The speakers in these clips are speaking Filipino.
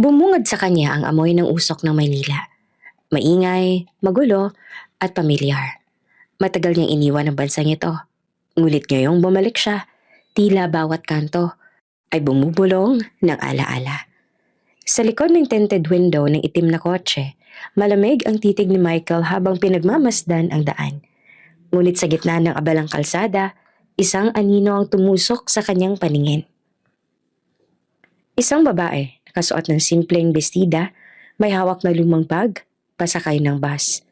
Bumungad sa kanya ang amoy ng usok ng Maynila. Maingay, magulo, at pamilyar. Matagal niyang iniwan ang bansang ito. Ngunit ngayong bumalik siya, tila bawat kanto ay bumubulong ng alaala. Sa likod ng tinted window ng itim na kotse, malamig ang titig ni Michael habang pinagmamasdan ang daan. Ngunit sa gitna ng abalang kalsada, isang anino ang tumusok sa kanyang paningin. Isang babae, nakasuot ng simpleng bestida, may hawak na lumang bag, pasakay ng bus,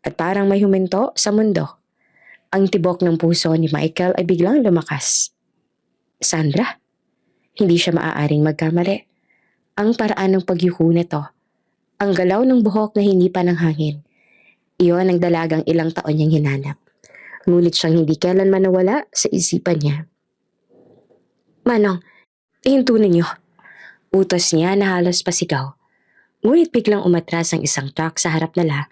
at parang may huminto sa mundo. Ang tibok ng puso ni Michael ay biglang lumakas. Sandra? Hindi siya maaaring magkamali. Ang paraan ng pagyuko nito, ang galaw ng buhok na hindi pa ng hangin, iyon ang dalagang ilang taon niyang hinanap. Ngunit siyang hindi kailanman nawala sa isipan niya. Manong, ihinto ninyo. Utos niya na halos pasigaw. Ngunit biglang umatras ang isang truck sa harap nila,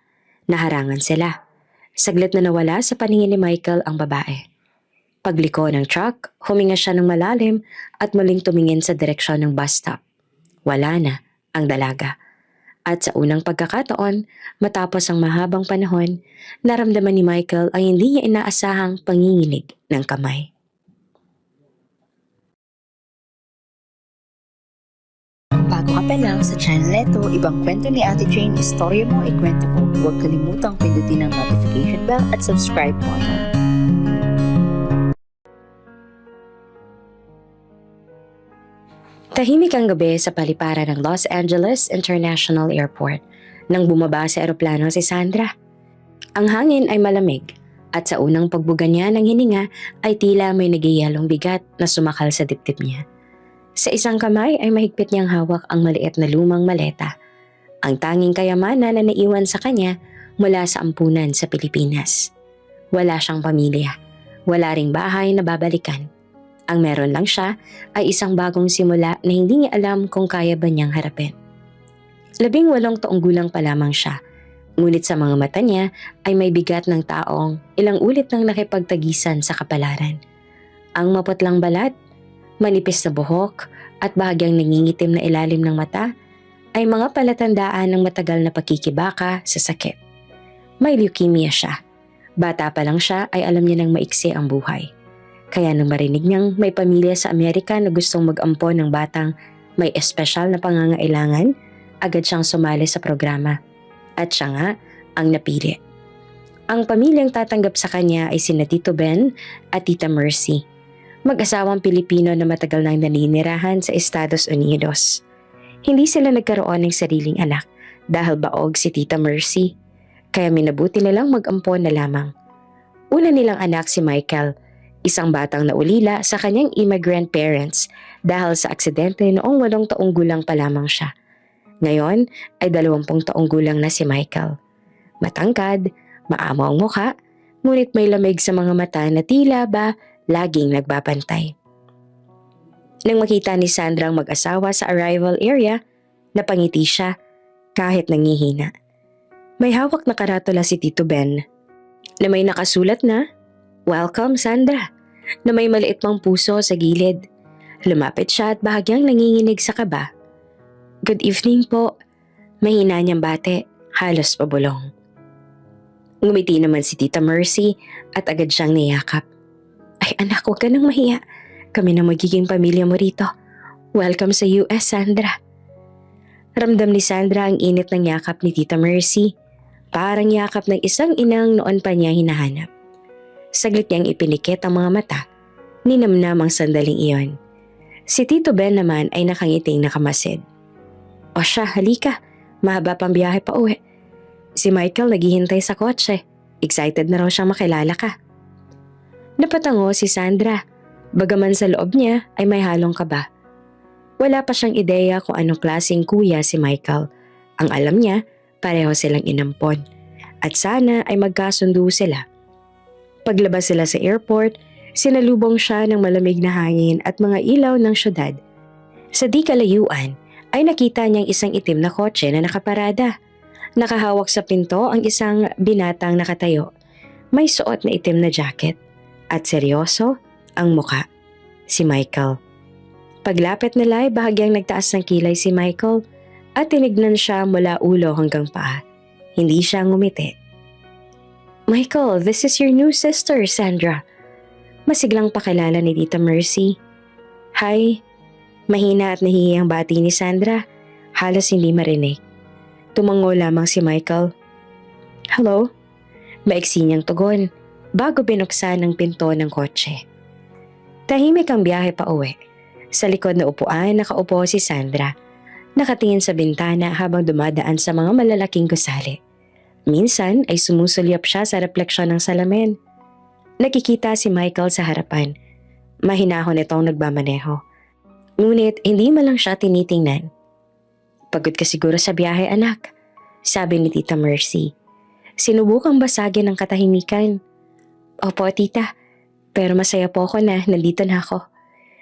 naharangan sila. Saglit na nawala sa paningin ni Michael ang babae. Pagliko ng truck, huminga siya ng malalim at muling tumingin sa direksyon ng bus stop. Wala na ang dalaga. At sa unang pagkakataon, matapos ang mahabang panahon, naramdaman ni Michael ang hindi niya inaasahang panginginig ng kamay. Bago ka pa lang sa channel neto, ibang kwento ni Ate Jane, istorya mo, ikwento ko. Huwag kalimutang pindutin ang notification bell at subscribe button. Tahimik ang gabi sa paliparan ng Los Angeles International Airport nang bumaba sa eroplano si Sandra. Ang hangin ay malamig at sa unang pagbuga niya ng hininga ay tila may nagiyalong bigat na sumakal sa dibdib niya. Sa isang kamay ay mahigpit niyang hawak ang maliit na lumang maleta, ang tanging kayamanan na naiwan sa kanya mula sa ampunan sa Pilipinas. Wala siyang pamilya, wala ring bahay na babalikan. Ang meron lang siya ay isang bagong simula na hindi niya alam kung kaya ba niyang harapin. 18 taong gulang pa lamang siya, ngunit sa mga mata niya ay may bigat ng taong ilang ulit nang nakipagtagisan sa kapalaran. Ang maputlang balat, manipis na buhok at bahagyang nangingitim na ilalim ng mata ay mga palatandaan ng matagal na pakikibaka sa sakit. May leukemia siya. Bata pa lang siya ay alam niya nang maiksi ang buhay. Kaya nang marinig niyang may pamilya sa Amerika na gustong mag-ampon ng batang may espesyal na pangangailangan, agad siyang sumali sa programa. At siya nga ang napili. Ang pamilyang tatanggap sa kanya ay sina Tito Ben at Tita Mercy. Mag-asawang Pilipino na matagal nang naninirahan sa Estados Unidos. Hindi sila nagkaroon ng sariling anak dahil baog si Tita Mercy, kaya minabuti nilang mag-ampon na lamang. Una nilang anak si Michael, isang batang naulila sa kanyang immigrant parents dahil sa aksidente noong 8 taong gulang pa lamang siya. Ngayon ay 20 taong gulang na si Michael. Matangkad, maamo ang mukha, ngunit may lamig sa mga mata na tila ba laging nagbabantay. Nang makita ni Sandra ang mag-asawa sa arrival area, napangiti siya kahit nangihina. May hawak na karatula si Tito Ben na may nakasulat na, "Welcome Sandra," na may maliit pang puso sa gilid. Lumapit siya at bahagyang nanginginig sa kaba. "Good evening po," mahina niyang bate, halos pabulong. Ngumiti naman si Tita Mercy at agad siyang niyakap. "Ay anak, huwag ka nang mahiya. Kami na magiging pamilya mo rito. Welcome sa US, Sandra." Ramdam ni Sandra ang init ng yakap ni Tita Mercy. Parang yakap ng isang inang noon pa niya hinahanap. Saglit niyang ipinikit ang mga mata. Ninamnam ang sandaling iyon. Si Tito Ben naman ay nakangiting nakamasid. "O siya, halika. Mahaba pang biyahe pa uwi." Si Michael naghihintay sa kotse. Excited na raw siyang makilala ka. Napatango si Sandra. Bagaman sa loob niya ay may halong kaba. Wala pa siyang ideya kung anong klaseng kuya si Michael. Ang alam niya, pareho silang inampon. At sana ay magkasundo sila. Paglabas sila sa airport, sinalubong siya ng malamig na hangin at mga ilaw ng syudad. Sa di kalayuan ay nakita niyang isang itim na kotse na nakaparada. Nakahawak sa pinto ang isang binatang nakatayo. May suot na itim na jacket. At seryoso ang muka. Si Michael. Paglapit nila ay bahagyang nagtaas ng kilay si Michael at tinignan siya mula ulo hanggang paa. Hindi siya ngumiti. "Michael, this is your new sister, Sandra." Masiglang pakilala ni Tita Mercy. "Hi." Mahina at nahihiyang bati ni Sandra. Halos hindi marinig. Tumango lamang si Michael. "Hello?" Maiksi niyang tugon bago binuksan ang pinto ng kotse. Tahimik ang biyahe pa uwi. Sa likod na upuan nakaupo si Sandra. Nakatingin sa bintana habang dumadaan sa mga malalaking gusali. Minsan ay sumusulyap siya sa refleksyon ng salamin. Nakikita si Michael sa harapan. Mahinahon itong nagmamaneho. Ngunit hindi man lang siya tinitingnan. "Pagod ka siguro sa biyahe, anak," sabi ni Tita Mercy. Sinubukang basagin ang katahimikan. "Opo, tita. Pero masaya po ako na nandito na ako,"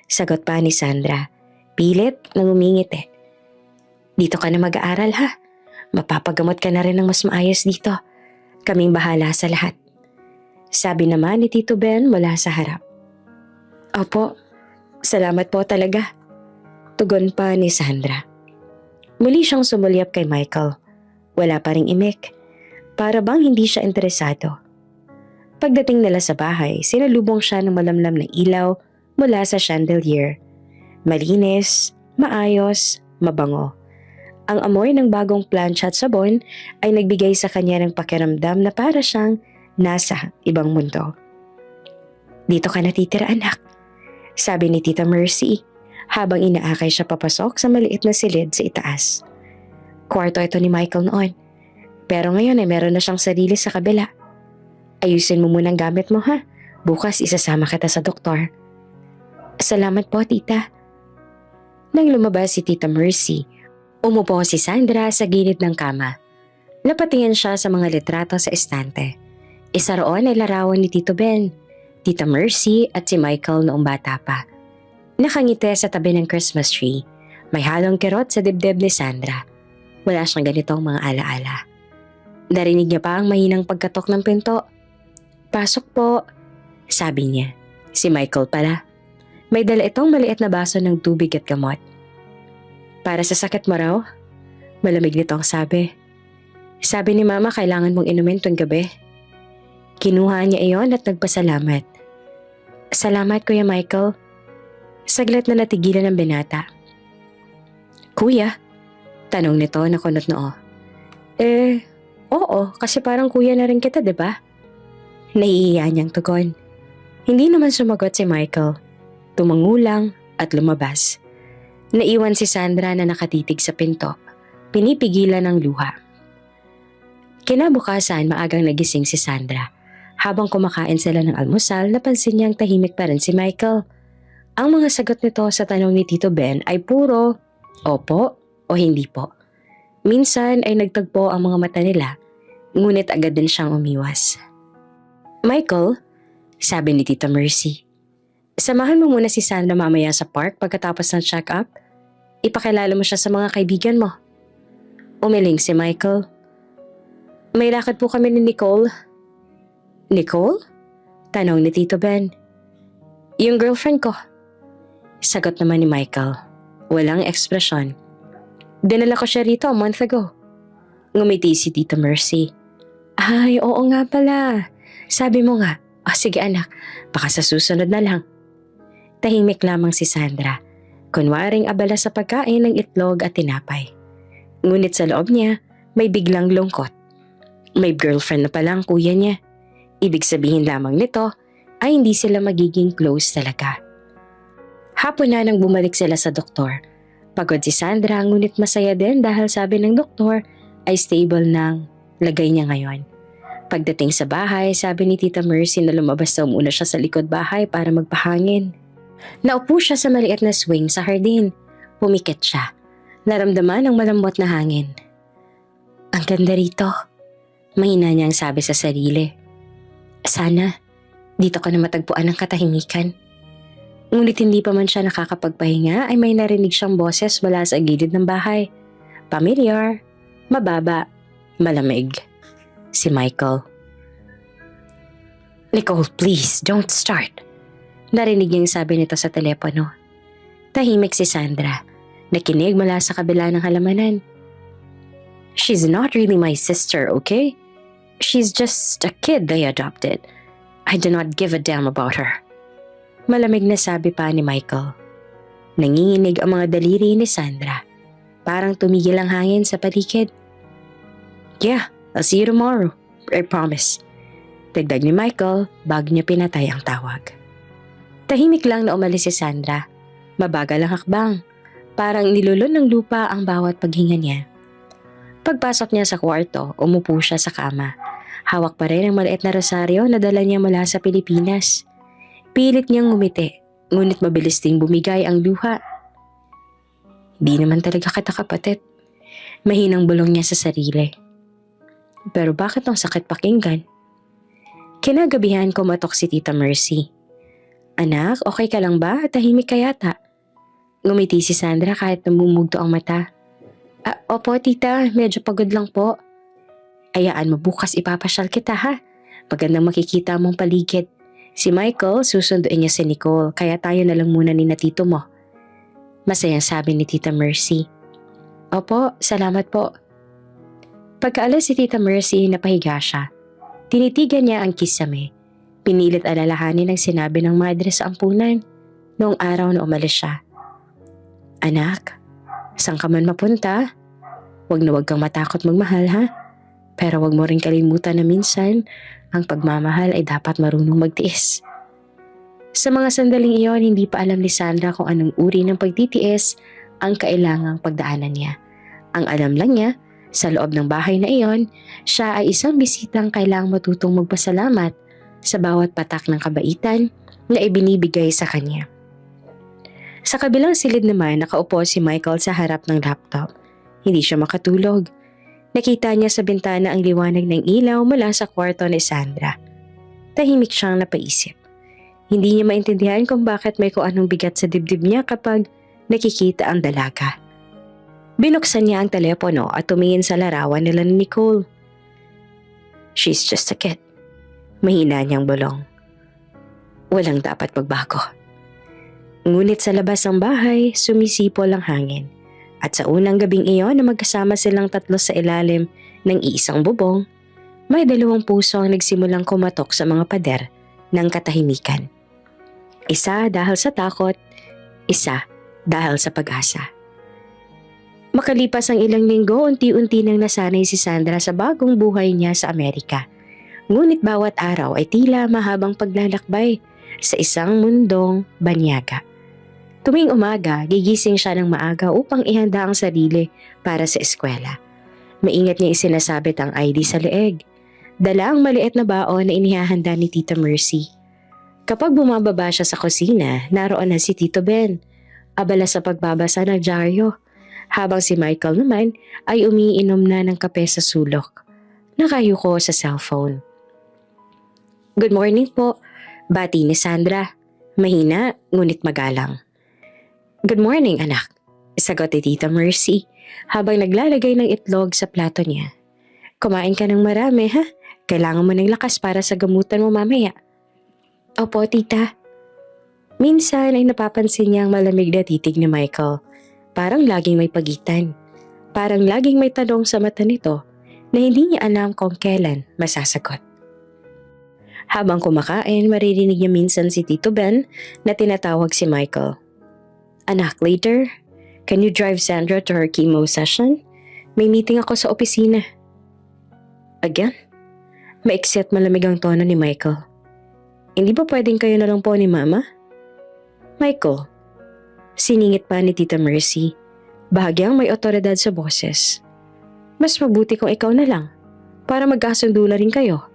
sagot pa ni Sandra. Pilit na ngumingiti. "Dito ka na mag-aaral ha. Mapapagamot ka na rin ng mas maayos dito. Kaming bahala sa lahat," sabi naman ni Tito Ben mula sa harap. "Opo, salamat po talaga," tugon pa ni Sandra. Muli siyang sumulyap kay Michael. Wala pa ring imik. Para bang hindi siya interesado. Pagdating nila sa bahay, sinalubong siya ng malamlam na ilaw mula sa chandelier. Malinis, maayos, mabango. Ang amoy ng bagong plancha at sabon ay nagbigay sa kanya ng pakiramdam na para siyang nasa ibang mundo. "Dito ka natitira, anak," sabi ni Tita Mercy habang inaakay siya papasok sa maliit na silid sa itaas. Kwarto ito ni Michael noon, pero ngayon ay meron na siyang sarili sa kabila. "Ayusin mo munang gamit mo ha, bukas isasama kita sa doktor." "Salamat po, tita." Nang lumabas si Tita Mercy, umupo si Sandra sa gilid ng kama. Napatingin siya sa mga litrato sa estante. Isa roon ay larawan ni Tito Ben, Tita Mercy at si Michael noong bata pa. Nakangiti sa tabi ng Christmas tree. May halong kirot sa dibdib ni Sandra. Wala siyang ganitong mga alaala. Narinig niya pa ang mahinang pagkatok ng pinto. "Pasok po," sabi niya. Si Michael pala. May dala itong maliit na baso ng tubig at gamot. "Para sa sakit mo raw?" Malamig nitong sabi. "Sabi ni Mama kailangan mong inumin tuwing gabi." Kinuha niya iyon at nagpasalamat. "Salamat, Kuya Michael." Saglit na natigilan ang binata. "Kuya?" Tanong nito na kunot noo. Oo, kasi parang kuya na rin kita, diba?" Nahihiya niyang tugon. Hindi naman sumagot si Michael. Tumango lang at lumabas. Naiwan si Sandra na nakatitig sa pinto. Pinipigilan ng luha. Kinabukasan, maagang nagising si Sandra. Habang kumakain sila ng almusal, napansin niyang tahimik pa rin si Michael. Ang mga sagot nito sa tanong ni Tito Ben ay puro opo o hindi po. Minsan ay nagtagpo ang mga mata nila, ngunit agad din siyang umiwas. "Michael," sabi ni Tita Mercy, "samahan mo muna si Sandra mamaya sa park pagkatapos ng check-up. Ipakilala mo siya sa mga kaibigan mo." Umiling si Michael. "May lakad po kami ni Nicole." "Nicole?" Tanong ni Tito Ben. "Yung girlfriend ko." Sagot naman ni Michael. Walang ekspresyon. "Dinala ko siya rito a month ago." Ngumiti si Tita Mercy. "Ay, oo nga pala. Sabi mo nga. O sige anak, baka sa susunod na lang." Tahimik lamang si Sandra. Kunwaring abala sa pagkain ng itlog at tinapay. Ngunit sa loob niya, may biglang lungkot. May girlfriend na pala ang kuya niya. Ibig sabihin lamang nito ay hindi sila magiging close talaga. Hapon na nang bumalik sila sa doktor. Pagod si Sandra ngunit masaya din dahil sabi ng doktor ay stable ng lagay niya ngayon. Pagdating sa bahay, sabi ni Tita Mercy na lumabas daw muna siya sa likod bahay para magpahangin. Naupo siya sa maliit na swing sa hardin. Pumikit siya. Naramdaman ang malambot na hangin. "Ang ganda rito," mahina niyang sabi sa sarili. "Sana, dito ka na matagpuan ng katahimikan." Ngunit hindi pa man siya nakakapagpahinga ay may narinig siyang boses mula sa gilid ng bahay. Pamilyar, mababa, malamig. Si Michael. "Nicole, please, don't start." Narinig niyang sabi nito sa telepono. Tahimik si Sandra. Nakinig mula sa kabila ng halamanan. She's not really my sister, okay? She's just a kid they adopted. I do not give a damn about her. Malamig na sabi pa ni Michael. Nanginginig ang mga daliri ni Sandra. Parang tumigil ang hangin sa paligid. Yeah, I'll see you tomorrow. I promise. Dagdag ni Michael bago niya pinatay ang tawag. Tahimik lang na umalis si Sandra. Mabagal ang hakbang. Parang nilulun ng lupa ang bawat paghinga niya. Pagpasok niya sa kwarto, umupo siya sa kama. Hawak pa rin ang maliit na rosaryo na dala niya mula sa Pilipinas. Pilit niyang ngumiti, ngunit mabilis ding bumigay ang luha. Di naman talaga kita kapatid. Mahinang bulong niya sa sarili. Pero bakit ang sakit pakinggan? Kinagabihan kumatok si Tita Mercy. Anak, okay ka lang ba? Tahimik ka yata. Ngumiti si Sandra kahit namumugto ang mata. Opo tita, medyo pagod lang po. Ayaan mo bukas ipapasyal kita ha. Magandang makikita mong paligid. Si Michael, susunduin niya si Nicole, kaya tayo na lang muna ni na tito mo. Masayang sabi ni Tita Mercy. Opo, salamat po. Pagkaalis si Tita Mercy, napahiga siya. Tinitigan niya ang kisame. Pinilit alalahanin ang sinabi ng madre sa ampunan noong araw na umalis siya. Anak, saan ka man mapunta? Huwag na huwag kang matakot magmahal ha. Pero huwag mo rin kalimutan na minsan, ang pagmamahal ay dapat marunong magtiis. Sa mga sandaling iyon, hindi pa alam ni Sandra kung anong uri ng pagtitiis ang kailangang pagdaanan niya. Ang alam lang niya, sa loob ng bahay na iyon, siya ay isang bisitang kailangang matutong magpasalamat sa bawat patak ng kabaitan na ibinibigay sa kanya. Sa kabilang silid naman, nakaupo si Michael sa harap ng laptop. Hindi siya makatulog. Nakita niya sa bintana ang liwanag ng ilaw mula sa kwarto ni Sandra. Tahimik siyang napaisip. Hindi niya maintindihan kung bakit may kung anong bigat sa dibdib niya kapag nakikita ang dalaga. Binuksan niya ang telepono at tumingin sa larawan nila ni Nicole. She's just a kid. Mahina niyang bulong. Walang dapat magbago. Ngunit sa labas ng bahay, sumisipol ang hangin. At sa unang gabing iyon na magkasama silang tatlo sa ilalim ng iisang bubong, may dalawang puso ang nagsimulang kumatok sa mga pader ng katahimikan. Isa dahil sa takot, isa dahil sa pag-asa. Makalipas ang ilang linggo, unti-unti nang nasanay si Sandra sa bagong buhay niya sa Amerika. Ngunit bawat araw ay tila mahabang paglalakbay sa isang mundong banyaga. Tuwing umaga, gigising siya ng maaga upang ihanda ang sarili para sa eskwela. Maingat niya isinasabit ang ID sa leeg. Dala ang maliit na baon na inihahanda ni Tita Mercy. Kapag bumababa siya sa kusina, naroon na si Tito Ben, abala sa pagbabasa ng dyaryo, habang si Michael naman ay umiinom na ng kape sa sulok. Nakayuko sa cellphone. Good morning po, bati ni Sandra. Mahina, ngunit magalang. Good morning, anak, sagot ni Tita Mercy habang naglalagay ng itlog sa plato niya. Kumain ka ng marami, ha? Kailangan mo ng lakas para sa gamutan mo mamaya. Opo, tita. Minsan ay napapansin niya ang malamig na titig ni Michael. Parang laging may pagitan. Parang laging may tanong sa mata nito na hindi niya alam kung kailan masasagot. Habang kumakain, maririnig niya minsan si Tito Ben na tinatawag si Michael. Anak, later, can you drive Sandra to her chemo session? May meeting ako sa opisina. Again? Maiksi at malamig ang tono ni Michael. Hindi ba pwedeng kayo na lang po ni Mama? Michael, siningit pa ni Tita Mercy, bahagyang may otoridad sa boses. Mas mabuti kung ikaw na lang, para magkasundo na rin kayo.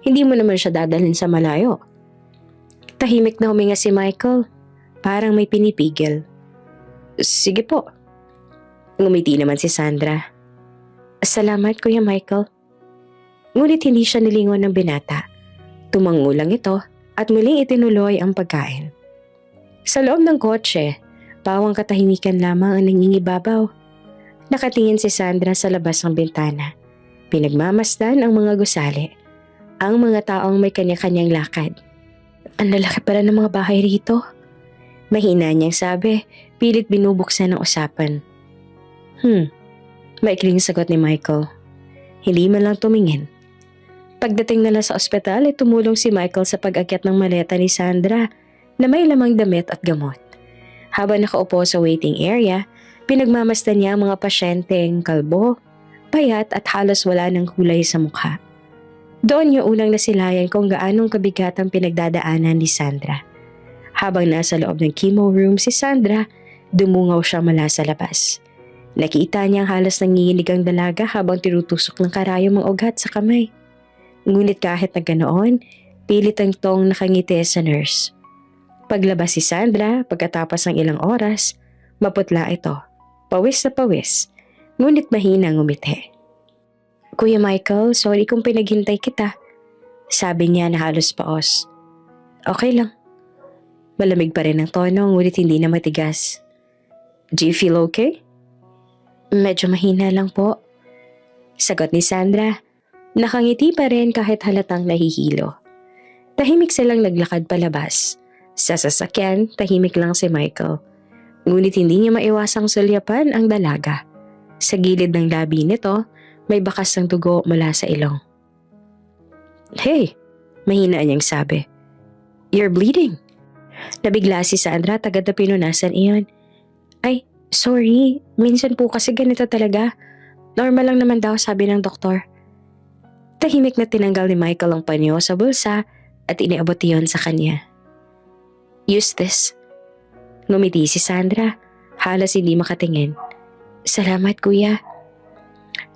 Hindi mo naman siya dadalhin sa malayo. Tahimik na huminga si Michael, parang may pinipigil. Sige po. Ngumiti naman si Sandra. Salamat, Kuya Michael. Ngunit hindi siya nilingon ng binata. Tumango lang ito at muling itinuloy ang pagkain. Sa loob ng kotse, pawang katahimikan lamang ang nangingibabaw. Nakatingin si Sandra sa labas ng bintana. Pinagmamasdan ang mga gusali. Ang mga taong may kanya-kanyang lakad. Ang lalaki pala ng mga bahay rito. Mahina niyang sabi, pilit binubuksan ng usapan. Maikling sagot ni Michael. Hindi man lang tumingin. Pagdating nila sa ospital ay tumulong si Michael sa pag-akyat ng maleta ni Sandra na may lamang damit at gamot. Habang nakaupo sa waiting area, pinagmamasdan niya ang mga pasyenteng kalbo, payat at halos wala ng kulay sa mukha. Doon niya unang nasilayan kung gaanong kabigat ang pinagdadaanan ni Sandra. Habang nasa loob ng chemo room si Sandra, dumungaw siya mula sa labas. Nakita niya ang halos nanginginig ang dalaga habang tinutusok ng karayom ang ugat sa kamay. Ngunit kahit na ganoon, pilit ang tong nakangiti sa nurse. Paglabas si Sandra, pagkatapos ng ilang oras, maputla ito. Pawis na pawis, ngunit mahina ngumiti. Kuya Michael, sorry kung pinaghintay kita. Sabi niya na halos paos. Okay lang. Malamig pa rin ang tono, ngunit hindi na matigas. Do you feel okay? Medyo mahina lang po. Sagot ni Sandra. Nakangiti pa rin kahit halatang nahihilo. Tahimik silang naglakad palabas. Sa sasakyan, tahimik lang si Michael. Ngunit hindi niya maiwasang sulyapan ang dalaga. Sa gilid ng labi nito, may bakas ng dugo mula sa ilong. Hey! Mahina niyang sabi. You're bleeding. Nabigla si Sandra at agad na pinunasan iyon. Ay, sorry. Minsan po kasi ganito talaga. Normal lang naman daw, sabi ng doktor. Tahimik na tinanggal ni Michael ang panyo sa bulsa at iniabot iyon sa kanya. Use this. Ngumiti si Sandra, halos hindi makatingin. Salamat kuya.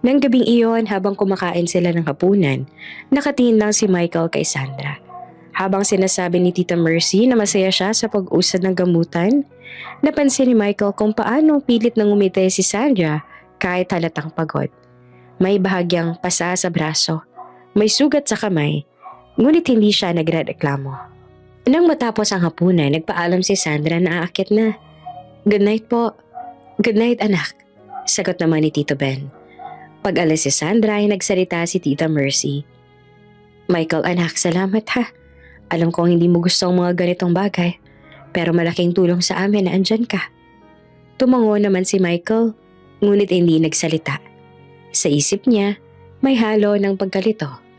Nang gabing iyon habang kumakain sila ng hapunan, nakatingin lang si Michael kay Sandra. Habang sinasabi ni Tita Mercy na masaya siya sa pag-usad ng gamutan, napansin ni Michael kung paano pilit nang ngumiti si Sandra kahit halatang pagod. May bahagyang pasa sa braso. May sugat sa kamay, ngunit hindi siya nagrereklamo. Nang matapos ang hapunan, nagpaalam si Sandra na aakyat na. Good night po. Good night anak, sagot naman ni Tito Ben. Pag-alis si Sandra ay nagsalita si Tita Mercy. Michael anak, salamat ha. Alam kong hindi mo gusto ang mga ganitong bagay, pero malaking tulong sa amin na andyan ka. Tumango naman si Michael, ngunit hindi nagsalita. Sa isip niya, may halo ng pagkalito.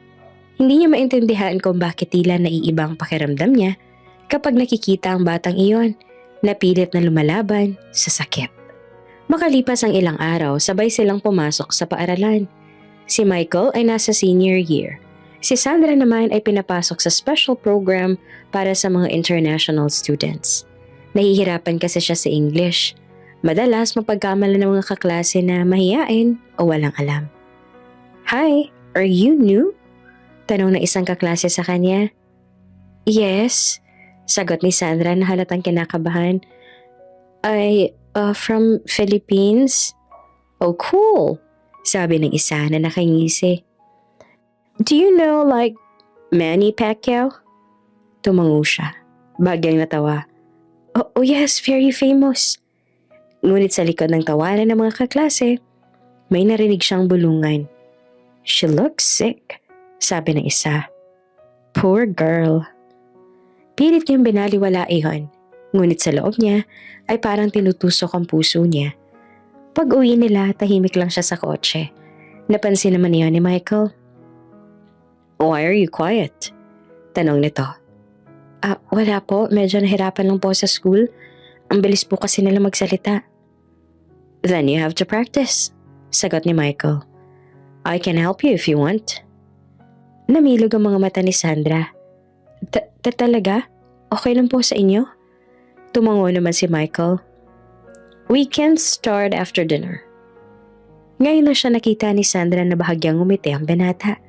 Hindi niya maintindihan kung bakit tila naiibang pakiramdam niya kapag nakikita ang batang iyon na pilit na lumalaban sa sakit. Makalipas ang ilang araw, sabay silang pumasok sa paaralan. Si Michael ay nasa senior year. Si Sandra naman ay pinapasok sa special program para sa mga international students. Nahihirapan kasi siya sa English. Madalas mapagkamala ng mga kaklase na mahiyain o walang alam. Hi, are you new? Tanong na isang kaklase sa kanya. Yes, sagot ni Sandra na halatang kinakabahan. From Philippines? Oh, cool, sabi ng isa na nakangisi. Do you know like Manny Pacquiao? Tumango siya. Bagyang natawa. Oh yes, very famous. Ngunit sa likod ng tawanan ng mga kaklase, may narinig siyang bulungan. She looks sick, sabi ng isa. Poor girl. Pilit niyang binaliwala iyon, ngunit sa loob niya ay parang tinutusok ang puso niya. Pag uwi nila, tahimik lang siya sa kotse. Napansin naman niya ni Michael. Why are you quiet? Tanong nito. Wala po, medyo nahirapan lang po sa school. Ang bilis po kasi nila magsalita. Then you have to practice, sagot ni Michael. I can help you if you want. Namilog ang mga mata ni Sandra. Talaga? Okay lang po sa inyo? Tumango naman si Michael. We can start after dinner. Ngayon na siya nakita ni Sandra na bahagyang umiti ang binata.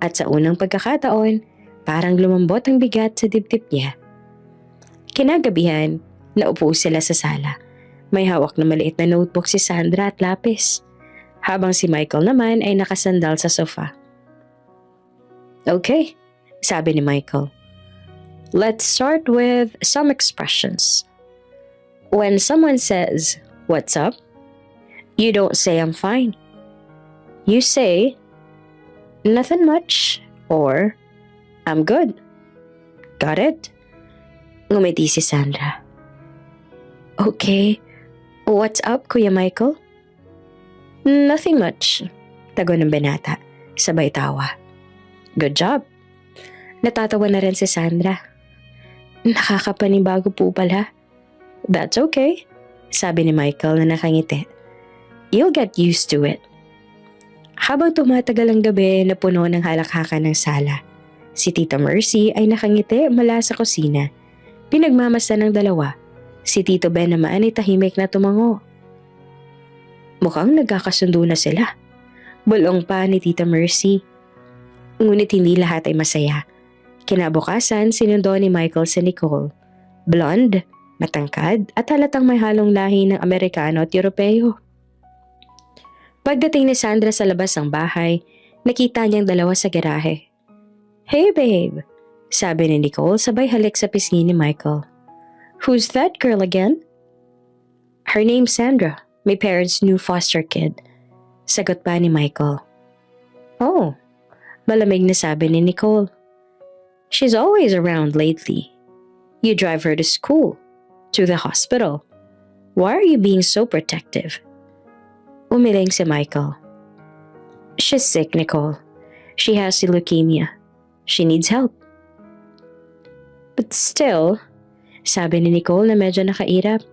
At sa unang pagkakataon, parang lumambot ang bigat sa dibdib niya. Kinagabihan, naupo sila sa sala. May hawak na maliit na notebook si Sandra at lapis. Habang si Michael naman ay nakasandal sa sofa. Okay, sabi ni Michael. Let's start with some expressions. When someone says, "What's up?" you don't say, "I'm fine." You say, "Nothing much," or "I'm good." Got it? Ngumiti si Sandra. Okay. What's up, Kuya Michael? Nothing much, tagon ng binata, sabay tawa. Good job. Natatawa na rin si Sandra. Nakakapanibago po pala. That's okay, sabi ni Michael na nakangiti. You'll get used to it. Habang tumatagal ang gabi na puno ng halakhakan ng sala, si Tita Mercy ay nakangiti mula sa kusina. Pinagmamasdan ng dalawa. Si Tito Ben naman ay tahimik na tumango. Mukhang nagkakasundo na sila. Bulong pa ni Tita Mercy. Ngunit hindi lahat ay masaya. Kinabukasan, sinundo ni Michael si Nicole. Blonde, matangkad at halatang may halong lahi ng Amerikano at Europeo. Pagdating ni Sandra sa labas ng bahay, nakita niyang dalawa sa garahe. Hey babe, sabi ni Nicole sabay halik sa pisngi ni Michael. Who's that girl again? Her name's Sandra, my parents' new foster kid. Sagot pa ni Michael. Oh, malamig na sabi ni Nicole. She's always around lately. You drive her to school, to the hospital. Why are you being so protective? Umiling si Michael. She's sick, Nicole. She has leukemia. She needs help. But still, sabi ni Nicole na medyo nakairap,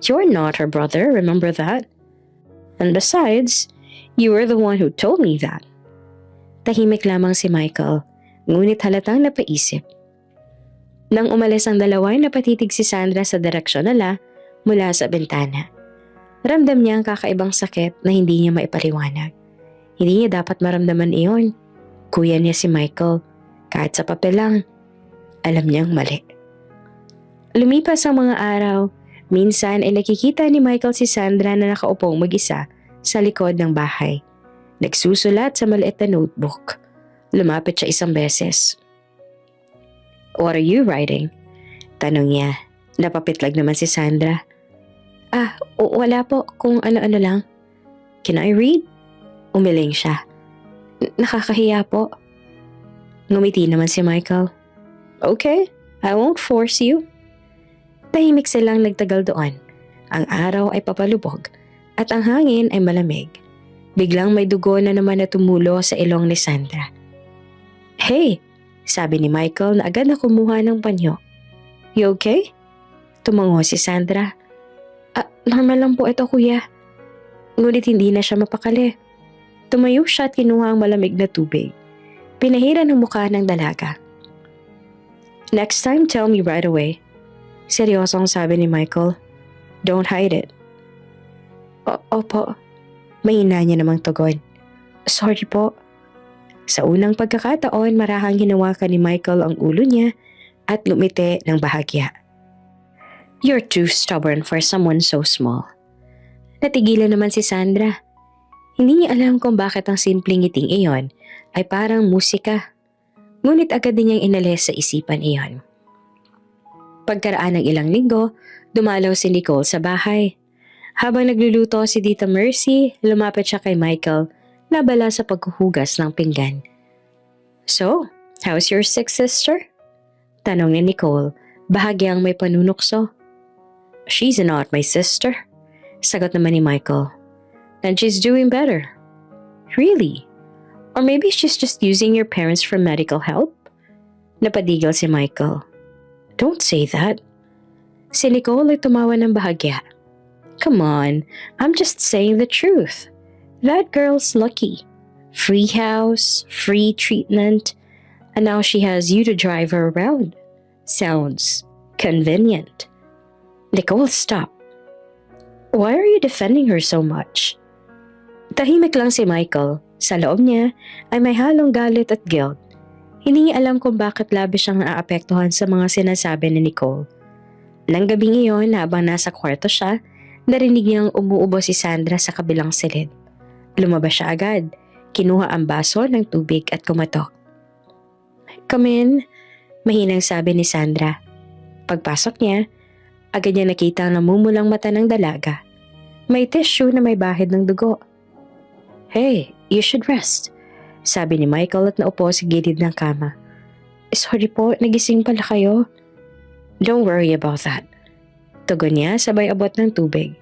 you're not her brother, remember that? And besides, you were the one who told me that. Tahimik lamang si Michael, ngunit halatang napaisip. Nang umalis ang dalawa, napatitig si Sandra sa direksyon nila mula sa bintana. Ramdam niya ang kakaibang sakit na hindi niya maipaliwanag. Hindi niya dapat maramdaman iyon. Kuya niya si Michael. Kahit sa papel lang, alam niyang mali. Lumipas ang mga araw, minsan ay nakikita ni Michael si Sandra na nakaupong mag-isa sa likod ng bahay. Nagsusulat sa maliit na notebook. Lumapit siya isang beses. What are you writing? Tanong niya. Napapitlag naman si Sandra. Wala po, kung ano-ano lang. Can I read? Umiling siya. Nakakahiya po. Ngumiti naman si Michael. Okay, I won't force you. Tahimik silang nagtagal doon. Ang araw ay papalubog at ang hangin ay malamig. Biglang may dugo na naman na tumulo sa ilong ni Sandra. Hey, sabi ni Michael na agad na kumuha ng panyo. You okay? Tumango si Sandra. Normal lang po ito, kuya. Ngunit hindi na siya mapakali. Tumayo siya at kinuha ang malamig na tubig. Pinahira ng mukha ng dalaga. Next time, tell me right away. Seryosong sabi ni Michael. Don't hide it. Opo. Mahina niya namang tugon. Sorry po. Sa unang pagkakataon, marahang hinawakan ni Michael ang ulo niya at lumite ng bahagya. You're too stubborn for someone so small. Natigilan naman si Sandra. Hindi niya alam kung bakit ang simpleng ngiting iyon ay parang musika. Ngunit agad din niyang inalis sa isipan iyon. Pagkaraan ng ilang linggo, dumalaw si Nicole sa bahay. Habang nagluluto si Tita Mercy, lumapit siya kay Michael na abala sa paghuhugas ng pinggan. So, how's your sick sister? Tanong ni Nicole, bahagyang may panunukso. She's not my sister. Sagot naman ni Michael. And she's doing better. Really? Or maybe she's just using your parents for medical help? Napadigil si Michael. Don't say that. Si Nicole ay tumawa ng bahagya. Come on, I'm just saying the truth. That girl's lucky. Free house, free treatment, and now she has you to drive her around. Sounds convenient. Nicole, stop. Why are you defending her so much? Tahimik lang si Michael. Sa loob niya ay may halong galit at guilt. Hindi niya alam kung bakit labis siyang naapektuhan sa mga sinasabi ni Nicole. Nang gabing iyon, habang nasa kwarto siya, narinig niyang umuubo si Sandra sa kabilang silid. Lumabas siya agad, kinuha ang baso ng tubig at kumatok. Come in, mahinang sabi ni Sandra. Pagpasok niya, agad niya nakita ang namumulang mata ng dalaga. May tissue na may bahid ng dugo. Hey, you should rest, sabi ni Michael at naupo sa gilid ng kama. Sorry po, nagising pala kayo. Don't worry about that. Tugon niya sabay abot ng tubig.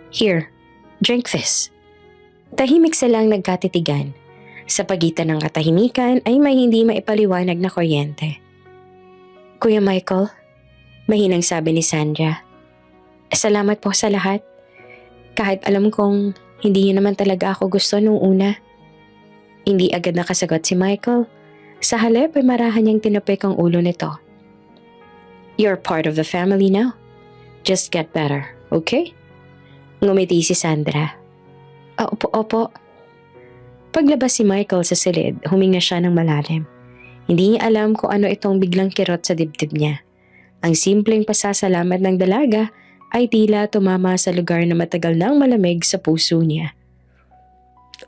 Here, drink this. Tahimik silang nagkatitigan. Sa pagitan ng katahimikan ay may hindi maipaliwanag na kuryente. Kuya Michael, mahinang sabi ni Sandra. Salamat po sa lahat. Kahit alam kong hindi niyo naman talaga ako gusto nung una. Hindi agad nakasagot si Michael. Sa halip ay marahan niyang tinapik ang ulo nito. You're part of the family now. Just get better, okay? Ngumiti si Sandra. Opo. Paglabas si Michael sa silid, huminga siya ng malalim. Hindi niya alam kung ano itong biglang kirot sa dibdib niya. Ang simpleng pasasalamat ng dalaga ay tila tumama sa lugar na matagal nang malamig sa puso niya.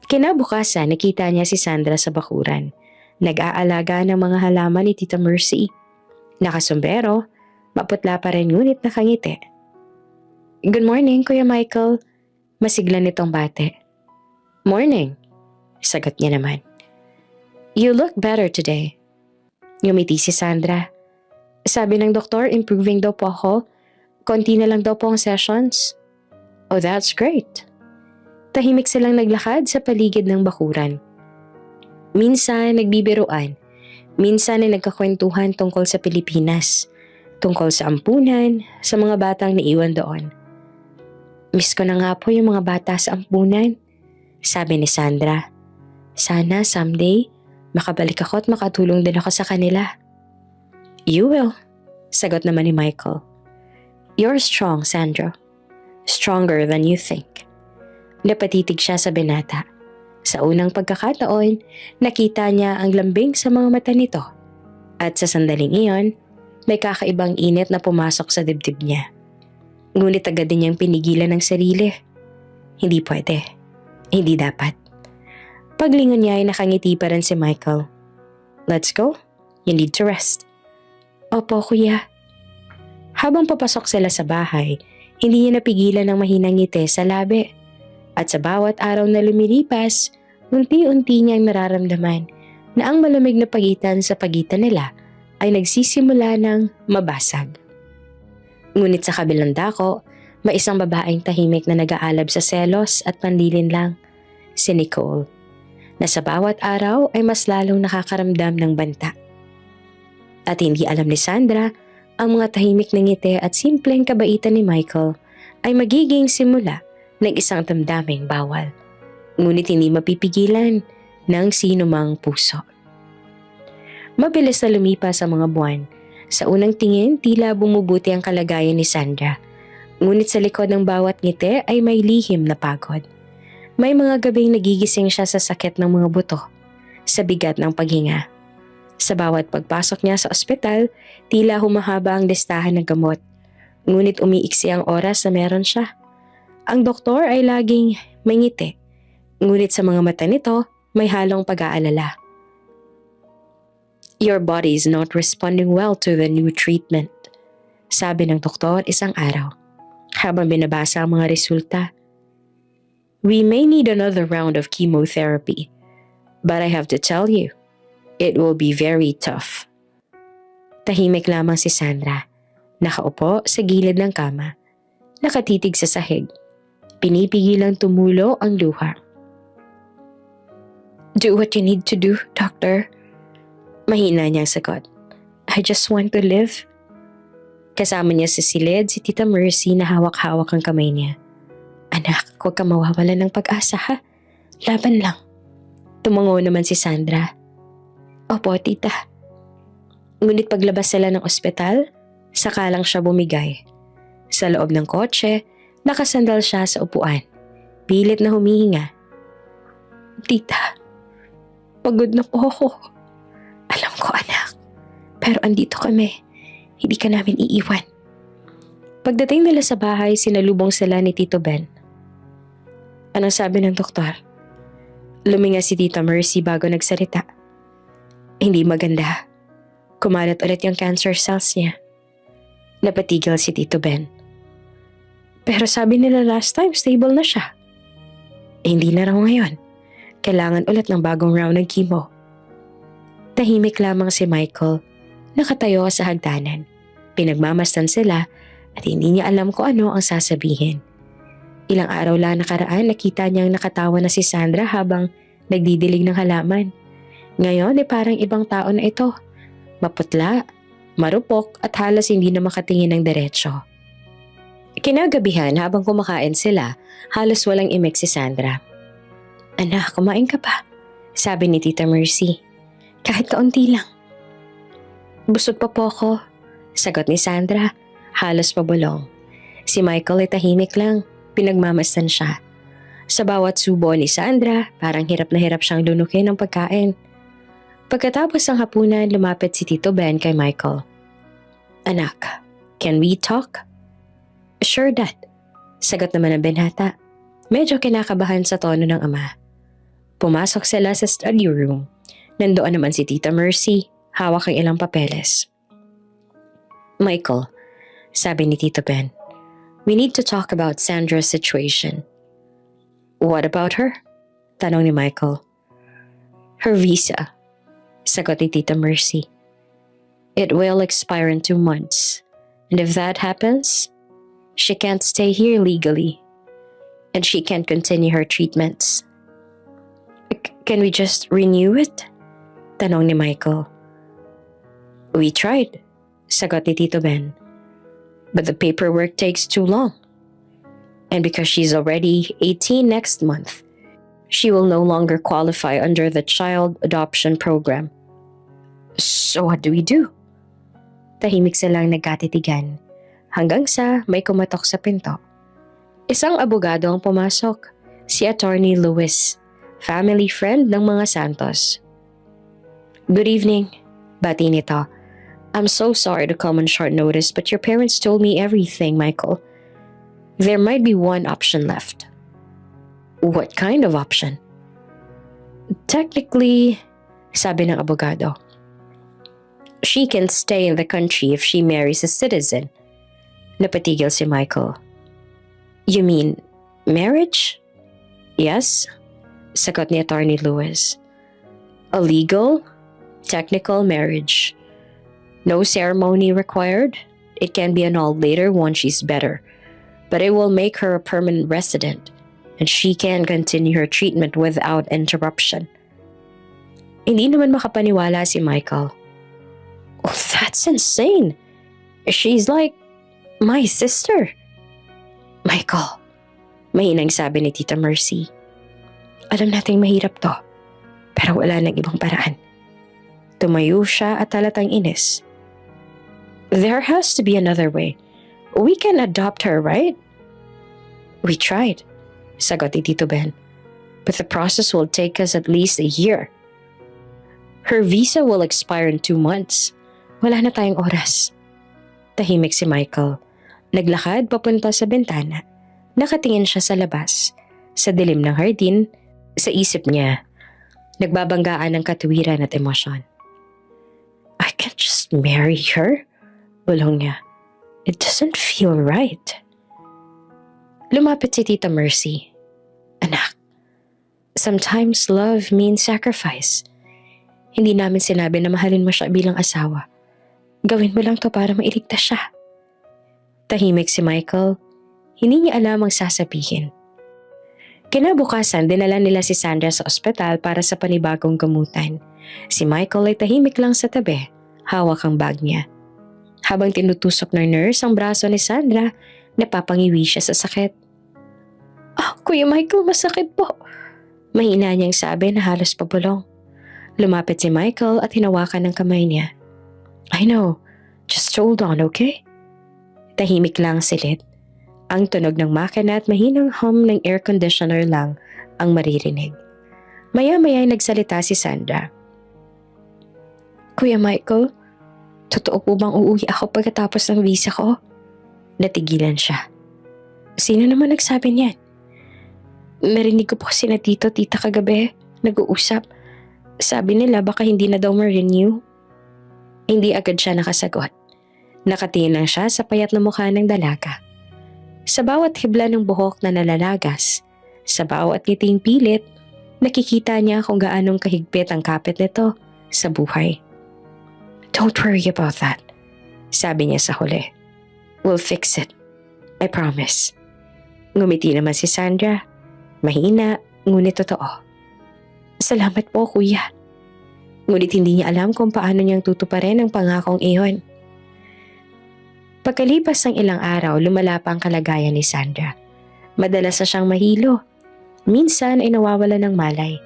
Kinabukasan, nakita niya si Sandra sa bakuran. Nag-aalaga ng mga halaman ni Tita Mercy. Nakasumbero, maputla pa rin ngunit nakangiti. Good morning, Kuya Michael. Masigla nitong bate. Morning, sagot niya naman. You look better today. Ngumiti si Sandra. Sabi ng doktor, improving daw po ako. Konti na lang daw po ang sessions. Oh, that's great. Tahimik silang naglakad sa paligid ng bakuran. Minsan nagbibiruan, minsan ay nagkakwentuhan tungkol sa Pilipinas, tungkol sa ampunan, sa mga batang naiwan doon. Miss ko na nga po yung mga bata sa ampunan, sabi ni Sandra. Sana someday, makabalik ako at makatulong din ako sa kanila. You will, sagot naman ni Michael. You're strong, Sandra. Stronger than you think. Napatitig siya sa binata. Sa unang pagkakataon, nakita niya ang lambing sa mga mata nito. At sa sandaling iyon, may kakaibang init na pumasok sa dibdib niya. Ngunit agad din niyang pinigilan ng sarili. Hindi pwede. Hindi dapat. Paglingon niya ay nakangiti pa rin si Michael. Let's go. You need to rest. Opo, kuya. Habang papasok sila sa bahay, hindi niya napigilan ng mahinang ngiti sa labi. At sa bawat araw na lumilipas, unti-unti niyang nararamdaman na ang malamig na pagitan sa pagitan nila ay nagsisimula ng mabasag. Ngunit sa kabilang dako, may isang babaeng tahimik na nag-aalab sa selos at panlilin lang, si Nicole, na sa bawat araw ay mas lalong nakakaramdam ng banta. At hindi alam ni Sandra, ang mga tahimik na ngiti at simpleng kabaitan ni Michael ay magiging simula ng isang damdaming bawal, ngunit hindi mapipigilan ng sinumang puso. Mabilis na lumipas ang mga buwan. Sa unang tingin, tila bumubuti ang kalagayan ni Sandra. Ngunit sa likod ng bawat ngiti ay may lihim na pagod. May mga gabing nagigising siya sa sakit ng mga buto, sa bigat ng paghinga. Sa bawat pagpasok niya sa ospital, tila humahaba ang listahan ng gamot. Ngunit umiiksi ang oras na meron siya. Ang doktor ay laging may ngiti. Ngunit sa mga mata nito, may halong pag-aalala. Your body is not responding well to the new treatment, sabi ng doktor isang araw, habang binabasa ang mga resulta. We may need another round of chemotherapy, but I have to tell you, it will be very tough. Tahimik lamang si Sandra, nakaupo sa gilid ng kama, nakatitig sa sahig. Pinipigilang tumulo ang luha. Do what you need to do, doctor. Mahina niyang sagot. I just want to live. Kasama niya sa silid si Tita Mercy na hawak-hawak ang kamay niya. Anak, huwag ka mawawala ng pag-asa ha. Laban lang. Tumango naman si Sandra. Opo, tita. Ngunit paglabas sila ng ospital, saka lang siya bumigay. Sa loob ng kotse, nakasandal siya sa upuan. Pilit na humihinga. Tita, pagod na po ako. Alam ko anak, pero andito kami. Hindi ka namin iiwan. Pagdating nila sa bahay, sinalubong sila ni Tito Ben. Anong sabi ng doktor? Luminga si Tita Mercy bago nagsalita. Hindi maganda. Kumalat ulit yung cancer cells niya. Napatigil si Tito Ben. Pero sabi nila last time, stable na siya. Hindi na raw ngayon. Kailangan ulit ng bagong round ng chemo. Tahimik lamang si Michael. Nakatayo sa hagdanan. Pinagmamasdan sila at hindi niya alam kung ano ang sasabihin. Ilang araw lang nakaraan, nakita niyang nakatawa na si Sandra habang nagdidilig ng halaman. Ngayon parang ibang tao na ito. Maputla, marupok at halos hindi na makatingin ng diretsyo. Kinagabihan habang kumakain sila, halos walang imik si Sandra. "Anak, kumain ka ba?" sabi ni Tita Mercy. "Kahit kaunti lang." "Busog pa po ako," sagot ni Sandra, halos pabulong. Si Michael ay tahimik lang, pinagmamasdan siya. Sa bawat subo ni Sandra, parang hirap na hirap siyang lunukin ng pagkain. Pagkatapos ng hapunan, lumapit si Tito Ben kay Michael. "Anak, can we talk?" "Sure, Dad," sagot naman ng binata. Medyo kinakabahan sa tono ng ama. Pumasok sila sa study room. Nandoon naman si Tita Mercy, hawak ang ilang papeles. "Michael," sabi ni Tito Ben, "we need to talk about Sandra's situation." "What about her?" tanong ni Michael. "Her visa," sagot ni Tita Mercy. "It will expire in 2 months. And if that happens, she can't stay here legally. And she can't continue her treatments." Can we just renew it?" tanong ni Michael. "We tried," sagot ni Tito Ben. "But the paperwork takes too long. And because she's already 18 next month, she will no longer qualify under the child adoption program." "So what do we do?" Tahimik silang nagkatitigan hanggang sa may kumatok sa pinto. Isang abogado ang pumasok, si Attorney Lewis, family friend ng mga Santos. "Good evening," bati nito. "I'm so sorry to come on short notice, but your parents told me everything, Michael. There might be one option left." "What kind of option?" "Technically," sabi ng abogado, "she can stay in the country if she marries a citizen." Napatigil si Michael. "You mean marriage?" "Yes," sagot ni Attorney Lewis. "A legal, technical marriage. No ceremony required. It can be annulled later once she's better. But it will make her a permanent resident, and she can continue her treatment without interruption." Hindi naman makapaniwala si Michael. "Oh, that's insane. She's like my sister." "Michael," mahinang sabi ni Tita Mercy, "alam nating mahirap to, pero wala nang ibang paraan." Tumayo siya at halatang inis. "There has to be another way. We can adopt her, right?" "We tried," sagot ni Tito Ben, "but the process will take us at least a year. Her visa will expire in 2 months. Wala na tayong oras." Tahimik si Michael. Naglakad papunta sa bintana. Nakatingin siya sa labas. Sa dilim ng hardin, sa isip niya, nagbabanggaan ng katuwiran at emosyon. "I can't just marry her," bulong niya. "It doesn't feel right." Lumapit si Tita Mercy. "Anak, sometimes love means sacrifice. Hindi namin sinabi na mahalin mo siya bilang asawa. Gawin mo lang to para mailigtas siya." Tahimik si Michael. Hindi niya alam ang sasabihin. Kinabukasan, dinala nila si Sandra sa ospital para sa panibagong gamutan. Si Michael ay tahimik lang sa tabi, hawak ang bag niya. Habang tinutusok ng nurse ang braso ni Sandra, napapangiwi siya sa sakit. Kuya Michael, masakit po." Mahina niyang sabi na halos pabulong. Lumapit si Michael at hinawakan ng kamay niya. "I know, just hold on, okay?" Tahimik lang silid. Ang tunog ng makina at mahinang hum ng air conditioner lang ang maririnig. Maya-maya ay nagsalita si Sandra. "Kuya Michael, totoo po bang uuwi ako pagkatapos ng visa ko?" Natigilan siya. "Sino naman nagsabi niyan?" "Narinig ko po sina tita kagabi, nag-uusap. Sabi nila baka hindi na daw ma-renew." Hindi agad siya nakasagot. Nakatingin lang siya sa payat na mukha ng dalaga. Sa bawat hibla ng buhok na nalalagas, sa bawat ngiting pilit, nakikita niya kung gaanong kahigpit ang kapit nito sa buhay. "Don't worry about that," sabi niya sa huli. "We'll fix it. I promise." Ngumiti naman si Sandra. Mahina, ngunit totoo. Salamat po, kuya. Ngunit hindi niya alam kung paano niyang tutuparin ang pangakong iyon. Pagkalipas ng ilang araw, lumala pa ang kalagayan ni Sandra. Madalas na siyang mahilo. Minsan ay nawawala ng malay.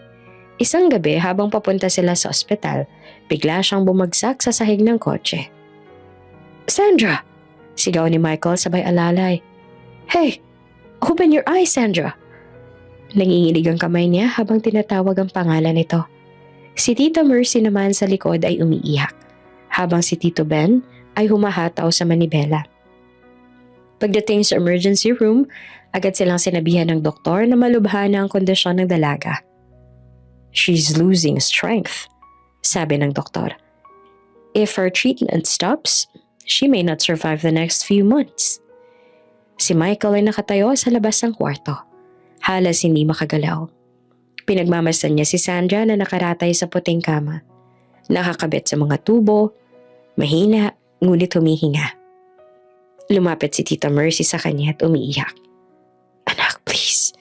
Isang gabi habang papunta sila sa ospital, bigla siyang bumagsak sa sahig ng kotse. Sandra! Sigaw ni Michael sabay alalay. Hey! Open your eyes, Sandra! Nanginginig ang kamay niya habang tinatawag ang pangalan nito. Si Tita Mercy naman sa likod ay umiiyak, habang si Tito Ben ay humahataw sa manibela. Pagdating sa emergency room, agad silang sinabihan ng doktor na malubha na ang kondisyon ng dalaga. She's losing strength, sabi ng doktor. If her treatment stops, she may not survive the next few months. Si Michael ay nakatayo sa labas ng kwarto. Halos hindi makagalaw. Pinagmamasdan niya si Sandra na nakaratay sa puting kama. Nakakabit sa mga tubo, mahina, ngunit humihinga. Lumapit si Tita Mercy sa kanya at umiiyak. Anak, please.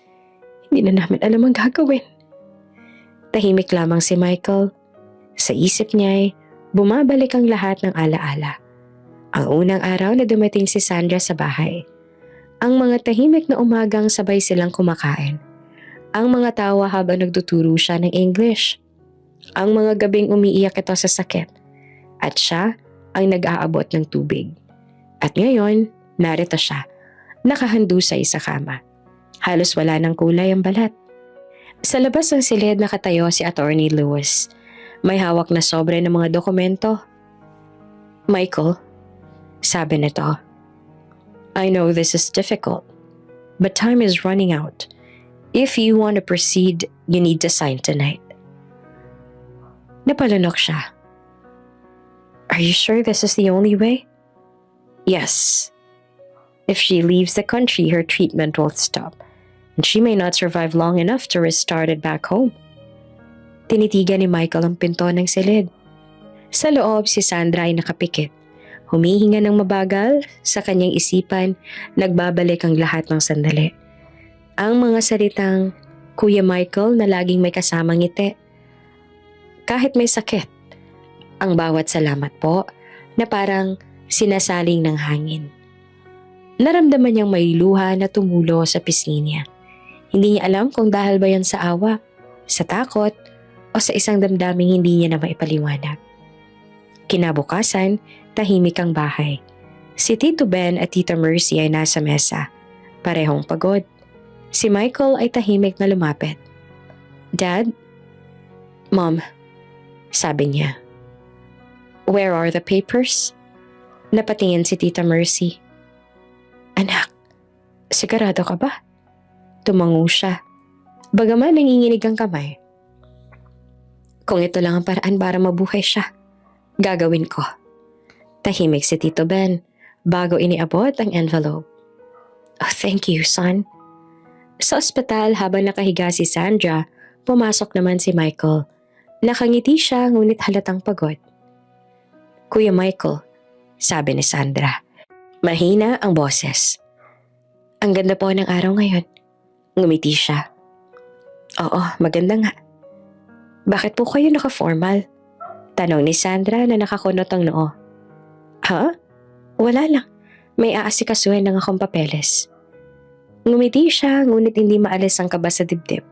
Hindi na namin alam ang gagawin. Tahimik lamang si Michael. Sa isip niya ay bumabalik ang lahat ng alaala. Ang unang araw na dumating si Sandra sa bahay. Ang mga tahimik na umagang sabay silang kumakain. Ang mga tawa habang nagtuturo siya ng English. Ang mga gabing umiiyak ito sa sakit. At siya ang nag-aabot ng tubig. At ngayon, narito siya, nakahandusay sa kama. Halos wala ng kulay ang balat. Sa labas ng silid nakatayo si Attorney Lewis. May hawak na sobre ng mga dokumento. Michael, sabi nito, I know this is difficult, but time is running out. If you want to proceed, you need to sign tonight. Napalunok siya. Are you sure this is the only way? Yes. If she leaves the country, her treatment will stop, and she may not survive long enough to restart it back home. Tinitigan ni Michael ang pinto ng silid. Sa loob, si Sandra ay nakapikit. Humihinga ng mabagal, sa kanyang isipan, nagbabalik ang lahat ng sandali. Ang mga salitang, Kuya Michael na laging may kasamang ngiti. Kahit may sakit, ang bawat salamat po na parang sinasaling ng hangin. Naramdaman niyang may luha na tumulo sa pisngi niya. Hindi niya alam kung dahil ba yan sa awa, sa takot, o sa isang damdaming hindi niya na maipaliwanag. Kinabukasan, tahimik ang bahay. Si Tito Ben at Tita Mercy ay nasa mesa. Parehong pagod. Si Michael ay tahimik na lumapit. Dad? Mom, sabi niya. Where are the papers? Napatingin si Tita Mercy. Anak, sigurado ka ba? Tumango siya. Bagaman nanginginig ang kamay. Kung ito lang ang paraan para mabuhay siya, gagawin ko. Tahimik si Tito Ben bago iniabot ang envelope. Oh, thank you, son. Sa ospital habang nakahiga si Sandra, pumasok naman si Michael. Nakangiti siya ngunit halatang pagod. Kuya Michael, sabi ni Sandra. Mahina ang boses. Ang ganda po ng araw ngayon. Ngumiti siya. Oo, maganda nga. Bakit po kayo naka-formal? Tanong ni Sandra na nakakunot ang noo. Ha? Wala lang. May aasikasuhin ng akong papeles. Ngumiti siya ngunit hindi maalis ang kaba sa dibdib.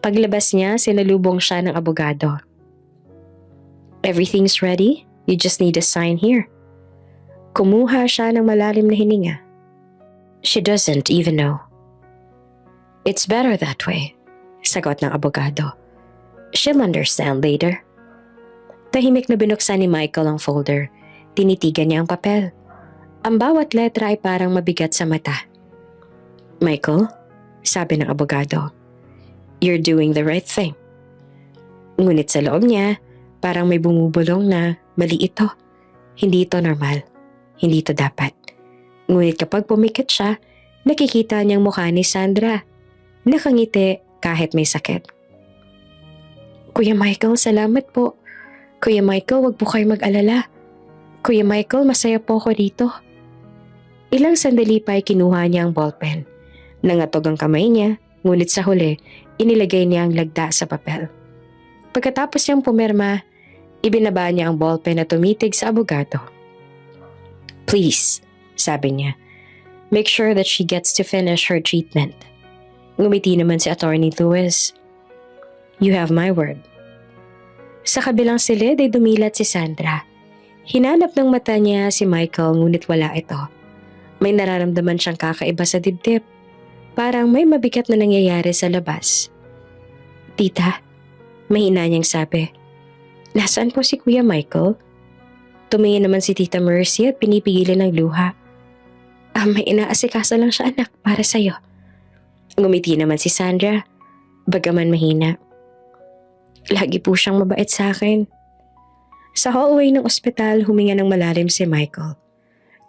Paglabas niya, sinalubong siya ng abogado. Everything's ready? You just need to sign here. Kumuha siya ng malalim na hininga. She doesn't even know. It's better that way, sagot ng abogado. She'll understand later. Tahimik na binuksan ni Michael ang folder. Tinitigan niya ang papel. Ang bawat letra ay parang mabigat sa mata. Michael, sabi ng abogado, you're doing the right thing. Ngunit sa loob niya, parang may bumubulong na mali ito. Hindi ito normal. Hindi ito dapat. Ngunit kapag pumikit siya, nakikita niyang mukha ni Sandra. Nakangiti kahit may sakit. Kuya Michael, salamat po. Kuya Michael, wag po kayo mag-alala. Kuya Michael, masaya po ako dito. Ilang sandali pa ay kinuha niya ang ballpen. Nangatog ang kamay niya, ngunit sa huli, inilagay niya ang lagda sa papel. Pagkatapos niyang pumirma, ibinaba niya ang ballpen at tumitig sa abogado. "Please," sabi niya, "make sure that she gets to finish her treatment." Ngumiti naman si Attorney Lewis. "You have my word." Sa kabilang silid ay dumilat si Sandra. Hinanap ng mata niya si Michael ngunit wala ito. May nararamdaman siyang kakaiba sa dibdib. Parang may mabigat na nangyayari sa labas. "Tita," mahina niyang sabi, "nasaan po si Kuya Michael?" Tumingin naman si Tita Mercy at pinipigilan ng luha. May inaasikaso lang siya, anak, para sa'yo." Ngumiti naman si Sandra, bagaman mahina. "Lagi po siyang mabait sa akin." Sa hallway ng ospital, huminga ng malalim si Michael.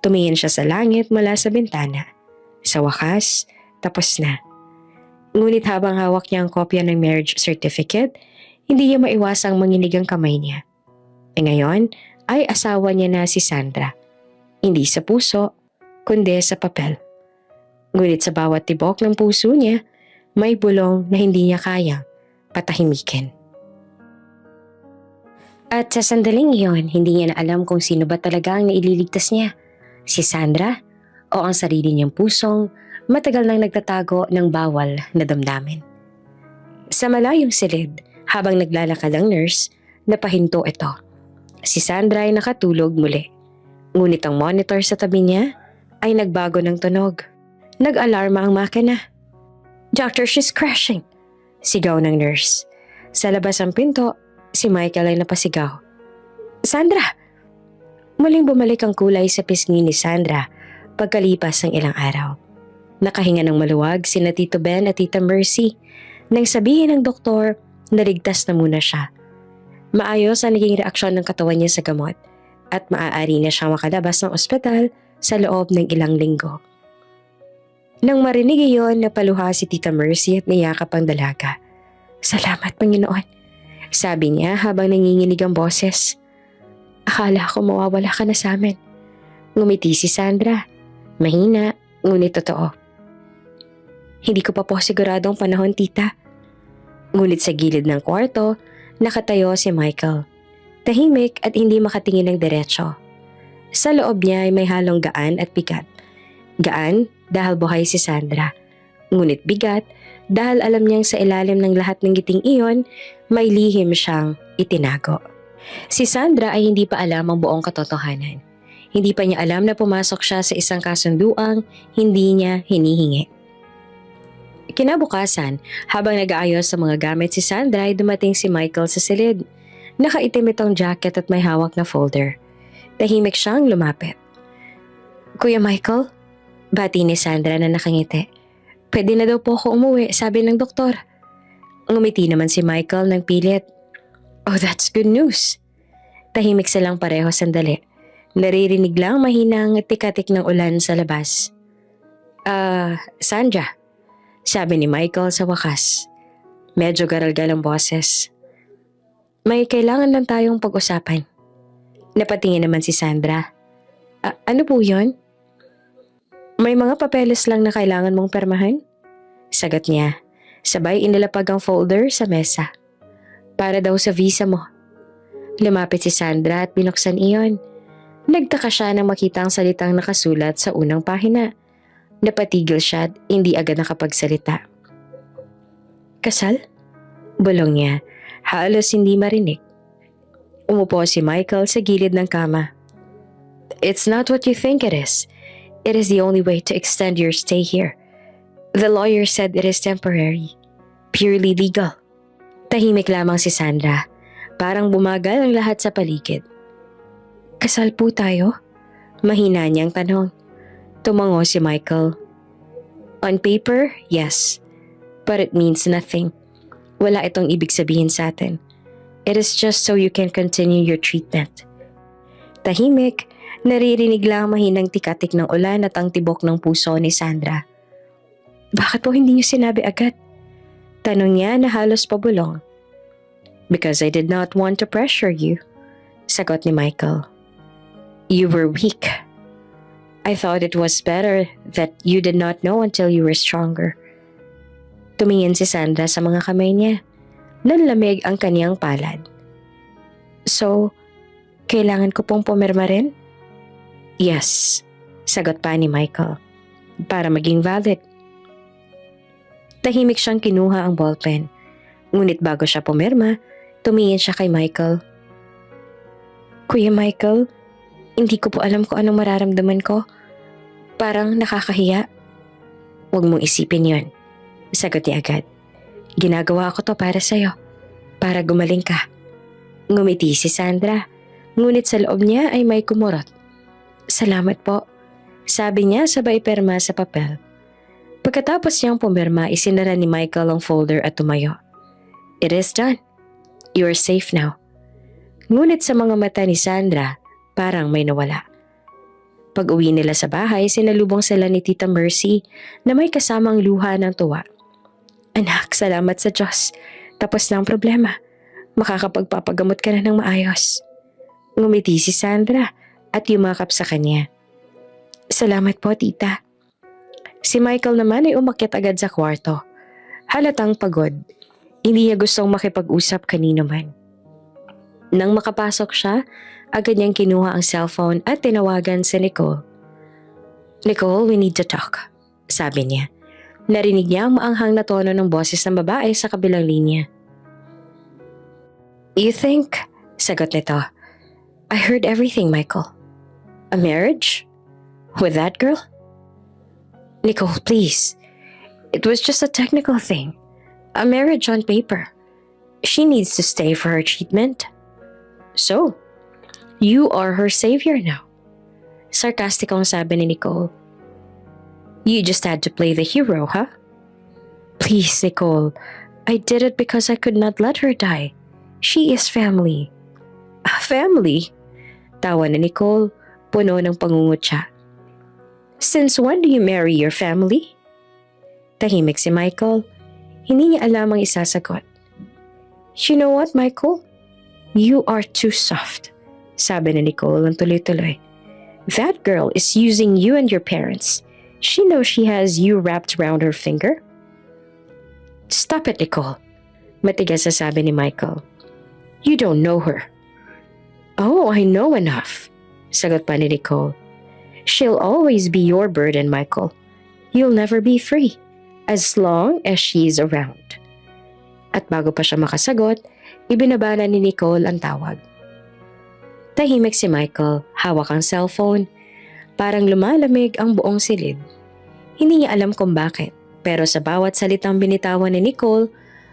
Tumingin siya sa langit mula sa bintana. Sa wakas, tapos na. Ngunit habang hawak niya ang kopya ng marriage certificate, hindi niya maiwasang manginig ang kamay niya. Ngayon ay asawa niya na si Sandra. Hindi sa puso, kundi sa papel. Ngunit sa bawat tibok ng puso niya, may bulong na hindi niya kayang patahimikin. At sa sandaling iyon, hindi niya na alam kung sino ba talaga ang naililigtas niya. Si Sandra o ang sarili niyang pusong matagal nang nagtatago ng bawal na damdamin. Sa malayong silid, habang naglalakad ang nurse, napahinto ito. Si Sandra ay nakatulog muli. Ngunit ang monitor sa tabi niya ay nagbago ng tunog. Nag-alarma ang makina. "Doctor, she's crashing!" Sigaw ng nurse. Sa labas ang pinto, si Michael ay napasigaw. "Sandra!" Muling bumalik ang kulay sa pisngi ni Sandra pagkalipas ng ilang araw. Nakahinga ng maluwag sina Tito Ben at Tita Mercy nang sabihin ng doktor na ligtas na muna siya. Maayos ang naging reaksyon ng katawan niya sa gamot at maaari na siyang makalabas ng ospital sa loob ng ilang linggo. Nang marinig iyon, napaluha si Tita Mercy at niyakap ang dalaga. "Salamat, Panginoon," sabi niya habang nanginginig ang boses. "Akala ko mawawala ka na sa amin." Ngumiti si Sandra. Mahina, ngunit totoo. "Hindi ko pa po siguradong panahon, tita." Ngunit sa gilid ng kwarto, nakatayo si Michael. Tahimik at hindi makatingin ng diretsyo. Sa loob niya ay may halong gaan at bigat. Gaan dahil buhay si Sandra. Ngunit bigat dahil alam niyang sa ilalim ng lahat ng ngiting iyon, may lihim siyang itinago. Si Sandra ay hindi pa alam ang buong katotohanan. Hindi pa niya alam na pumasok siya sa isang kasunduang hindi niya hinihingi. Kinabukasan, habang nag-aayos sa mga gamit si Sandra ay dumating si Michael sa silid. Nakaitim itong jacket at may hawak na folder. Tahimik siyang lumapit. "Kuya Michael?" Bati ni Sandra na nakangiti. "Pwede na daw po ako umuwi, sabi ng doktor." Ngumiti naman si Michael ng pilit. "Oh, that's good news." Tahimik silang pareho sandali. Naririnig lang mahinang tikatik ng ulan sa labas. Sandra," sabi ni Michael sa wakas. Medyo garalgal ang boses. "May kailangan lang tayong pag-usapan." Napatingin naman si Sandra. Ano po yun?" "May mga papeles lang na kailangan mong permahan," sagot niya. Sabay inilapag ang folder sa mesa. "Para daw sa visa mo." Lumapit si Sandra at binuksan iyon. Nagtaka siya nang makita ang salitang nakasulat sa unang pahina. Napatigil siya at hindi agad nakapagsalita. "Kasal?" Bulong niya, halos hindi marinig. Umupo si Michael sa gilid ng kama. "It's not what you think it is. It is the only way to extend your stay here. The lawyer said it is temporary. Purely legal." Tahimik lamang si Sandra. Parang bumagal ang lahat sa paligid. "Kasal po tayo?" Mahina niyang tanong. Tumango si Michael. "On paper, yes. But it means nothing. Wala itong ibig sabihin sa atin. It is just so you can continue your treatment." Tahimik, naririnig lang mahinang tikatik ng ulan at ang tibok ng puso ni Sandra. "Bakit po hindi niyo sinabi agad?" Tanong niya na halos pabulong. "Because I did not want to pressure you," sagot ni Michael. "You were weak." I thought it was better that you did not know until you were stronger. Tumingin si Sandra sa mga kamay niya. Nanlamig ang kaniyang palad. So, kailangan ko pong pumirma rin? Yes, sagot pa ni Michael. Para maging valid. Tahimik siyang kinuha ang ballpen. Ngunit bago siya pumirma, tumingin siya kay Michael. Kuya Michael, hindi ko po alam kung anong mararamdaman ko. Parang nakakahiya. Huwag mong isipin yon, sagot niya agad. Ginagawa ko to para sa'yo, para gumaling ka. Ngumiti si Sandra, ngunit sa loob niya ay may kumurot. Salamat po, sabi niya sabay pirma sa papel. Pagkatapos niyang pumirma, isinara ni Michael ang folder at tumayo. It is done. You are safe now. Ngunit sa mga mata ni Sandra, parang may nawala. Pag-uwi nila sa bahay, sinalubong sila ni Tita Mercy na may kasamang luha ng tuwa. Anak, salamat sa Diyos. Tapos na ang problema. Makakapagpapagamot ka na ng maayos. Ngumiti si Sandra at yumakap sa kanya. Salamat po, tita. Si Michael naman ay umakyat agad sa kwarto. Halatang pagod. Hindi niya gustong makipag-usap kanino man. Nang makapasok siya, agad niyang kinuha ang cellphone at tinawagan si Nicole. Nicole, we need to talk, sabi niya. Narinig niya ang maanghang na tono ng boses ng babae sa kabilang linya. You think? Sagot nito. I heard everything, Michael. A marriage? With that girl? Nicole, please. It was just a technical thing. A marriage on paper. She needs to stay for her treatment. So, you are her savior now. Sarkastikong sabi ni Nicole. You just had to play the hero, huh? Please, Nicole. I did it because I could not let her die. She is family. Family? Tawa ni Nicole, puno ng pangungutya. Since when do you marry your family? Tahimik si Michael. Hindi niya alam ang isasagot. You know what, Michael? You are too soft, sabi ni Nicole ang tuloy-tuloy. That girl is using you and your parents. She knows she has you wrapped around her finger. Stop it, Nicole. Matigas na sabi ni Michael. You don't know her. Oh, I know enough, sagot pa ni Nicole. She'll always be your burden, Michael. You'll never be free, as long as she's around. At bago pa siya makasagot, ibinabana ni Nicole ang tawag. Tahimik si Michael, hawak ang cellphone. Parang lumalamig ang buong silid. Hindi niya alam kung bakit, pero sa bawat salitang binitawan ni Nicole,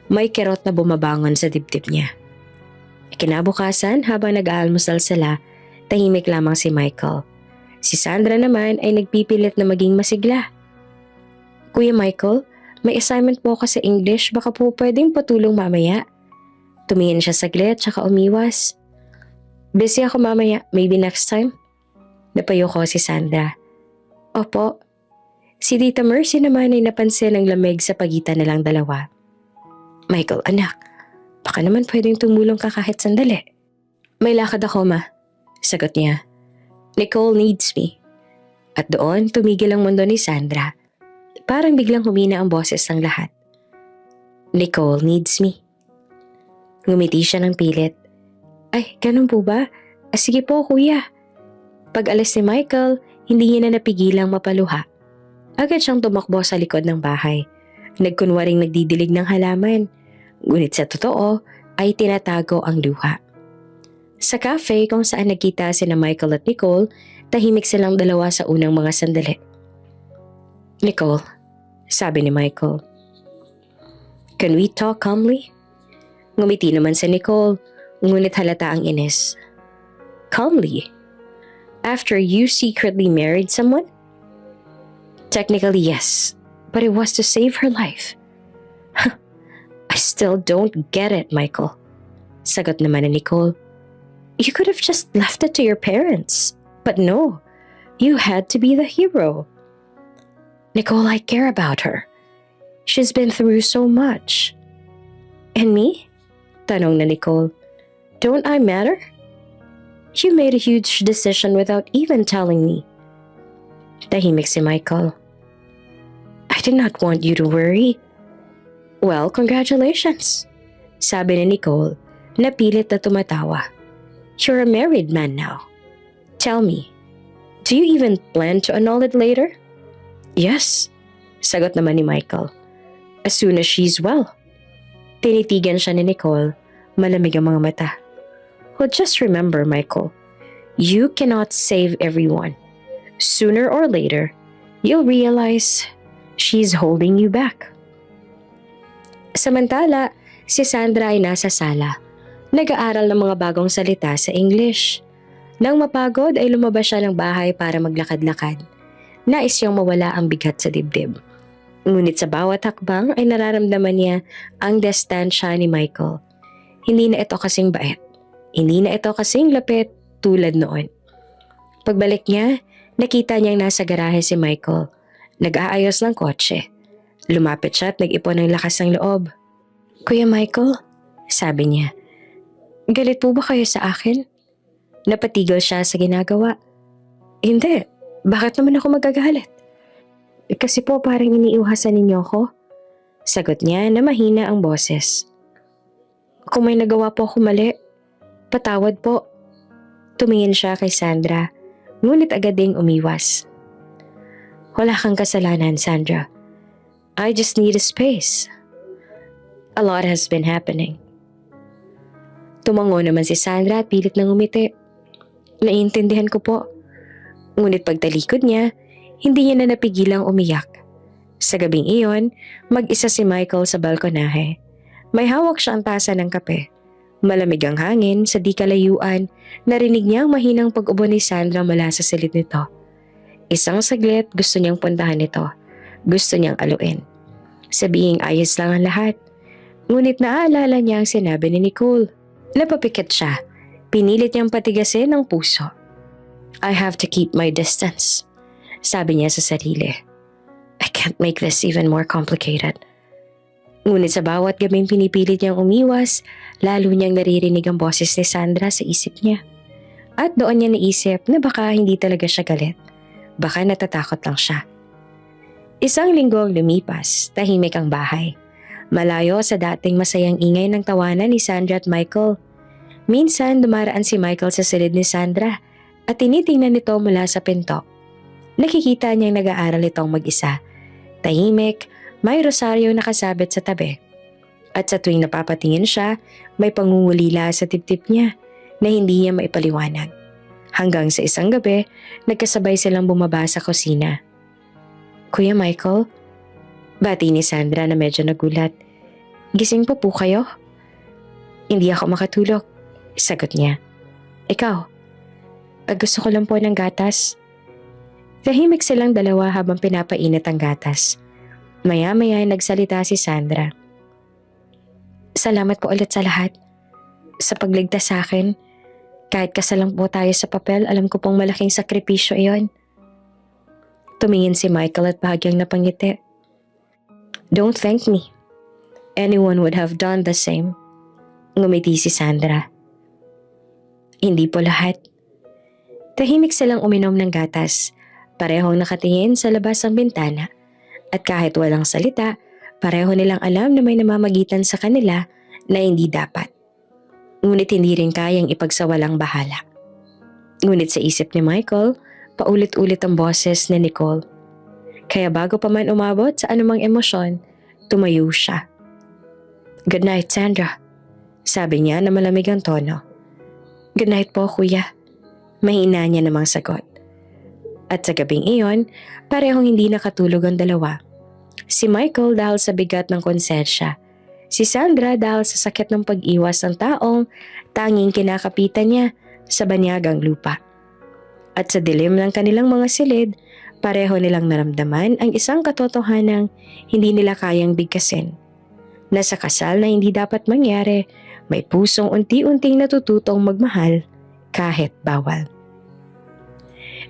may kirot na bumabangon sa dibdib niya. Kinabukasan, habang nag-aalmusal sila, tahimik lamang si Michael. Si Sandra naman ay nagpipilit na maging masigla. Kuya Michael, may assignment po ako sa English, baka po pwedeng patulong mamaya. Tumingin siya saglit tsaka umiwas. Busy ako mamaya, maybe next time? Napayo ko si Sandra. Opo. Si Tita Mercy naman ay napansin ang lamig sa pagitan nilang dalawa. Michael, anak, baka naman pwedeng tumulong ka kahit sandali. May lakad ako, ma. Sagot niya. Nicole needs me. At doon, tumigil ang mundo ni Sandra. Parang biglang humina ang boses ng lahat. Nicole needs me. Ngumiti siya ng pilit. Ay, ganun po ba? Sige po, kuya. Pag alis ni Michael, hindi niya na napigilang mapaluha. Agad siyang tumakbo sa likod ng bahay. Nagkunwaring nagdidilig ng halaman. Ngunit sa totoo, ay tinatago ang luha. Sa cafe kung saan nagkita sina Michael at Nicole, tahimik silang dalawa sa unang mga sandali. Nicole, sabi ni Michael. Can we talk calmly? Ngumiti naman si Nicole, ngunit halata ang inis. Calmly? After you secretly married someone? Technically, yes, but it was to save her life. I still don't get it, Michael. Sagot naman ni Nicole. You could have just left it to your parents. But no, you had to be the hero. Nicole, I care about her. She's been through so much. And me? Tanong na Nicole. Don't I matter? You made a huge decision without even telling me. Tahimik si Michael. I did not want you to worry. Well, congratulations, sabi ni Nicole na pilit na tumatawa. You're a married man now. Tell me, do you even plan to annul it later? Yes, sagot naman ni Michael. As soon as she's well. Tinitigan siya ni Nicole, malamig ang mga mata. Well, just remember, Michael, you cannot save everyone. Sooner or later, you'll realize she's holding you back. Samantala, si Sandra ay nasa sala. Nag-aaral ng mga bagong salita sa English. Nang mapagod ay lumabas siya ng bahay para maglakad-lakad. Nais siyang mawala ang bigat sa dibdib. Ngunit sa bawat hakbang ay nararamdaman niya ang distansya ni Michael. Hindi na ito kasing bait. Hindi na ito kasing lapit tulad noon. Pagbalik niya, nakita niyang nasa garahe si Michael. Nag-aayos ng kotse. Lumapit siya at nag-ipon ng lakas ng loob. Kuya Michael, sabi niya, galit po ba kayo sa akin? Napatigil siya sa ginagawa. Hindi, bakit naman ako magagalit? Kasi po parang iniiwasan ninyo ako. Sagot niya na mahina ang boses. Kung may nagawa po ako mali, patawad po. Tumingin siya kay Sandra, ngunit agad ding umiwas. Wala kang kasalanan, Sandra. I just need a space. A lot has been happening. Tumango naman si Sandra at pilit nang umiti. Naiintindihan ko po. Ngunit pagtalikod niya, hindi niya na napigilang umiyak. Sa gabing iyon, mag-isa si Michael sa balkonahe. May hawak siyang tasa ng kape. Malamig ang hangin sa di kalayuan, narinig niya ang mahinang pag-ubo ni Sandra mula sa silid nito. Isang saglit gusto niyang puntahan ito. Gusto niyang aluin. Sabihing ayos lang ang lahat. Ngunit naaalala niya ang sinabi ni Nicole. Napapikit siya. Pinilit niyang patigasin ang puso. I have to keep my distance, sabi niya sa sarili. I can't make this even more complicated. Ngunit sa bawat gabing pinipilit niyang umiwas, lalo niyang naririnig ang boses ni Sandra sa isip niya. At doon niya naisip na baka hindi talaga siya galit. Baka natatakot lang siya. Isang linggo ang lumipas, tahimik ang bahay. Malayo sa dating masayang ingay ng tawanan ni Sandra at Michael. Minsan dumaraan si Michael sa silid ni Sandra at tinitingnan nito mula sa pinto. Nakikita niyang nag-aaral itong mag-isa. Tahimik, may rosaryo nakasabit sa tabi. At sa tuwing napapatingin siya, may pangungulila sa tip-tip niya na hindi niya maipaliwanag. Hanggang sa isang gabi, nagkasabay silang bumaba sa kusina. Kuya Michael, bati ni Sandra na medyo nagulat. Gising pa po kayo? Hindi ako makatulog, sagot niya. Ikaw, gusto ko lang po ng gatas. Tahimik silang dalawa habang pinapainit ang gatas. Maya-maya ay nagsalita si Sandra. Salamat po ulit sa lahat. Sa pagligtas sa akin, kahit kasalang po tayo sa papel, alam ko pong malaking sakripisyo iyon. Tumingin si Michael at bahagyang napangiti. Don't thank me. Anyone would have done the same. Ngumiti si Sandra. Hindi po lahat. Tahimik silang uminom ng gatas. Parehong nakatingin sa labas ng bintana. At kahit walang salita, pareho nilang alam na may namamagitan sa kanila na hindi dapat. Ngunit hindi rin kayang ipagsawalang bahala. Ngunit sa isip ni Michael, paulit-ulit ang boses ni Nicole. Kaya bago pa man umabot sa anumang emosyon, tumayo siya. Good night, Sandra, sabi niya na malamig ang tono. Good night po, kuya. Mahina niya namang sagot. At sa gabing iyon, parehong hindi nakatulog ang dalawa. Si Michael dahil sa bigat ng konsensya. Si Sandra dahil sa sakit ng pag-iwas ng taong tanging kinakapitan niya sa banyagang lupa. At sa dilim ng kanilang mga silid, pareho nilang naramdaman ang isang katotohanang hindi nila kayang bigkasin. Na sa kasal na hindi dapat mangyari, may pusong unti-unting natututong magmahal kahit bawal.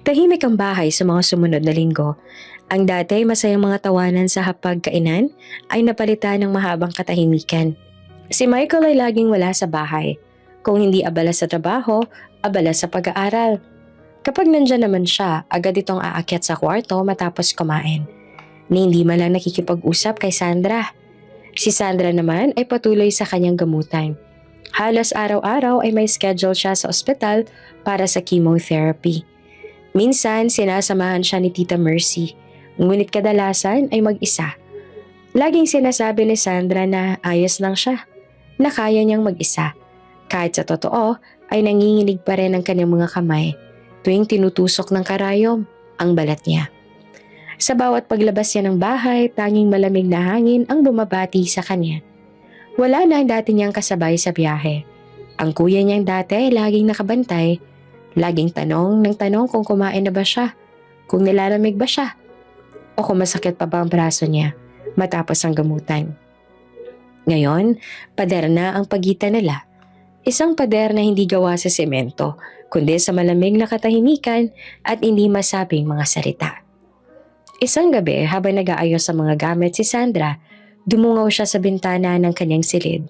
Tahimik ang bahay sa mga sumunod na linggo. Ang dati masayang mga tawanan sa hapagkainan ay napalitan ng mahabang katahimikan. Si Michael ay laging wala sa bahay. Kung hindi abala sa trabaho, abala sa pag-aaral. Kapag nandyan naman siya, agad itong aakyat sa kwarto matapos kumain. Ni hindi man lang nakikipag-usap kay Sandra. Si Sandra naman ay patuloy sa kanyang gamutan. Halos araw-araw ay may schedule siya sa ospital para sa chemotherapy. Minsan, sinasamahan siya ni Tita Mercy, ngunit kadalasan ay mag-isa. Laging sinasabi ni Sandra na ayos lang siya, na kaya niyang mag-isa. Kahit sa totoo, ay nanginginig pa rin ang kanyang mga kamay tuwing tinutusok ng karayom ang balat niya. Sa bawat paglabas niya ng bahay, tanging malamig na hangin ang bumabati sa kanya. Wala na ang dati niyang kasabay sa biyahe. Ang kuya niyang dati ay laging nakabantay, laging tanong ng tanong kung kumain na ba siya, kung nilalamig ba siya, o kung masakit pa ba ang braso niya matapos ang gamutan. Ngayon, pader na ang pagitan nila. Isang pader na hindi gawa sa semento, kundi sa malamig na katahimikan at hindi masabing mga salita. Isang gabi, habang nag-aayos sa mga gamit si Sandra, dumungaw siya sa bintana ng kanyang silid.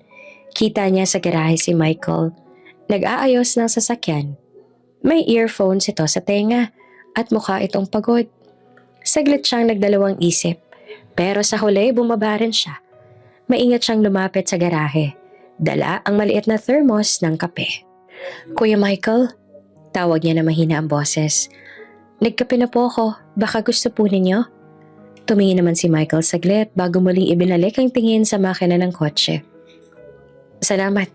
Kita niya sa garahe si Michael. Nag-aayos ng sasakyan. May earphones ito sa tenga at mukha itong pagod. Saglit siyang nagdalawang isip, pero sa huli bumaba rin siya. Maingat siyang lumapit sa garahe. Dala ang maliit na thermos ng kape. Kuya Michael, tawag niya na mahina ang boses. Nagkape na po ako, baka gusto po ninyo? Tumingin naman si Michael saglit bago muling ibinalik ang tingin sa makina ng kotse. Salamat,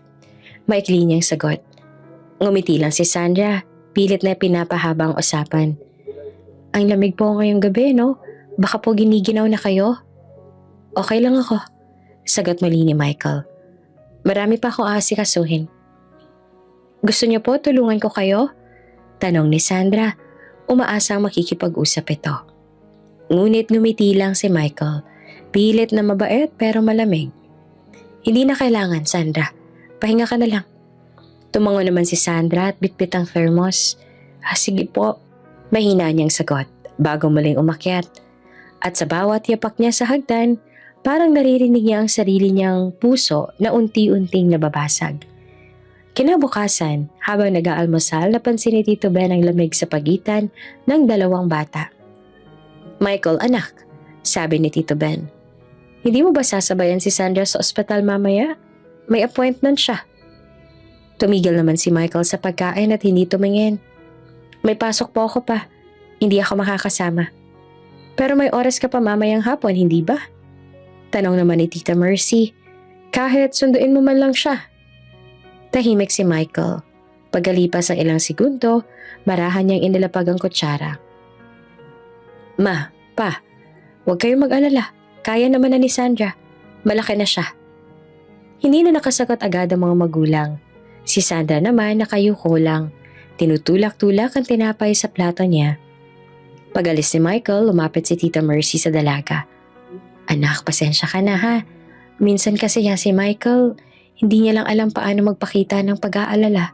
maikli niyang sagot. Ngumiti lang si Sandra, pilit na pinapahabang usapan. Ang lamig po ngayong gabi, no? Baka po giniginaw na kayo? Okay lang ako, sagot muli ni Michael. Marami pa akong aasikasuhin. Gusto niyo po tulungan ko kayo? Tanong ni Sandra, umaasang makikipag-usap ito. Ngunit ngumiti lang si Michael, pilit na mabait pero malamig. Hindi na kailangan, Sandra. Pahinga ka na lang. Tumango naman si Sandra at bitbit ang thermos. Sige po. Mahina niyang sagot bago muling umakyat. At sa bawat yapak niya sa hagdan, parang naririnig niya ang sarili niyang puso na unti-unting nababasag. Kinabukasan, habang nag-aalmusal, napansin ni Tito Ben ang lamig sa pagitan ng dalawang bata. Michael, anak, sabi ni Tito Ben. Hindi mo ba sasabayan si Sandra sa ospital mamaya? May appointment siya. Tumigil naman si Michael sa pagkain at hindi tumingin. May pasok po ako pa. Hindi ako makakasama. Pero may oras ka pa mamayang hapon, hindi ba? Tanong naman ni Tita Mercy. Kahit sunduin mo man lang siya. Tahimik si Michael. Pagkalipas ang ilang segundo, marahan niyang inilapag ang kutsara. Ma, pa, huwag kayong mag-alala. Kaya naman na ni Sandra. Malaki na siya. Hindi na nakasagot agad ang mga magulang. Si Sandra naman nakayuko lang. Tinutulak-tulak ang tinapay sa plato niya. Pag-alis ni Michael, lumapit si Tita Mercy sa dalaga. Anak, pasensya ka na ha. Minsan kasi si Michael, hindi niya lang alam paano magpakita ng pag-aalala.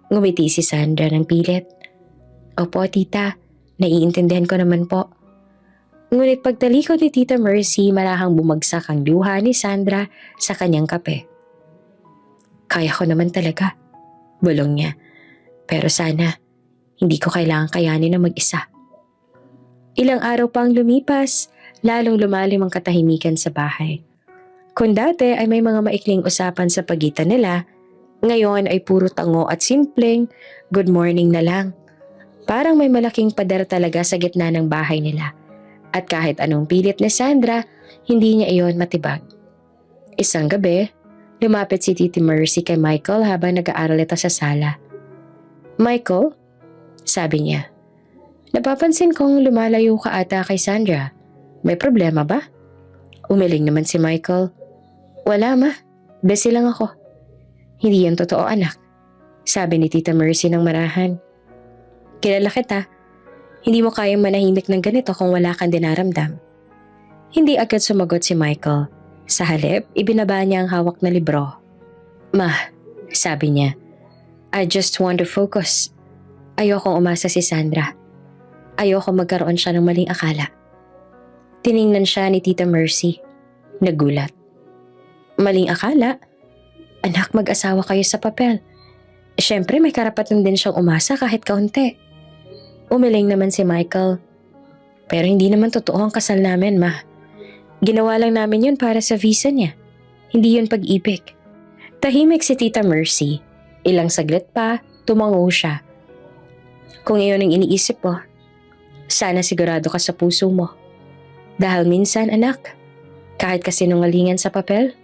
Ngumiti si Sandra ng pilit. Opo, tita. Naiintindihan ko naman po. Ngunit pagtalikod ni Tita Mercy, marahang bumagsak ang luha ni Sandra sa kanyang kape. Kaya ko naman talaga, bulong niya. Pero sana, hindi ko kailangan kayanin na mag-isa. Ilang araw pang lumipas, lalong lumalim ang katahimikan sa bahay. Kung dati ay may mga maikling usapan sa pagitan nila, ngayon ay puro tango at simpleng good morning na lang. Parang may malaking pader talaga sa gitna ng bahay nila. At kahit anong pilit ni Sandra, hindi niya iyon matibag. Isang gabi, lumapit si Titi Mercy kay Michael habang nag-aaral ito sa sala. Michael, sabi niya, napapansin kong lumalayo ka ata kay Sandra. May problema ba? Umiling naman si Michael. Wala ma, busy lang ako. Hindi yan totoo anak, sabi ni Tita Mercy ng marahan. Kilala kita, hindi mo kayang manahimik ng ganito kung wala kang dinaramdam. Hindi agad sumagot si Michael. Sa halip, ibinaba niya ang hawak na libro. Ma, sabi niya, I just want to focus. Ayokong umasa si Sandra. Ayoko magkaroon siya ng maling akala. Tiningnan siya ni Tita Mercy. Nagulat. Maling akala? Anak, mag-asawa kayo sa papel. Siyempre may karapatan din siyang umasa kahit kaunti. Umiling naman si Michael. Pero hindi naman totoo ang kasal namin, ma. Ginawa lang namin yun para sa visa niya. Hindi yun pag-ibig. Tahimik si Tita Mercy. Ilang saglit pa, tumango siya. Kung iyon ang iniisip mo, sana sigurado ka sa puso mo. Dahil minsan, anak, kahit kasinungalingan sa papel,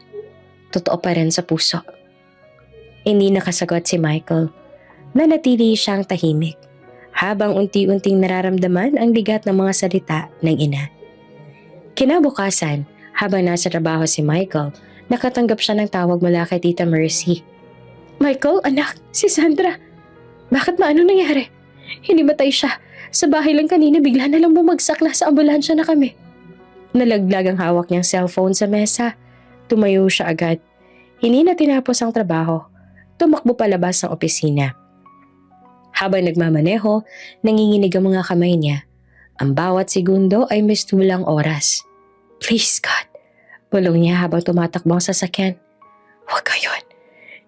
totoo pa rin sa puso. Hindi nakasagot si Michael. Nanatili siyang tahimik habang unti-unting nararamdaman ang bigat ng mga salita ng ina. Kinabukasan, habang nasa trabaho si Michael, nakatanggap siya ng tawag mula kay Tita Mercy. Michael, anak, si Sandra. Bakit ba ano nangyari? Hinimatay siya. Sa bahay lang kanina bigla na lang bumagsak na sa ambulansya na kami. Nalaglag ang hawak niyang cellphone sa mesa. Tumayo siya agad. Hindi na tinapos ang trabaho. Tumakbo palabas ng opisina. Habang nagmamaneho, nanginginig ang mga kamay niya. Ang bawat segundo ay mistulang oras. Please God, bulong niya habang tumatakbo ang sasakyan. Huwag ka yun.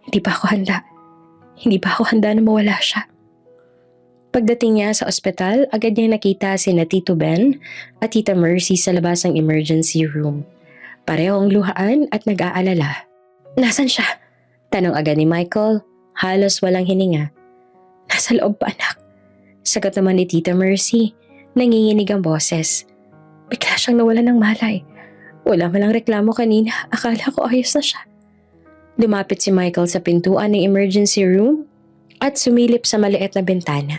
Hindi pa ako handa. Hindi pa ako handa na mawala siya. Pagdating niya sa ospital, agad niyang nakita sina Tito Ben at Tita Mercy sa labas ng emergency room. Pareho ang luhaan at nag-aalala. Nasaan siya? Tanong agad ni Michael, halos walang hininga. Nasa loob pa, anak. Sagot naman ni Tita Mercy, nanginginig ang boses. Bigla siyang nawalan ng malay. Wala malang reklamo kanina, akala ko ayos na siya. Lumapit si Michael sa pintuan ng emergency room at sumilip sa maliit na bintana.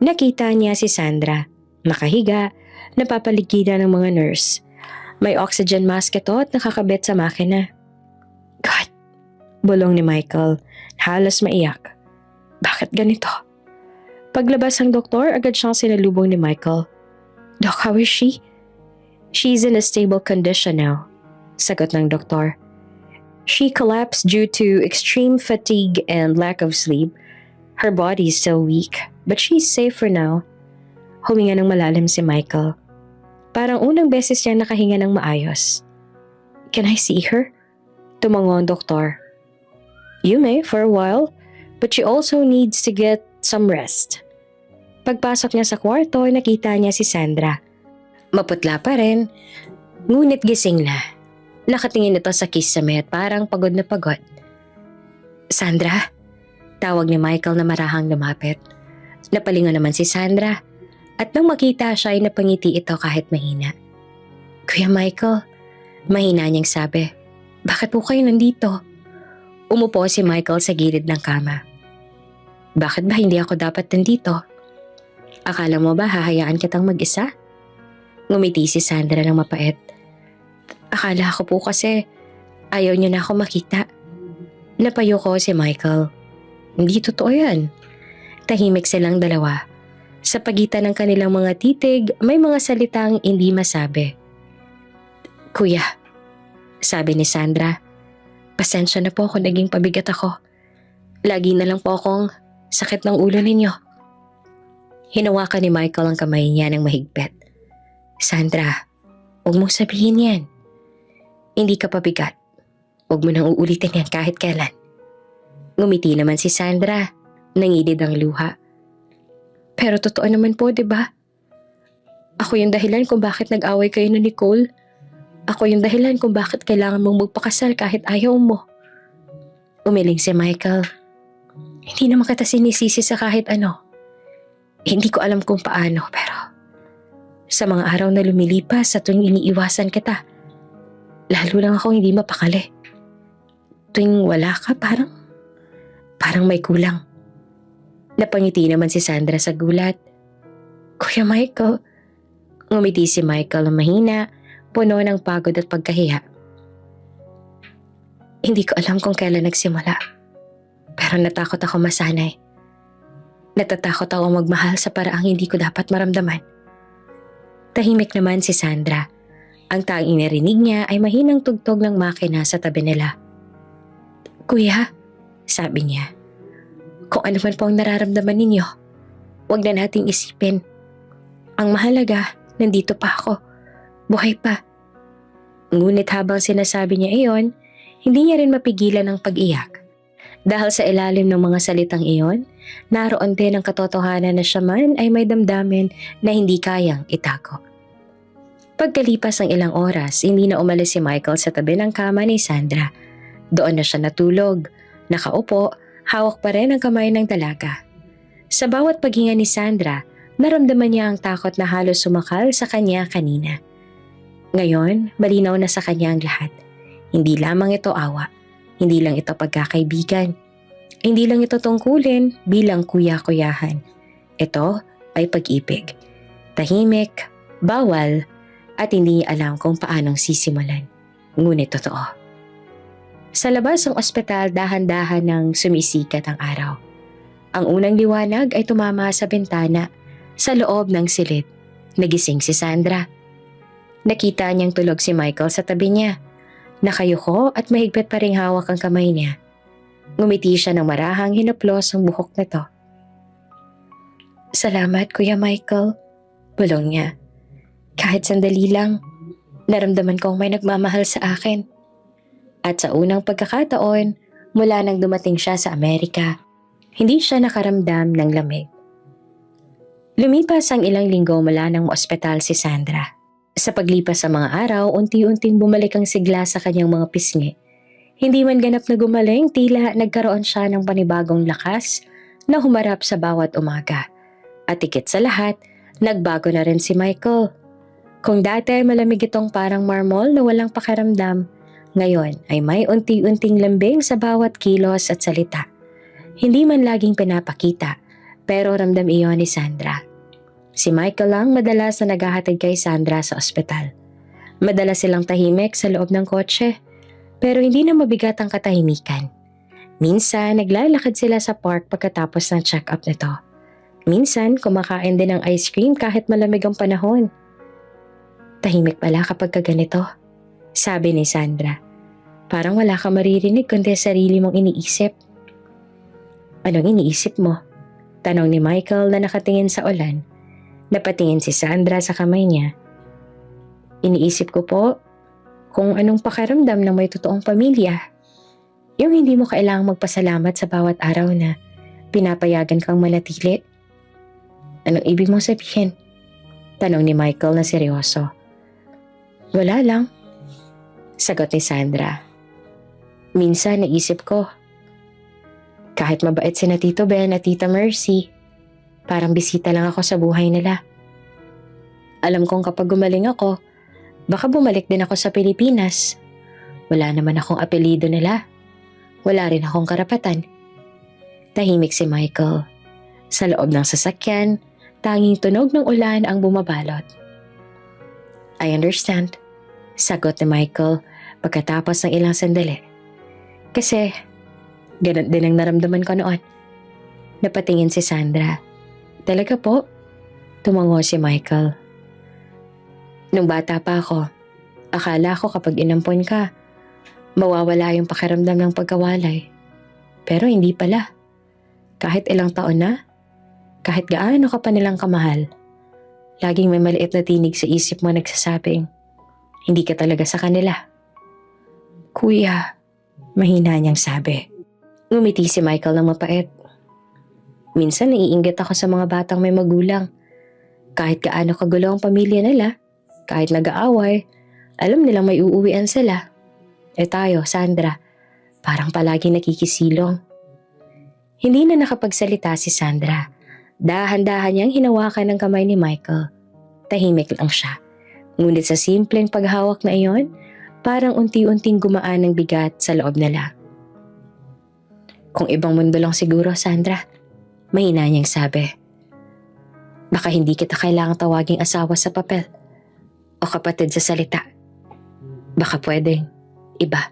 Nakita niya si Sandra, nakahiga, napapaligiran ng mga nurse. May oxygen mask ito at nakakabit sa makina. God, bulong ni Michael, halos maiyak. Bakit ganito? Paglabas ng doktor, agad siyang sinalubong ni Michael. Doc, how is she? She's in a stable condition now, sagot ng doktor. She collapsed due to extreme fatigue and lack of sleep. Her body is still weak, but she's safe for now. Huminga ng malalim si Michael. Parang unang beses niya nakahinga ng maayos. Can I see her? Tumango ang doktor. You may for a while, but she also needs to get some rest. Pagpasok niya sa kwarto, nakita niya si Sandra. Maputla pa rin, ngunit gising na. Nakatingin ito sa kisame at parang pagod na pagod. Sandra? Tawag ni Michael na marahang lumapit. Napalingon naman si Sandra at nang makita siya ay napangiti ito kahit mahina. Kuya Michael, mahina niyang sabi, bakit po kayo nandito? Umupo si Michael sa gilid ng kama. Bakit ba hindi ako dapat nandito? Akala mo ba hahayaan kitang mag-isa? Ngumiti si Sandra ng mapait. Akala ko po kasi ayaw niyo na ako makita. Napayo ko si Michael. Hindi totoo yan. Tahimik silang dalawa. Sa pagitan ng kanilang mga titig, may mga salitang hindi masabi. Kuya, sabi ni Sandra, pasensya na po kung naging pabigat ako. Lagi na lang po akong sakit ng ulo ninyo. Hinawakan ni Michael ang kamay niya ng mahigpit. Sandra, huwag mong sabihin yan. Hindi ka pabigat. Huwag mo nang uulitin yan kahit kailan. Ngumiti naman si Sandra. Nangilid ang luha. Pero totoo naman po, di ba? Ako yung dahilan kung bakit nag-away kayo ni Nicole. Ako yung dahilan kung bakit kailangan mong magpakasal kahit ayaw mo. Umiling si Michael. Hindi naman kita sinisisi sa kahit ano. Hindi ko alam kung paano, pero sa mga araw na lumilipas sa tuwing iniiwasan kita, lalo lang ako hindi mapakali. Tuwing wala ka, parang may kulang. Napangiti naman si Sandra sa gulat. Kuya Michael. Ngumiti si Michael na mahina, puno ng pagod at pagkahiya. Hindi ko alam kung kailan nagsimula. Pero natakot ako masanay. Natatakot ako magmahal sa paraang hindi ko dapat maramdaman. Tahimik naman si Sandra. Ang tanging narinig niya ay mahinang tugtog ng makina sa tabi nila. Kuya, sabi niya, kung ano man po ang nararamdaman ninyo, huwag na nating isipin. Ang mahalaga, nandito pa ako. Buhay pa. Ngunit habang sinasabi niya iyon, hindi niya rin mapigilan ang pag-iyak. Dahil sa ilalim ng mga salitang iyon, naroon din ang katotohanan na siya man ay may damdamin na hindi kayang itago. Pagkalipas ng ilang oras, hindi na umalis si Michael sa tabi ng kama ni Sandra. Doon na siya natulog, nakaupo, hawak pa rin ang kamay ng dalaga. Sa bawat paghinga ni Sandra, naramdaman niya ang takot na halos sumakal sa kanya kanina. Ngayon, malinaw na sa kanya ang lahat. Hindi lamang ito awa, hindi lang ito pagkakaibigan, hindi lang ito tungkulin bilang kuya-kuyahan. Ito ay pag-ibig. Tahimik, bawal, at hindi niya alam kung paanong sisimulan. Ngunit totoo. Sa labas ng ospital, dahan-dahan nang sumisikat ang araw. Ang unang liwanag ay tumama sa bintana. Sa loob ng silid, nagising si Sandra. Nakita niyang tulog si Michael sa tabi niya. Nakayuko at mahigpit pa ring hawak ang kamay niya. Ngumiti siya ng marahang hinaplos ang buhok nito. "Salamat, Kuya Michael," bulong niya. "Kahit sandali lang, naramdaman kong may nagmamahal sa akin." At sa unang pagkakataon, mula nang dumating siya sa Amerika, hindi siya nakaramdam ng lamig. Lumipas ang ilang linggo mula nang maospital si Sandra. Sa paglipas sa mga araw, unti-unting bumalik ang sigla sa kanyang mga pisngi. Hindi man ganap na gumaling, tila nagkaroon siya ng panibagong lakas na humarap sa bawat umaga. At higit sa lahat, nagbago na rin si Michael. Kung dati malamig itong parang marmol na walang pakiramdam, ngayon ay may unti-unting lambing sa bawat kilos at salita. Hindi man laging pinapakita, pero ramdam iyon ni Sandra. Si Michael lang madalas na naghahatid kay Sandra sa ospital. Madalas silang tahimik sa loob ng kotse, pero hindi na mabigat ang katahimikan. Minsan, naglalakad sila sa park pagkatapos ng check-up nito. Minsan, kumakain din ng ice cream kahit malamig ang panahon. "Tahimik pala kapag ganito," sabi ni Sandra. "Parang wala ka maririnig kundi sarili mong iniisip." "Anong iniisip mo?" tanong ni Michael na nakatingin sa ulan. Napatingin si Sandra sa kamay niya. "Iniisip ko po kung anong pakiramdam ng may totoong pamilya. Yung hindi mo kailangang magpasalamat sa bawat araw na pinapayagan kang manatili." "Anong ibig mong sabihin?" tanong ni Michael na seryoso. "Wala lang," sagot ni Sandra. "Minsan naisip ko, kahit mabait sina Tito Ben at Tita Mercy, parang bisita lang ako sa buhay nila. Alam kong kapag gumaling ako, baka bumalik din ako sa Pilipinas. Wala naman akong apelyido nila. Wala rin akong karapatan." Tahimik si Michael. Sa loob ng sasakyan, tanging tunog ng ulan ang bumabalot. "I understand," sagot ni Michael pagkatapos ng ilang sandali. "Kasi, ganun din ang naramdaman ko noon." Napatingin si Sandra. "Talaga po?" Tumango si Michael. "Nung bata pa ako, akala ko kapag inampon ka, mawawala yung pakiramdam ng pagkawalay. Pero hindi pala. Kahit ilang taon na, kahit gaano ka pa nilang kamahal, laging may maliit na tinig sa isip mo nagsasabing, hindi ka talaga sa kanila." "Kuya," mahina niyang sabi. Ngumiti si Michael ng mapait. "Minsan naiinggit ako sa mga batang may magulang. Kahit gaano kagulo ang pamilya nila, kahit nag-aaway, alam nilang may uuwian sila. Eh tayo, Sandra, parang palagi nakikisilong." Hindi na nakapagsalita si Sandra. Dahan-dahan niyang hinawakan ang kamay ni Michael. Tahimik lang siya. Ngunit sa simpleng paghawak na iyon, parang unti-unting gumaan ang bigat sa loob nila. "Kung ibang mundo lang siguro, Sandra," mahina niyang sabi. "Baka hindi kita kailangang tawaging asawa sa papel o kapatid sa salita. Baka pwedeng iba."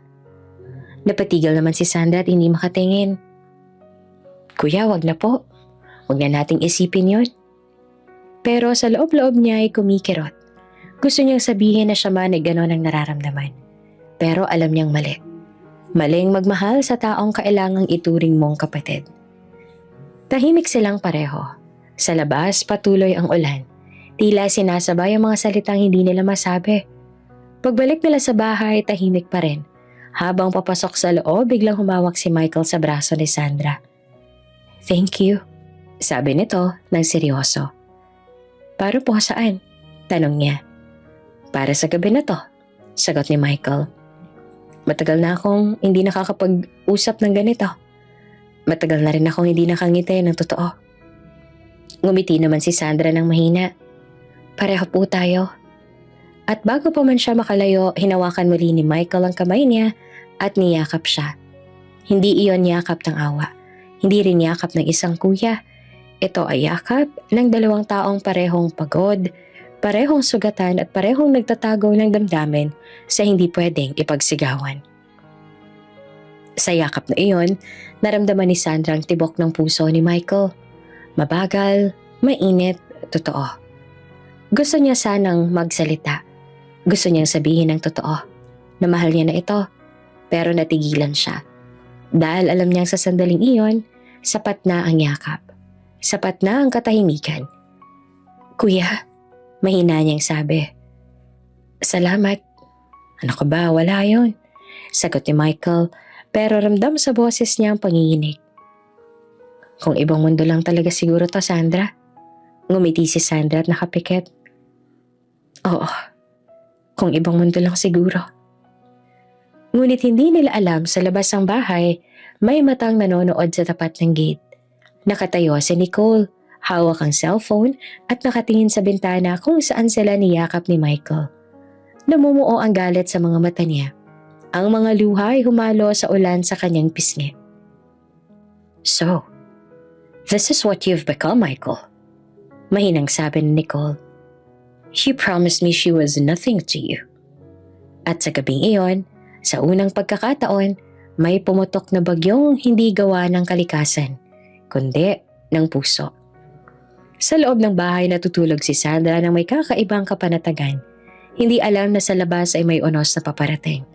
Napatigil naman si Sandra at hindi makatingin. "Kuya, wag na po. Wag na nating isipin yon." Pero sa loob-loob niya ay kumikirot. Gusto niyang sabihin na siya man ay gano'n ang nararamdaman. Pero alam niyang mali. Maling magmahal sa taong kailangang ituring mong kapatid. Tahimik silang pareho. Sa labas, patuloy ang ulan. Tila sinasabay ang mga salitang hindi nila masabi. Pagbalik nila sa bahay, tahimik pa rin. Habang papasok sa loob, biglang humawak si Michael sa braso ni Sandra. Thank you, sabi nito ng seryoso. Para po saan? Tanong niya. Para sa gabi na to, sagot ni Michael. Matagal na akong hindi nakakapag-usap ng ganito. Matagal na rin akong hindi nakangiti ng totoo. Ngumiti naman si Sandra ng mahina. Pareho po tayo. At bago pa man siya makalayo, hinawakan muli ni Michael ang kamay niya at niyakap siya. Hindi iyon yakap ng awa. Hindi rin yakap ng isang kuya. Ito ay yakap ng dalawang taong parehong pagod, parehong sugatan at parehong nagtatago ng damdamin sa hindi pwedeng ipagsigawan. Sa yakap na iyon, naramdaman ni Sandra ang tibok ng puso ni Michael. Mabagal, mainit, totoo. Gusto niya sanang magsalita. Gusto niyang sabihin ng totoo na mahal niya na ito, pero natigilan siya. Dahil alam niyang sa sandaling iyon, sapat na ang yakap. Sapat na ang katahimikan. Kuya, mahina niyang sabi. Salamat. Ano ka ba? Wala yon, sagot ni Michael, pero ramdam sa boses niya ang panginginig. Kung ibang mundo lang talaga siguro to, Sandra. Ngumiti si Sandra at nakapikit. Oo, kung ibang mundo lang siguro. Ngunit hindi nila alam sa labas ng bahay, may matang nanonood sa tapat ng gate. Nakatayo si Nicole, hawak ang cellphone at nakatingin sa bintana kung saan sila niyakap ni Michael. Namumuo ang galit sa mga mata niya. Ang mga luha ay humalo sa ulan sa kanyang pisngi. So, this is what you've become, Michael. Mahinang sabi ni Nicole. She promised me she was nothing to you. At sa gabing iyon, sa unang pagkakataon, may pumutok na bagyong hindi gawa ng kalikasan, kundi ng puso. Sa loob ng bahay natutulog si Sandra nang may kakaibang kapanatagan. Hindi alam na sa labas ay may unos na paparating.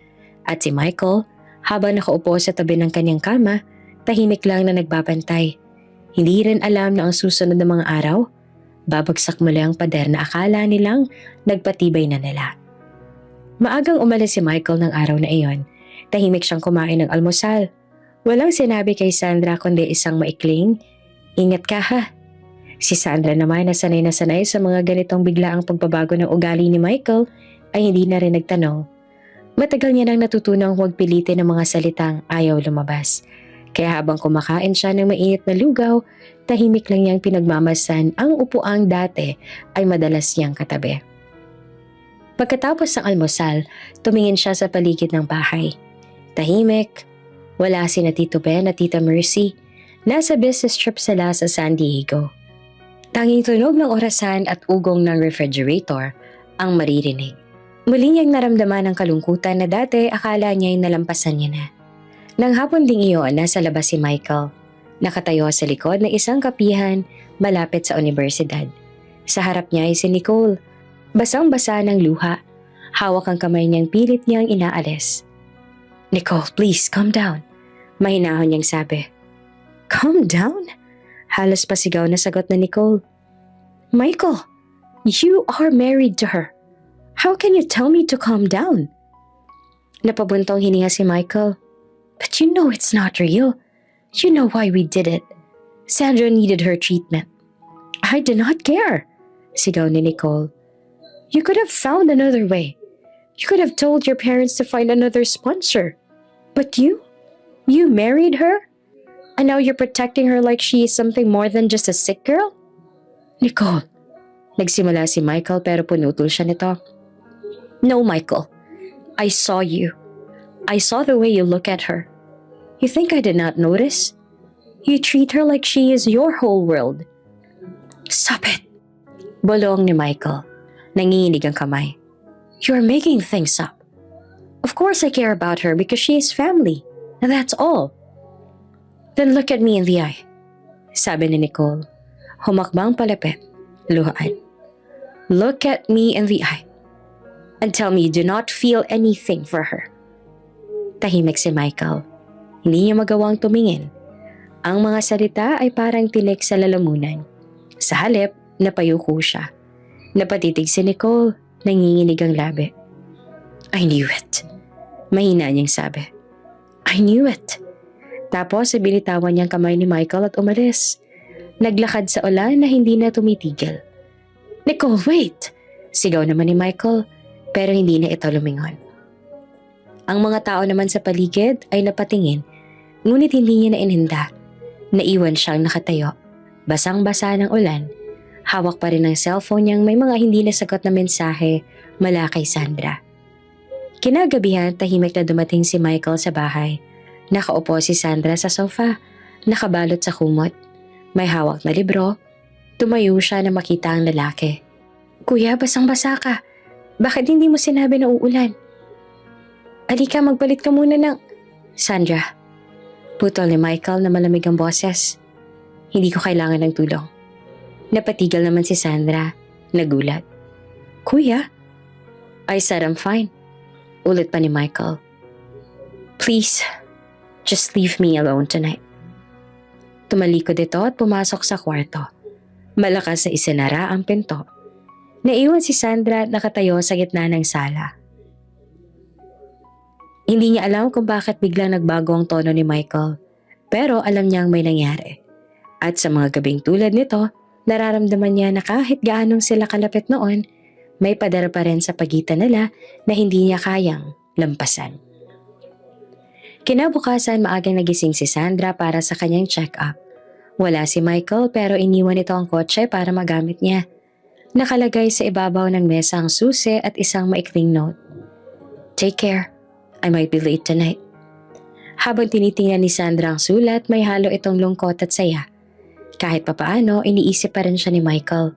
At si Michael, habang nakaupo sa tabi ng kanyang kama, tahimik lang na nagbabantay. Hindi rin alam na ang susunod na mga araw, babagsak muli ang pader na akala nilang nagpatibay na nila. Maagang umalis si Michael ng araw na iyon. Tahimik siyang kumain ng almusal. Walang sinabi kay Sandra kundi isang maikling, "Ingat ka ha." Si Sandra naman na sanay sa mga ganitong biglaang pagbabago ng ugali ni Michael ay hindi na rin nagtanong. Matagal niya nang natutunang huwag pilitin ang mga salitang ayaw lumabas. Kaya habang kumakain siya ng mainit na lugaw, tahimik lang niyang pinagmamasan ang upuang dati ay madalas niyang katabi. Pagkatapos ng almusal, tumingin siya sa paligid ng bahay. Tahimik. Wala si na Tito Ben at Tita Mercy. Nasa business trip sila sa San Diego. Tanging tunog ng orasan at ugong ng refrigerator ang maririnig. Muli niyang naramdaman ang kalungkutan na dati akala niya ay nalampasan niya na. Nang hapon ding iyon, nasa labas si Michael. Nakatayo sa likod ng isang kapihan malapit sa universidad. Sa harap niya ay si Nicole. Basang-basa ng luha. Hawak ang kamay niyang pilit niyang inaalis. Nicole, please, calm down. Mahinahon niyang sabi. Calm down? Halos pasigaw na sagot na Nicole. Michael, you are married to her. How can you tell me to calm down? Napabuntong hininga si Michael. But you know it's not real. You know why we did it. Sandra needed her treatment. I did not care, sigaw ni Nicole. You could have found another way. You could have told your parents to find another sponsor. But you married her? And now you're protecting her like she is something more than just a sick girl? Nicole, nagsimula si Michael pero punutol siya nito. No, Michael. I saw you. I saw the way you look at her. You think I did not notice? You treat her like she is your whole world. Stop it! Bulong ni Michael. Nanginginig ang kamay. You're making things up. Of course I care about her because she is family. And that's all. Then look at me in the eye. Sabi ni Nicole. Humakbang palapit. Luhaan. Look at me in the eye. And tell me you do not feel anything for her. Tahimik si Michael. Hindi niya magawang tumingin. Ang mga salita ay parang tinik sa lalamunan. Sa halip, napayuko siya. Napatitig si Nicole, nanginginig ang labi. I knew it. Mahina niyang sabi. I knew it. Tapos binitawan niyang kamay ni Michael at umalis. Naglakad sa ulan na hindi na tumitigil. "Nicole, wait!" Sigaw naman ni Michael, pero hindi na ito lumingon. Ang mga tao naman sa paligid ay napatingin, ngunit hindi niya na ininda. Naiwan siyang nakatayo, basang-basa ng ulan. Hawak pa rin ang cellphone niyang may mga hindi nasagot na mensahe mula kay Sandra. Kinagabihan, tahimik na dumating si Michael sa bahay. Nakaupo si Sandra sa sofa, nakabalot sa kumot. May hawak na libro. Tumayo siya na makita ang lalaki. "Kuya, basang-basa ka. Bakit hindi mo sinabi na uulan?" "Alika, magpalit ka muna ng..." "Sandra," putol ni Michael na malamig ang boses. "Hindi ko kailangan ng tulong." Napatigil naman si Sandra, nagulat. "Kuya?" "I said I'm fine." Ulit pa ni Michael. "Please, just leave me alone tonight." Tumalikod ito at pumasok sa kwarto. Malakas na isinara ang pinto. Naiwan si Sandra nakatayo sa gitna ng sala. Hindi niya alam kung bakit biglang nagbago ang tono ni Michael, pero alam niyang may nangyari. At sa mga gabing tulad nito, nararamdaman niya na kahit gaanong sila kalapit noon, may pader pa rin sa pagitan nila na hindi niya kayang lampasan. Kinabukasan, maagang nagising si Sandra para sa kanyang check-up. Wala si Michael pero iniwan ito ang kotse para magamit niya. Nakalagay sa ibabaw ng mesa ang susi at isang maikling note. "Take care. I might be late tonight." Habang tinitingnan ni Sandra ang sulat, may halo itong lungkot at saya. Kahit papaano, iniisip pa rin siya ni Michael.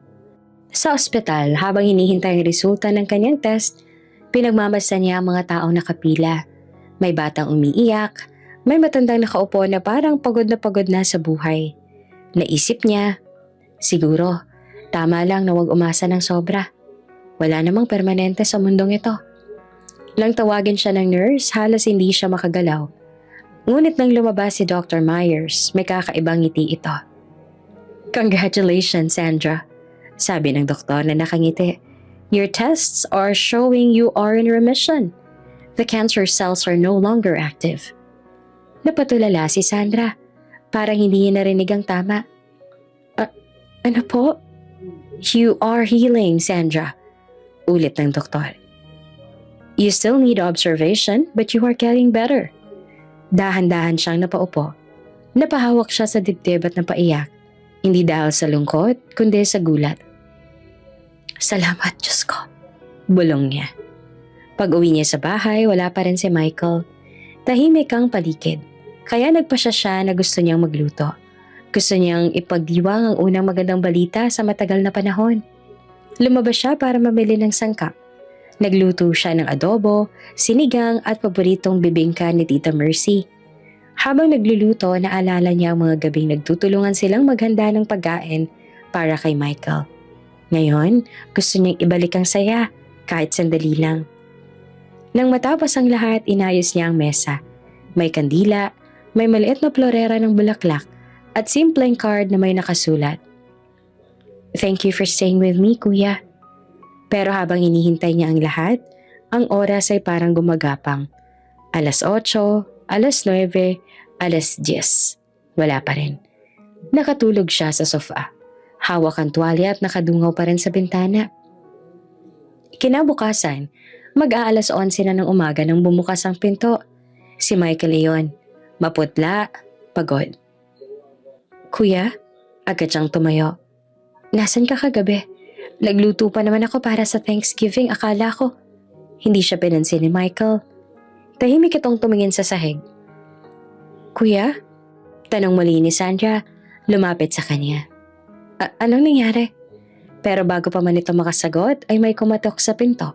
Sa ospital, habang hinihintay ang resulta ng kanyang test, pinagmamasdan niya ang mga taong nakapila. May batang umiiyak, may matandang nakaupo na parang pagod na sa buhay. Naisip niya, siguro, tama lang na huwag umasa ng sobra. Wala namang permanente sa mundong ito. Nang tawagin siya ng nurse, halos hindi siya makagalaw. Ngunit nang lumabas si Dr. Myers, may kakaibang ngiti ito. "Congratulations, Sandra," sabi ng doktor na nakangiti. "Your tests are showing you are in remission. The cancer cells are no longer active." Napatulala si Sandra. Parang hindi niya narinig ang tama. Ano po?" "You are healing, Sandra," ulit ng doktor. "You still need observation, but you are getting better." Dahan-dahan siyang napaupo. Napahawak siya sa dibdib at napaiyak. Hindi dahil sa lungkot, kundi sa gulat. "Salamat, Diyos ko," bulong niya. Pag-uwi niya sa bahay, wala pa rin si Michael. Tahimik ang paligid, kaya nagpasya siya na gusto niyang magluto. Gusto niyang ipagdiwang ang unang magandang balita sa matagal na panahon. Lumabas siya para mamili ng sangkap. Nagluto siya ng adobo, sinigang at paboritong bibingka ni Tita Mercy. Habang nagluluto, naalala niya ang mga gabing nagtutulungan silang maghanda ng pagkain para kay Michael. Ngayon, gusto niyang ibalik ang saya, kahit sandali lang. Nang matapos ang lahat, inayos niya ang mesa. May kandila, may maliit na florera ng bulaklak, at simpleng card na may nakasulat. "Thank you for staying with me, Kuya." Pero habang hinihintay niya ang lahat, ang oras ay parang gumagapang. 8:00, 9:00, 10:00. Wala pa rin. Nakatulog siya sa sofa. Hawak ang tuwalya at nakadungaw pa rin sa bintana. Kinabukasan, mag-aalas 11 na ng umaga nang bumukas ang pinto. Si Michael iyon. Maputla, pagod. "Kuya?" Agad siyang tumayo. "Nasaan ka kagabi? Nagluto pa naman ako para sa Thanksgiving, akala ko." Hindi siya pinansin ni Michael. Tahimik itong tumingin sa sahig. "Kuya?" Tanong muli ni Sandra, lumapit sa kanya. Anong nangyari?" Pero bago pa man ito makasagot ay may kumatok sa pinto.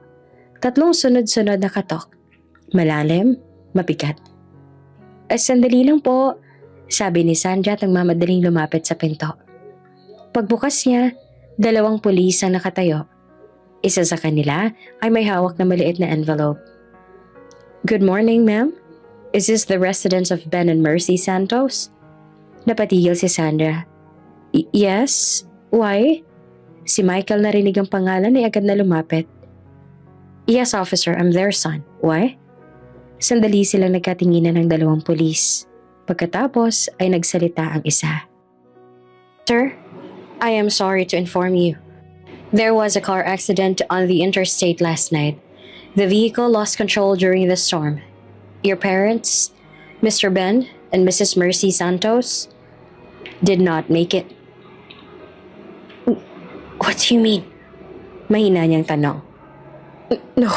3 sunod-sunod na katok. Malalim, mabigat. Sandali lang po," sabi ni Sandra at nagmamadaling lumapit sa pinto. Pagbukas niya, 2 pulis ang nakatayo. Isa sa kanila ay may hawak na maliit na envelope. "Good morning, ma'am. Is this the residence of Ben and Mercy Santos?" Napatigil si Sandra. Yes? Why?" Si Michael narinig ang pangalan ay agad na lumapit. "Yes, officer, I'm their son. Why?" Sandali silang nagkatinginan ng 2 pulis. Pagkatapos ay nagsalita ang isa. Sir, I am sorry to inform you. There was a car accident on the interstate last night. The vehicle lost control during the storm. Your parents, Mr. Ben and Mrs. Mercy Santos, did not make it. What do you mean? Mahina niyang tanong. No,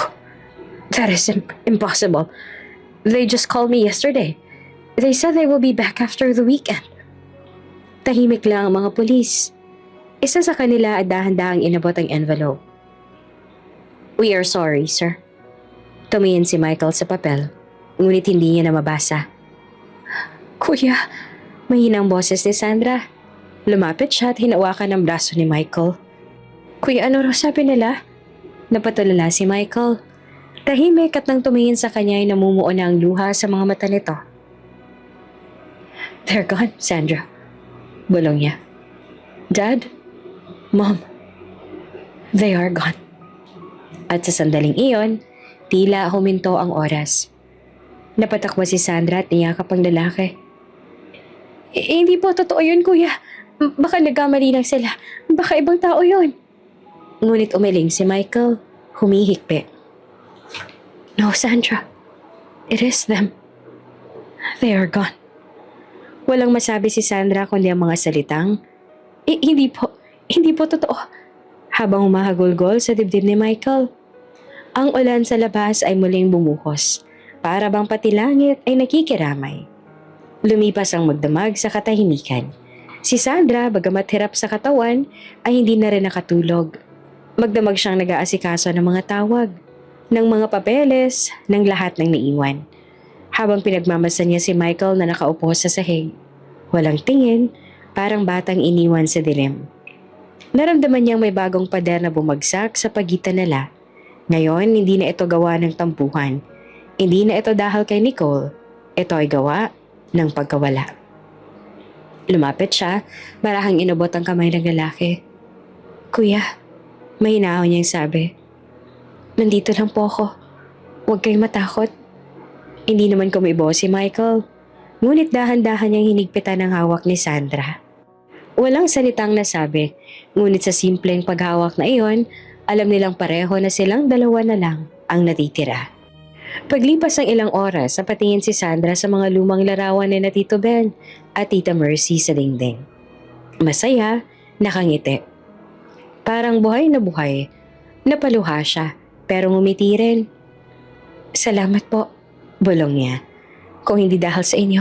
that is impossible. They just called me yesterday. They said they will be back after the weekend. Tahimik lang ang mga pulis. Isa sa kanila ay dahan-dahang inabot ang envelope. We are sorry, sir. Tumingin si Michael sa papel, ngunit hindi niya na mabasa. Kuya, mahinang boses ni Sandra. Lumapit siya at hinawakan ang braso ni Michael. Kuya, ano raw sabi nila? Napatulala si Michael. Tahimik at nang tumingin sa kanya ay namumuo na ang luha sa mga mata nito. They're gone, Sandra. Bulong niya. Dad? Mom? They are gone. At sa sandaling iyon, tila huminto ang oras. Napatakbo si Sandra at niyakap ang lalaki. Hindi po totoo yun, kuya. Baka nagkamali lang sila. Baka ibang tao yun. Ngunit umiling si Michael, humihikbi. No, Sandra. It is them. They are gone. Walang masabi si Sandra kundi ang mga salitang, hindi po totoo. Habang humahagulgol sa dibdib ni Michael. Ang ulan sa labas ay muling bumuhos. Para bang pati langit ay nakikiramay. Lumipas ang magdamag sa katahimikan. Si Sandra, bagamat hirap sa katawan, ay hindi na rin nakatulog. Magdamag siyang nag-aasikaso ng mga tawag, ng mga papeles, ng lahat ng naiwan. Habang pinagmamasan niya si Michael na nakaupo sa sahig. Walang tingin, parang batang iniwan sa dilim. Naramdaman niyang may bagong pader na bumagsak sa pagitan nila. Ngayon, hindi na ito gawa ng tampuhan. Hindi na ito dahil kay Nicole. Ito ay gawa ng pagkawala. Lumapit siya, marahang inabot ang kamay ng lalaki. Kuya, mahinahon niyang sabi. Nandito lang po ako. Huwag kayong matakot. Hindi naman kumibo si Michael. Ngunit dahan-dahan niyang hinigpitan ang hawak ni Sandra. Walang salitang nasabi, ngunit sa simpleng paghawak na iyon, alam nilang pareho na silang dalawa na lang ang natitira. Paglipas ng ilang oras, napatingin si Sandra sa mga lumang larawan ni na Tito Ben at Tita Mercy sa dingding. Masaya, nakangiti. Parang buhay na buhay. Napaluha siya, pero ngumiti rin. Salamat po, bulong niya. Kung hindi dahil sa inyo,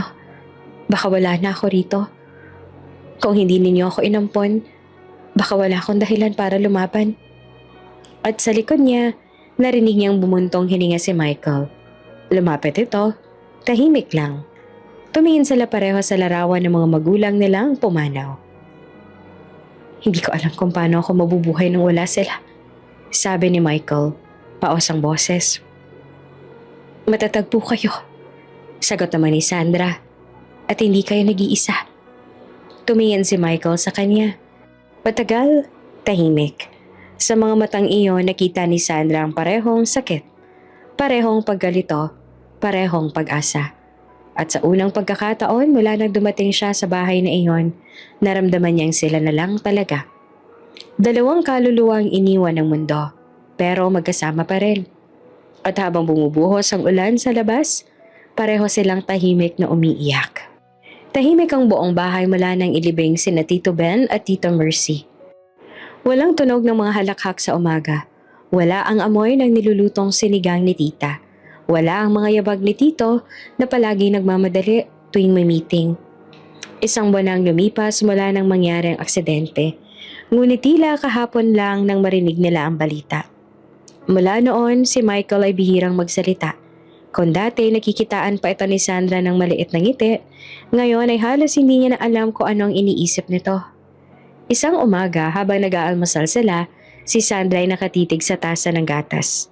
baka wala na ako rito. Kung hindi ninyo ako inampon, baka wala akong dahilan para lumaban. At sa likod niya, narinig niyang bumuntong hininga si Michael. Lumapit ito, tahimik lang. Tumingin sila pareho sa larawan ng mga magulang nilang pumanaw. Hindi ko alam kung paano ako mabubuhay nang wala sila, sabi ni Michael, paos ang boses. Matatag po kayo, sagot naman ni Sandra, at hindi kayo nag-iisa. Tumingin si Michael sa kanya. Patagal, tahimik. Sa mga matang iyon, nakita ni Sandra ang parehong sakit, parehong paggalito, parehong pag-asa. At sa unang pagkakataon mula nang dumating siya sa bahay na iyon, naramdaman niyang sila na lang talaga. Dalawang kaluluwa ang iniwan ng mundo, pero magkasama pa rin. At habang bumubuhos ang ulan sa labas, pareho silang tahimik na umiiyak. Tahimik ang buong bahay mula nang ilibing sina Tito Ben at Tito Mercy. Walang tunog ng mga halakhak sa umaga. Wala ang amoy ng nilulutong sinigang ni Tita. Wala ang mga yabag ni Tito na palagi nagmamadali tuwing may meeting. Isang buwan ang lumipas mula nang mangyari ang aksidente. Ngunit tila kahapon lang nang marinig nila ang balita. Mula noon, si Michael ay bihirang magsalita. Kung dati nakikitaan pa ito ni Sandra ng maliit na ngiti, ngayon ay halos hindi niya na alam kung anong iniisip nito. Isang umaga habang nag-aalmusal sila, si Sandra ay nakatitig sa tasa ng gatas.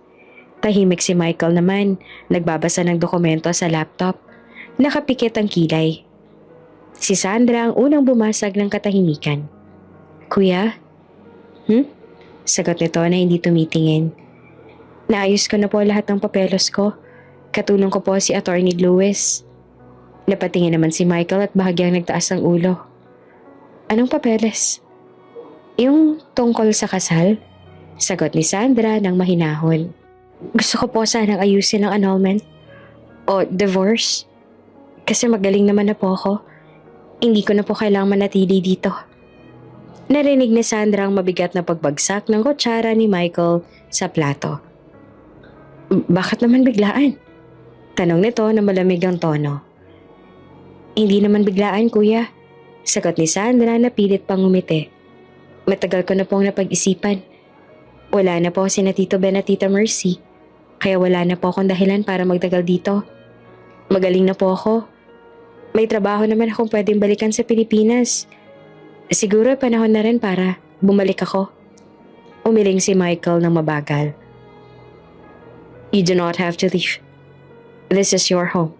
Tahimik si Michael naman, nagbabasa ng dokumento sa laptop. Nakapikit ang kilay. Si Sandra ang unang bumasag ng katahimikan. Kuya? Sagot nito na hindi tumitingin. Naayos ko na po lahat ng papelos ko. Katulong ko po si Attorney Lewis. Napatingin naman si Michael at bahagyang nagtaas ang ulo. Anong papeles? Yung tungkol sa kasal? Sagot ni Sandra ng mahinahon. Gusto ko po sanang ayusin ang annulment o divorce. Kasi magaling naman na po ako. Hindi ko na po kailangang manatili dito. Narinig ni Sandra ang mabigat na pagbagsak ng kutsara ni Michael sa plato. Bakit naman biglaan? Tanong nito na malamig ang tono. Hindi naman biglaan, kuya. Sagot ni Sandra na pilit pang umiti. Matagal ko na pong napag-isipan. Wala na po si na Tito Ben at Tita Mercy. Kaya wala na po akong dahilan para magtagal dito. Magaling na po ako. May trabaho naman akong pwedeng balikan sa Pilipinas. Siguro panahon na rin para bumalik ako. Umiling si Michael ng mabagal. You do not have to leave. This is your home.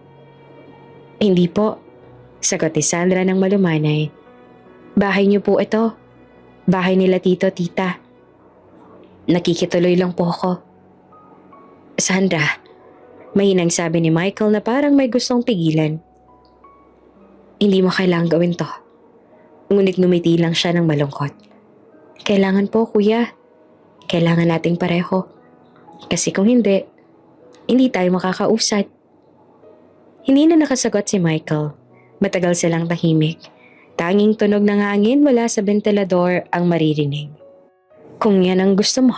Hindi po. Sagot ni Sandra ng malumanay. Bahay niyo po ito. Bahay nila tito, tita. Nakikituloy lang po ako. Sandra, mahinang sabi ni Michael na parang may gustong pigilan. Hindi mo kailangang gawin to. Ngunit ngumiti lang siya ng malungkot. Kailangan po, kuya. Kailangan nating pareho. Kasi kung hindi tayo makakausad. Hindi na nakasagot si Michael. Matagal silang tahimik. Tanging tunog ng hangin mula sa bentilador ang maririnig. Kung yan ang gusto mo,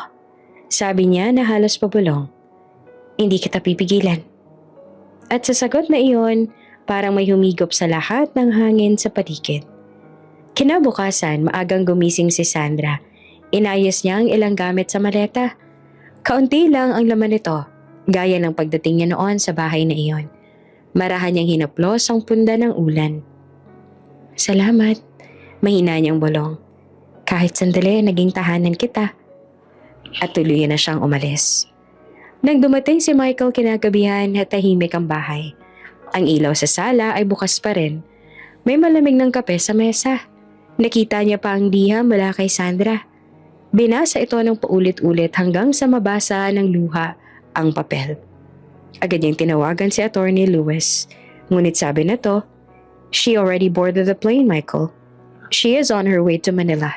sabi niya na halos pabulong. Hindi kita pipigilan. At sa sagot na iyon, parang may humigop sa lahat ng hangin sa paligid. Kinabukasan, maagang gumising si Sandra. Inayos niya ang ilang gamit sa maleta. Kaunti lang ang laman nito. Gaya ng pagdating niya noon sa bahay na iyon. Marahan niyang hinaplos ang punda ng ulan. Salamat, mahina niyang bulong. Kahit sandali, naging tahanan kita. At tuluyan na siyang umalis. Nang dumating si Michael kinagabihan at tahimik ang bahay. Ang ilaw sa sala ay bukas pa rin. May malamig ng kape sa mesa. Nakita niya pa ang liham mula kay Sandra. Binasa ito ng paulit-ulit hanggang sa mabasa ng luha ang papel. Agad niyang tinawagan si Attorney Lewis. Ngunit sabi na to, she already boarded the plane, Michael. She is on her way to Manila.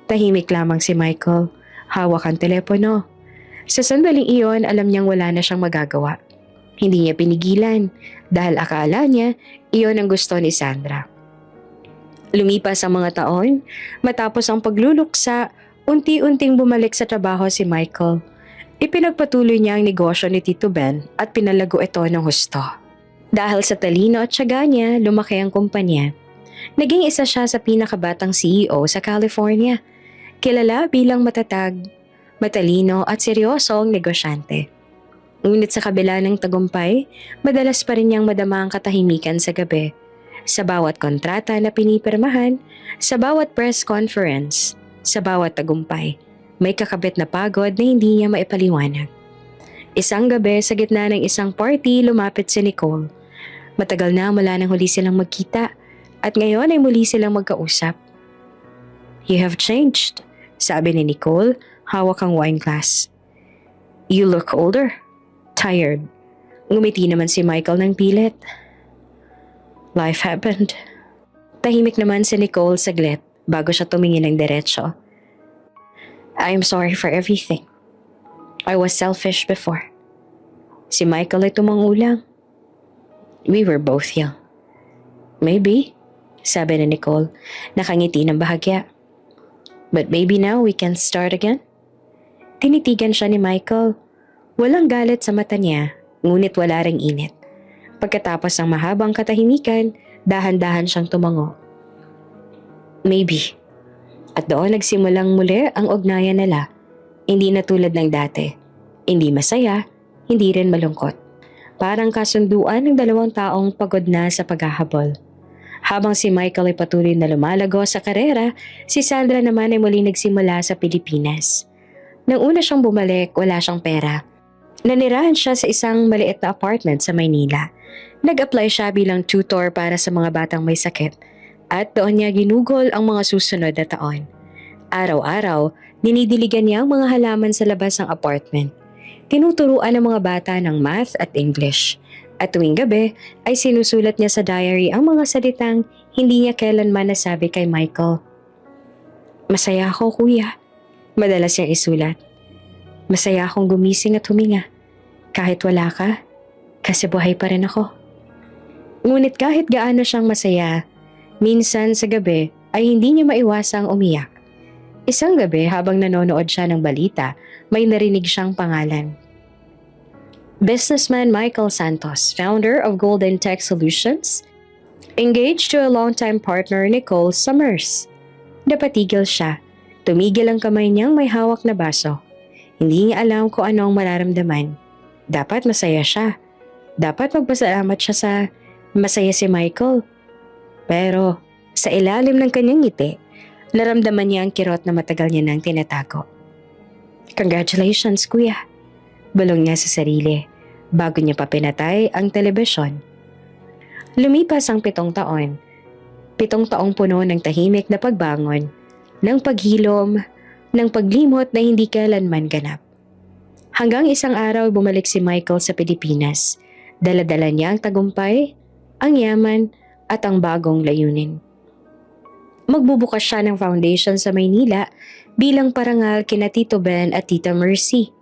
Tahimik lamang si Michael. Hawak ang telepono. Sa sandaling iyon, alam niyang wala na siyang magagawa. Hindi niya pinigilan dahil akala niya iyon ang gusto ni Sandra. Lumipas ang mga taon, matapos ang pagluluksa, unti-unting bumalik sa trabaho si Michael. Ipinagpatuloy niya ang negosyo ni Tito Ben at pinalago ito ng husto. Dahil sa talino at tiyaga niya, lumaki ang kumpanya. Naging isa siya sa pinakabatang CEO sa California. Kilala bilang matatag, matalino at seryosong negosyante. Ngunit sa kabila ng tagumpay, madalas pa rin niyang madama ang katahimikan sa gabi. Sa bawat kontrata na pinipirmahan, sa bawat press conference, sa bawat tagumpay, may kakabit na pagod na hindi niya maipaliwanag. Isang gabi sa gitna ng isang party, lumapit si Nicole. Matagal na mula nang huli silang magkita at ngayon ay muli silang magkausap. You have changed, sabi ni Nicole, hawak ang wine glass. You look older, tired. Ngumiti naman si Michael ng pilit. Life happened. Tahimik naman si Nicole saglit bago siya tumingin ng diretso. I'm sorry for everything. I was selfish before. Si Michael ay tumangulang. We were both young. Maybe, sabi ni Nicole, nakangiti ng bahagya. But maybe now we can start again? Tinitigan siya ni Michael. Walang galit sa mata niya, ngunit wala ring init. Pagkatapos ng mahabang katahimikan, dahan-dahan siyang tumango. Maybe. At doon nagsimulang muli ang ugnayan nila. Hindi na tulad ng dati. Hindi masaya, hindi rin malungkot. Parang kasunduan ng dalawang taong pagod na sa paghahabol. Habang si Michael ay patuloy na lumalago sa karera, si Sandra naman ay muli nagsimula sa Pilipinas. Nang una siyang bumalik, wala siyang pera. Nanirahan siya sa isang maliit na apartment sa Maynila. Nag-apply siya bilang tutor para sa mga batang may sakit. At doon niya ginugol ang mga susunod na taon. Araw-araw, dinidiligan niya ang mga halaman sa labas ng apartment. Tinuturuan ang mga bata ng math at English. At tuwing gabi ay sinusulat niya sa diary ang mga salitang hindi niya kailanman nasabi kay Michael. Masaya ako, kuya. Madalas niyang isulat. Masaya akong gumising at huminga. Kahit wala ka, kasi buhay pa rin ako. Ngunit kahit gaano siyang masaya, minsan sa gabi ay hindi niya maiwasang umiyak. Isang gabi habang nanonood siya ng balita, may narinig siyang pangalan. Businessman Michael Santos, founder of Golden Tech Solutions, engaged to a longtime partner Nicole Summers. Napatigil siya. Tumigil ang kamay niyang may hawak na baso. Hindi niya alam kung ano ang mararamdaman. Dapat masaya siya. Dapat magpasalamat siya sa masaya si Michael. Pero sa ilalim ng kanyang ngiti, naramdaman niya ang kirot na matagal niya nang tinatago. Congratulations, kuya. Bulong niya sa sarili bago niya pa pinatay ang telebisyon. Lumipas ang 7 taon. 7 taong puno ng tahimik na pagbangon, ng paghilom, ng paglimot na hindi kailanman ganap. Hanggang isang araw bumalik si Michael sa Pilipinas. Dala-dala niya ang tagumpay, ang yaman at ang bagong layunin. Magbubukas siya ng foundation sa Maynila bilang parangal kina Tito Ben at Tita Mercy.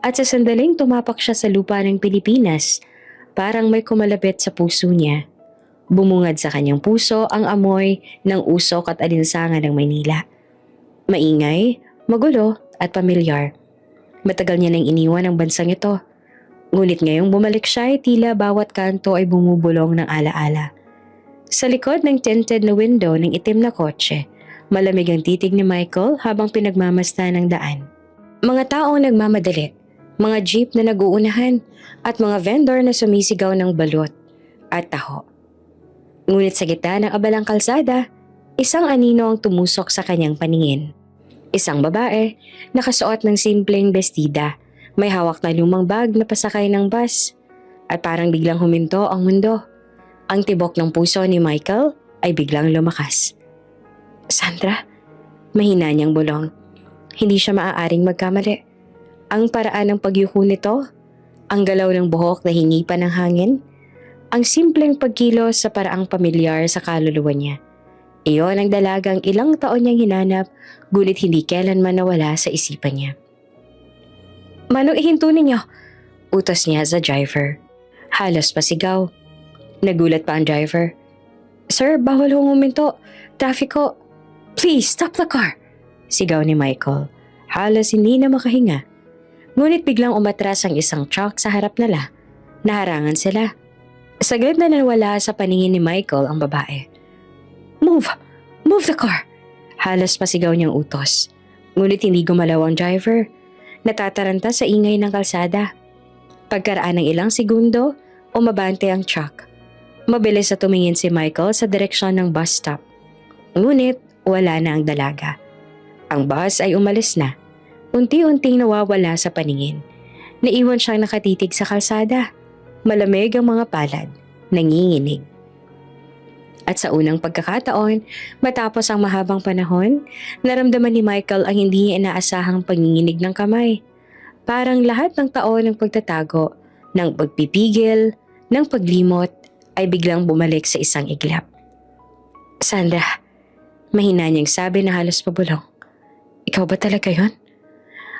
At sa sandaling tumapak siya sa lupa ng Pilipinas, parang may kumalapit sa puso niya. Bumungad sa kanyang puso ang amoy ng usok at alinsangan ng Maynila. Maingay, magulo at pamilyar. Matagal niya nang iniwan ang bansang ito. Ngunit ngayong bumalik siya ay tila bawat kanto ay bumubulong ng alaala. Sa likod ng tinted na window ng itim na kotse, malamig ang titig ni Michael habang pinagmamasdan ng daan. Mga taong nagmamadali, mga jeep na naguunahan at mga vendor na sumisigaw ng balot at taho. Ngunit sa gitna ng abalang kalsada, isang anino ang tumusok sa kanyang paningin. Isang babae, nakasuot ng simpleng bestida, may hawak na lumang bag na pasakay ng bus, at parang biglang huminto ang mundo. Ang tibok ng puso ni Michael ay biglang lumakas. Sandra, mahina niyang bulong. Hindi siya maaaring magkamali. Ang paraan ng pagyuko nito, ang galaw ng buhok na hinipan ng hangin, ang simpleng pagkilos sa paraang pamilyar sa kaluluwa niya. Iyon ang dalagang ilang taon niyang hinanap, ngunit hindi kailanman nawala sa isipan niya. Manong ihinto ninyo, utos niya sa driver. Halos pasigaw. Nagulat pa ang driver. Sir, bawal hong huminto. Trafiko. Please, stop the car. Sigaw ni Michael. Halos hindi na makahinga. Ngunit biglang umatras ang isang truck sa harap nila. Naharangan sila. Saglit na nawala sa paningin ni Michael ang babae. Move! Move the car! Halos pasigaw niyang utos. Ngunit hindi gumalaw ang driver. Natataranta sa ingay ng kalsada. Pagkaraan ng ilang segundo, umabante ang truck. Mabilis na tumingin si Michael sa direksyon ng bus stop. Ngunit wala na ang dalaga. Ang bus ay umalis na. Unti-unting nawawala sa paningin. Naiwan siyang nakatitig sa kalsada. Malamig ang mga palad, nanginginig. At sa unang pagkakataon, matapos ang mahabang panahon, naramdaman ni Michael ang hindi niya inaasahang panginginig ng kamay. Parang lahat ng taon ng pagtatago, ng pagpipigil, ng paglimot, ay biglang bumalik sa isang iglap. Sandra, mahina niyang sabi na halos pabulong. Ikaw ba talaga yon?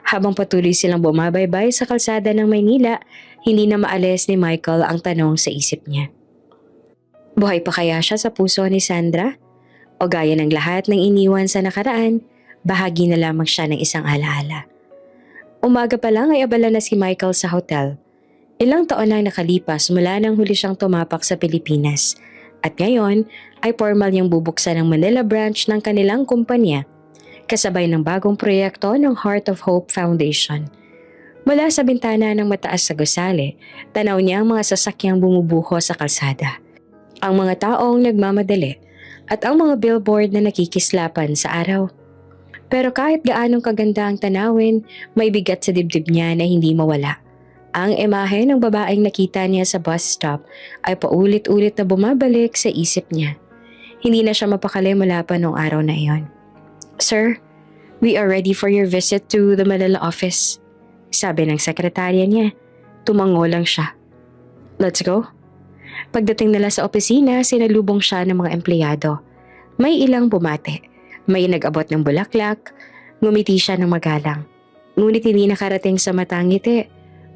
Habang patuloy silang bumabaybay sa kalsada ng Maynila, hindi na maalis ni Michael ang tanong sa isip niya. Buhay pa kaya siya sa puso ni Sandra? O gaya ng lahat ng iniwan sa nakaraan, bahagi na lamang siya ng isang alaala. Umaga pa lang ay abala na si Michael sa hotel. Ilang taon na nakalipas mula nang huli siyang tumapak sa Pilipinas. At ngayon ay formal niyang bubuksan ang Manila branch ng kanilang kumpanya, kasabay ng bagong proyekto ng Heart of Hope Foundation. Mula sa bintana ng mataas sa gusali, tanaw niya ang mga sasakyang bumubuho sa kalsada. Ang mga taong nagmamadali at ang mga billboard na nakikislapan sa araw. Pero kahit gaanong kaganda ang tanawin, may bigat sa dibdib niya na hindi mawala. Ang imahe ng babaeng nakita niya sa bus stop ay paulit-ulit na bumabalik sa isip niya. Hindi na siya mapakali mula pa noong araw na iyon. Sir, we are ready for your visit to the Manila office. Sabi ng sekretarya niya. Tumango lang siya. Let's go. Pagdating nila sa opisina, sinalubong siya ng mga empleyado. May ilang bumate, may nag-abot ng bulaklak, ngumiti siya ng magalang. Ngunit hindi nakarating sa matang ngiti,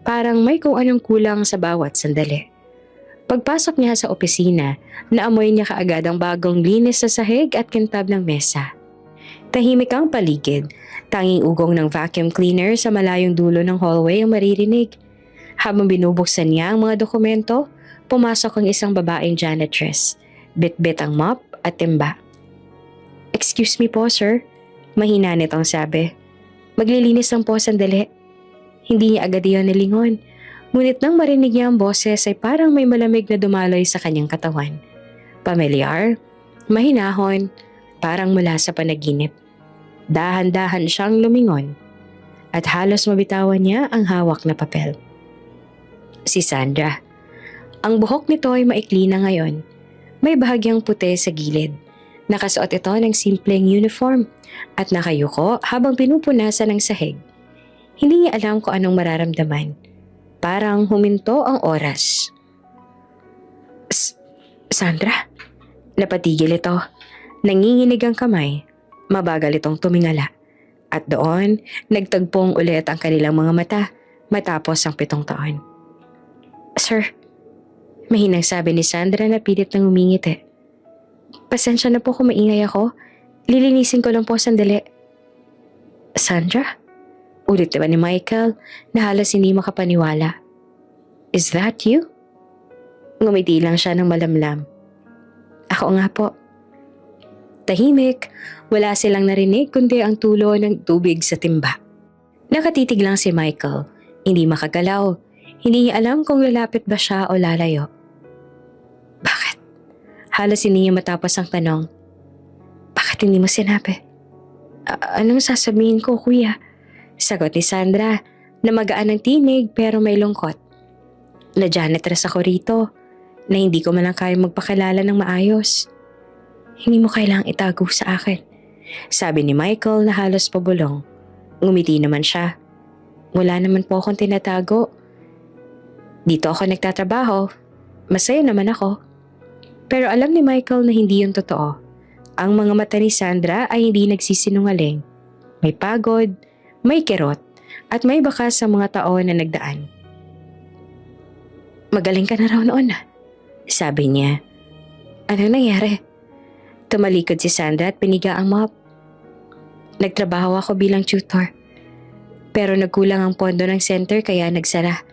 parang may kung anong kulang sa bawat sandali. Pagpasok niya sa opisina, naamoy niya kaagad ang bagong linis sa sahig at kintab ng mesa. Tahimik ang paligid, tanging ugong ng vacuum cleaner sa malayong dulo ng hallway ang maririnig. Habang binubuksan niya ang mga dokumento, pumasok ang isang babaeng janitress. Bit-bit ang mop at timba. "Excuse me po, sir." Mahina nitong sabi. "Maglilinis lang po sandali." Hindi niya agad iyon nilingon. Ngunit nang marinig niya ang boses ay parang may malamig na dumaloy sa kanyang katawan. Pamilyar, mahinahon, parang mula sa panaginip. Dahan-dahan siyang lumingon at halos mabitawan niya ang hawak na papel. Si Sandra. Ang buhok nito ay maikli na ngayon. May bahagyang puti sa gilid. Nakasuot ito ng simpleng uniform at nakayuko habang pinupunasan ng sahig. Hindi niya alam kung anong mararamdaman. Parang huminto ang oras. Sandra? Napatigil ito. Nanginginig ang kamay. Mabagal itong tumingala. At doon, nagtagpong ulit ang kanilang mga mata matapos ang 7 taon. "Sir," mahinang sabi ni Sandra na pilit nang umingiti. "Pasensya na po kung maingay ako. Lilinisin ko lang po sandali." "Sandra?" Ulit diba ni Michael na halos hindi makapaniwala. "Is that you?" Ngumiti lang siya ng malamlam. "Ako nga po." Tahimik, wala silang narinig kundi ang tulo ng tubig sa timba. Nakatitig lang si Michael, hindi makagalaw. Hindi niya alam kung lalapit ba siya o lalayo. "Bakit?" Halos hindi niya matapos ang tanong. "Bakit hindi mo sinabi?" Anong sasabihin ko, kuya?" Sagot ni Sandra na magaan ang tinig pero may lungkot. "Na janitress ako rito, na hindi ko man lang kaya magpakilala ng maayos. Hindi mo kailangang itago sa akin," sabi ni Michael na halos pabulong. Ngumiti naman siya. "Wala naman po akong tinatago. Dito ako nagtatrabaho. Masaya naman ako." Pero alam ni Michael na hindi yun totoo. Ang mga mata ni Sandra ay hindi nagsisinungaling. May pagod, may kirot, at may bakas sa mga taon na nagdaan. "Magaling ka na raw noon," sabi niya. "Ano nangyari?" Tumalikod si Sandra at piniga ang mop. "Nagtrabaho ako bilang tutor. Pero nagkulang ang pondo ng center kaya nagsara.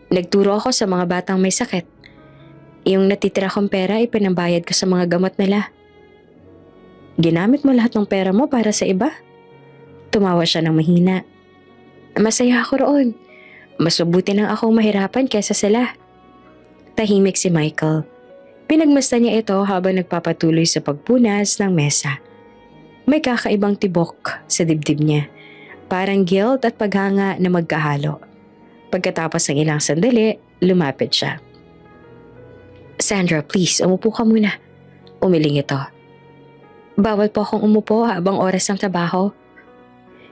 Nagturo ako sa mga batang may sakit. Yung natitira kong pera ay pinambayad ko sa mga gamot nila." "Ginamit mo lahat ng pera mo para sa iba?" Tumawa siya ng mahina. "Masaya ako roon. Mas mabuti nang akong mahirapan kaysa sila." Tahimik si Michael. Pinagmasdan niya ito habang nagpapatuloy sa pagpunas ng mesa. May kakaibang tibok sa dibdib niya. Parang guilt at paghanga na magkahalo. Pagkatapos ng ilang sandali, lumapit siya. "Sandra, please, umupo ka muna." Umiling ito. "Bawal po akong umupo habang oras ng trabaho."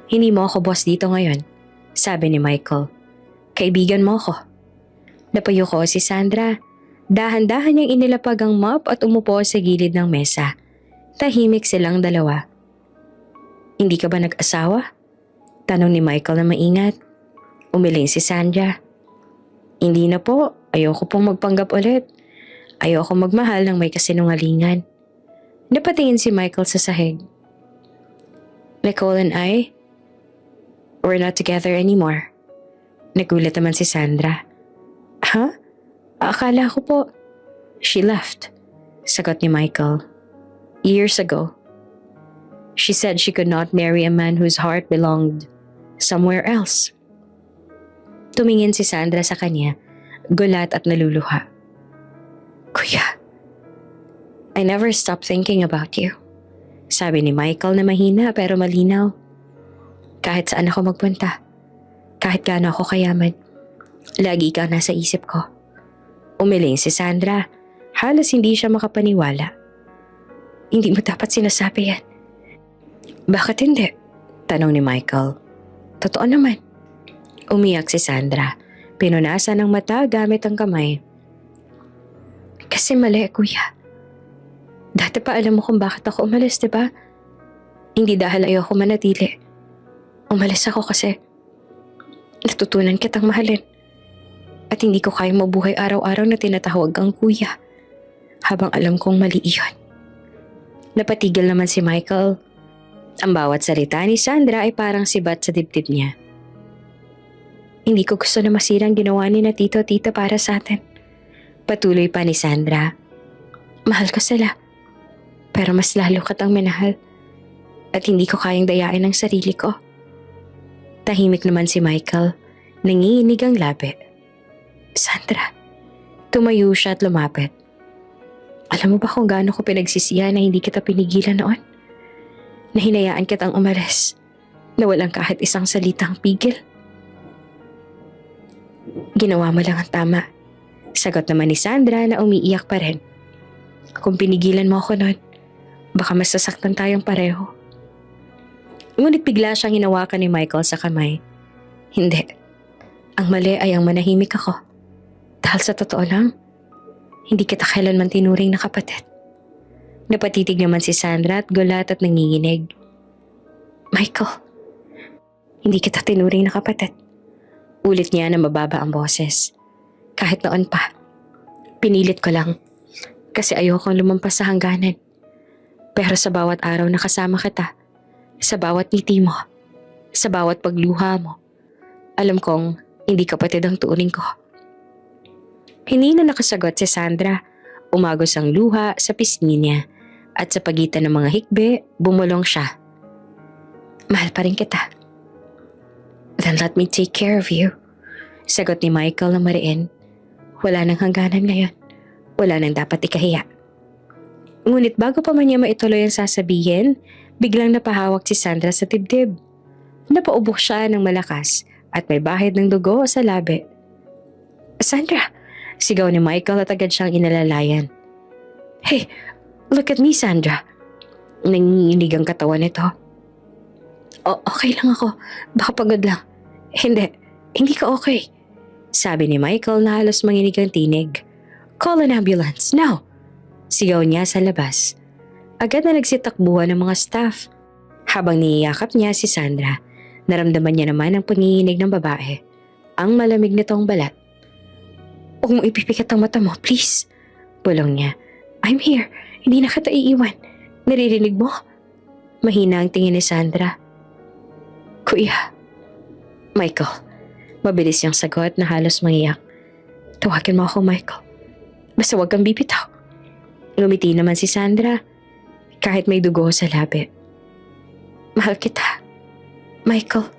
"Hindi mo ako boss dito ngayon," sabi ni Michael. "Kaibigan mo ako." Napayuko si Sandra. Dahan-dahan niyang inilapag ang mop at umupo sa gilid ng mesa. Tahimik silang dalawa. "Hindi ka ba nag-asawa?" Tanong ni Michael na maingat. Umiling si Sandra. "Hindi na po. Ayoko pong magpanggap ulit. Ayoko magmahal ng may kasinungalingan." Napatingin si Michael sa sahig. "Nicole and I, we're not together anymore." Nagulat naman si Sandra. "Ha? Akala ko po." "She left," sagot ni Michael. "Years ago. She said she could not marry a man whose heart belonged somewhere else." Tumingin si Sandra sa kanya, gulat at naluluha. "Kuya, I never stopped thinking about you," sabi ni Michael na mahina pero malinaw. "Kahit saan ako magpunta, kahit gaano ako kayaman, lagi ikaw nasa isip ko." Umiling si Sandra. Halos hindi siya makapaniwala. "Hindi mo dapat sinasabi yan." "Bakit hindi?" tanong ni Michael. "Totoo naman." Umiyak si Sandra. Pinunasan ng mata gamit ang kamay. Kasi mali, kuya. Dati pa alam mo kung bakit ako umalis, di ba? Hindi dahil ayoko manatili. Umalis ako kasi natutunan kitang mahalin. At hindi ko kayang mabuhay araw-araw na tinatawag kang kuya. Habang alam kong mali iyon. Napatigil naman si Michael. Ang bawat salita ni Sandra ay parang sibat sa dibdib niya. Hindi ko gusto na masirang ginawa ni na tito-tita para sa atin. Patuloy pa ni Sandra. Mahal ko sila. Pero mas lalo kitang minahal. At hindi ko kayang dayain ang sarili ko. Tahimik naman si Michael. Nanginginig ang labi. Sandra. Tumayo siya at lumapit. Alam mo ba kung gaano ko pinagsisihan na hindi kita pinigilan noon? Na hinayaan kitang umalis. Na walang kahit isang salitang pigil. Ginawa mo lang ang tama. Sagot naman ni Sandra na umiiyak pa rin. Kung pinigilan mo ako noon, baka masasaktan tayong pareho. Ngunit bigla siyang hinawakan ni Michael sa kamay. Hindi. Ang mali ay ang manahimik ako. Dahil sa totoo lang, hindi kita kailanman tinuring na kapatid. Napatitig naman si Sandra at gulat at nanginginig. Michael, hindi kita tinuring na kapatid. Ulit niya na mababa ang boses. Kahit noon pa, pinilit ko lang kasi ayokong lumampas sa hangganan. Pero sa bawat araw na kasama kita, sa bawat ngiti mo, sa bawat pagluha mo, alam kong hindi kapatid ang tuuring ko. Hindi na nakasagot si Sandra. Umagos ang luha sa pisngi niya at sa pagitan ng mga hikbi, bumulong siya. Mahal pa rin kita. Then let me take care of you. Sagot ni Michael na mariin. Wala nang hangganan ngayon. Wala nang dapat ikahiya. Ngunit bago pa man niya maituloy ang sasabihin, biglang napahawak si Sandra sa dibdib. Napaubok siya ng malakas at may bahid ng dugo sa labi. Sandra! Sigaw ni Michael at agad siyang inalalayan. Hey, look at me, Sandra. Nanginginig ang katawan nito. Okay lang ako. Baka pagod lang. Hindi ka okay. Sabi ni Michael na halos manginig ang tinig. Call an ambulance, now! Sigaw niya sa labas. Agad na nagsitakbuhan ng mga staff. Habang niyayakap niya si Sandra, naramdaman niya naman ang panginginig ng babae. Ang malamig nitong balat. Huwag mo ipipikit ang mata mo, please. Bulong niya. I'm here. Hindi na kita iiwan. Naririnig mo? Mahina ang tingin ni Sandra. Kuya. Michael. Mabilis niyang sagot na halos mangiyak. Tawagin mo ako, Michael. Basta huwag kang bibitaw. Ngumiti naman si Sandra. Kahit may dugo sa labi. Mahal kita. Michael.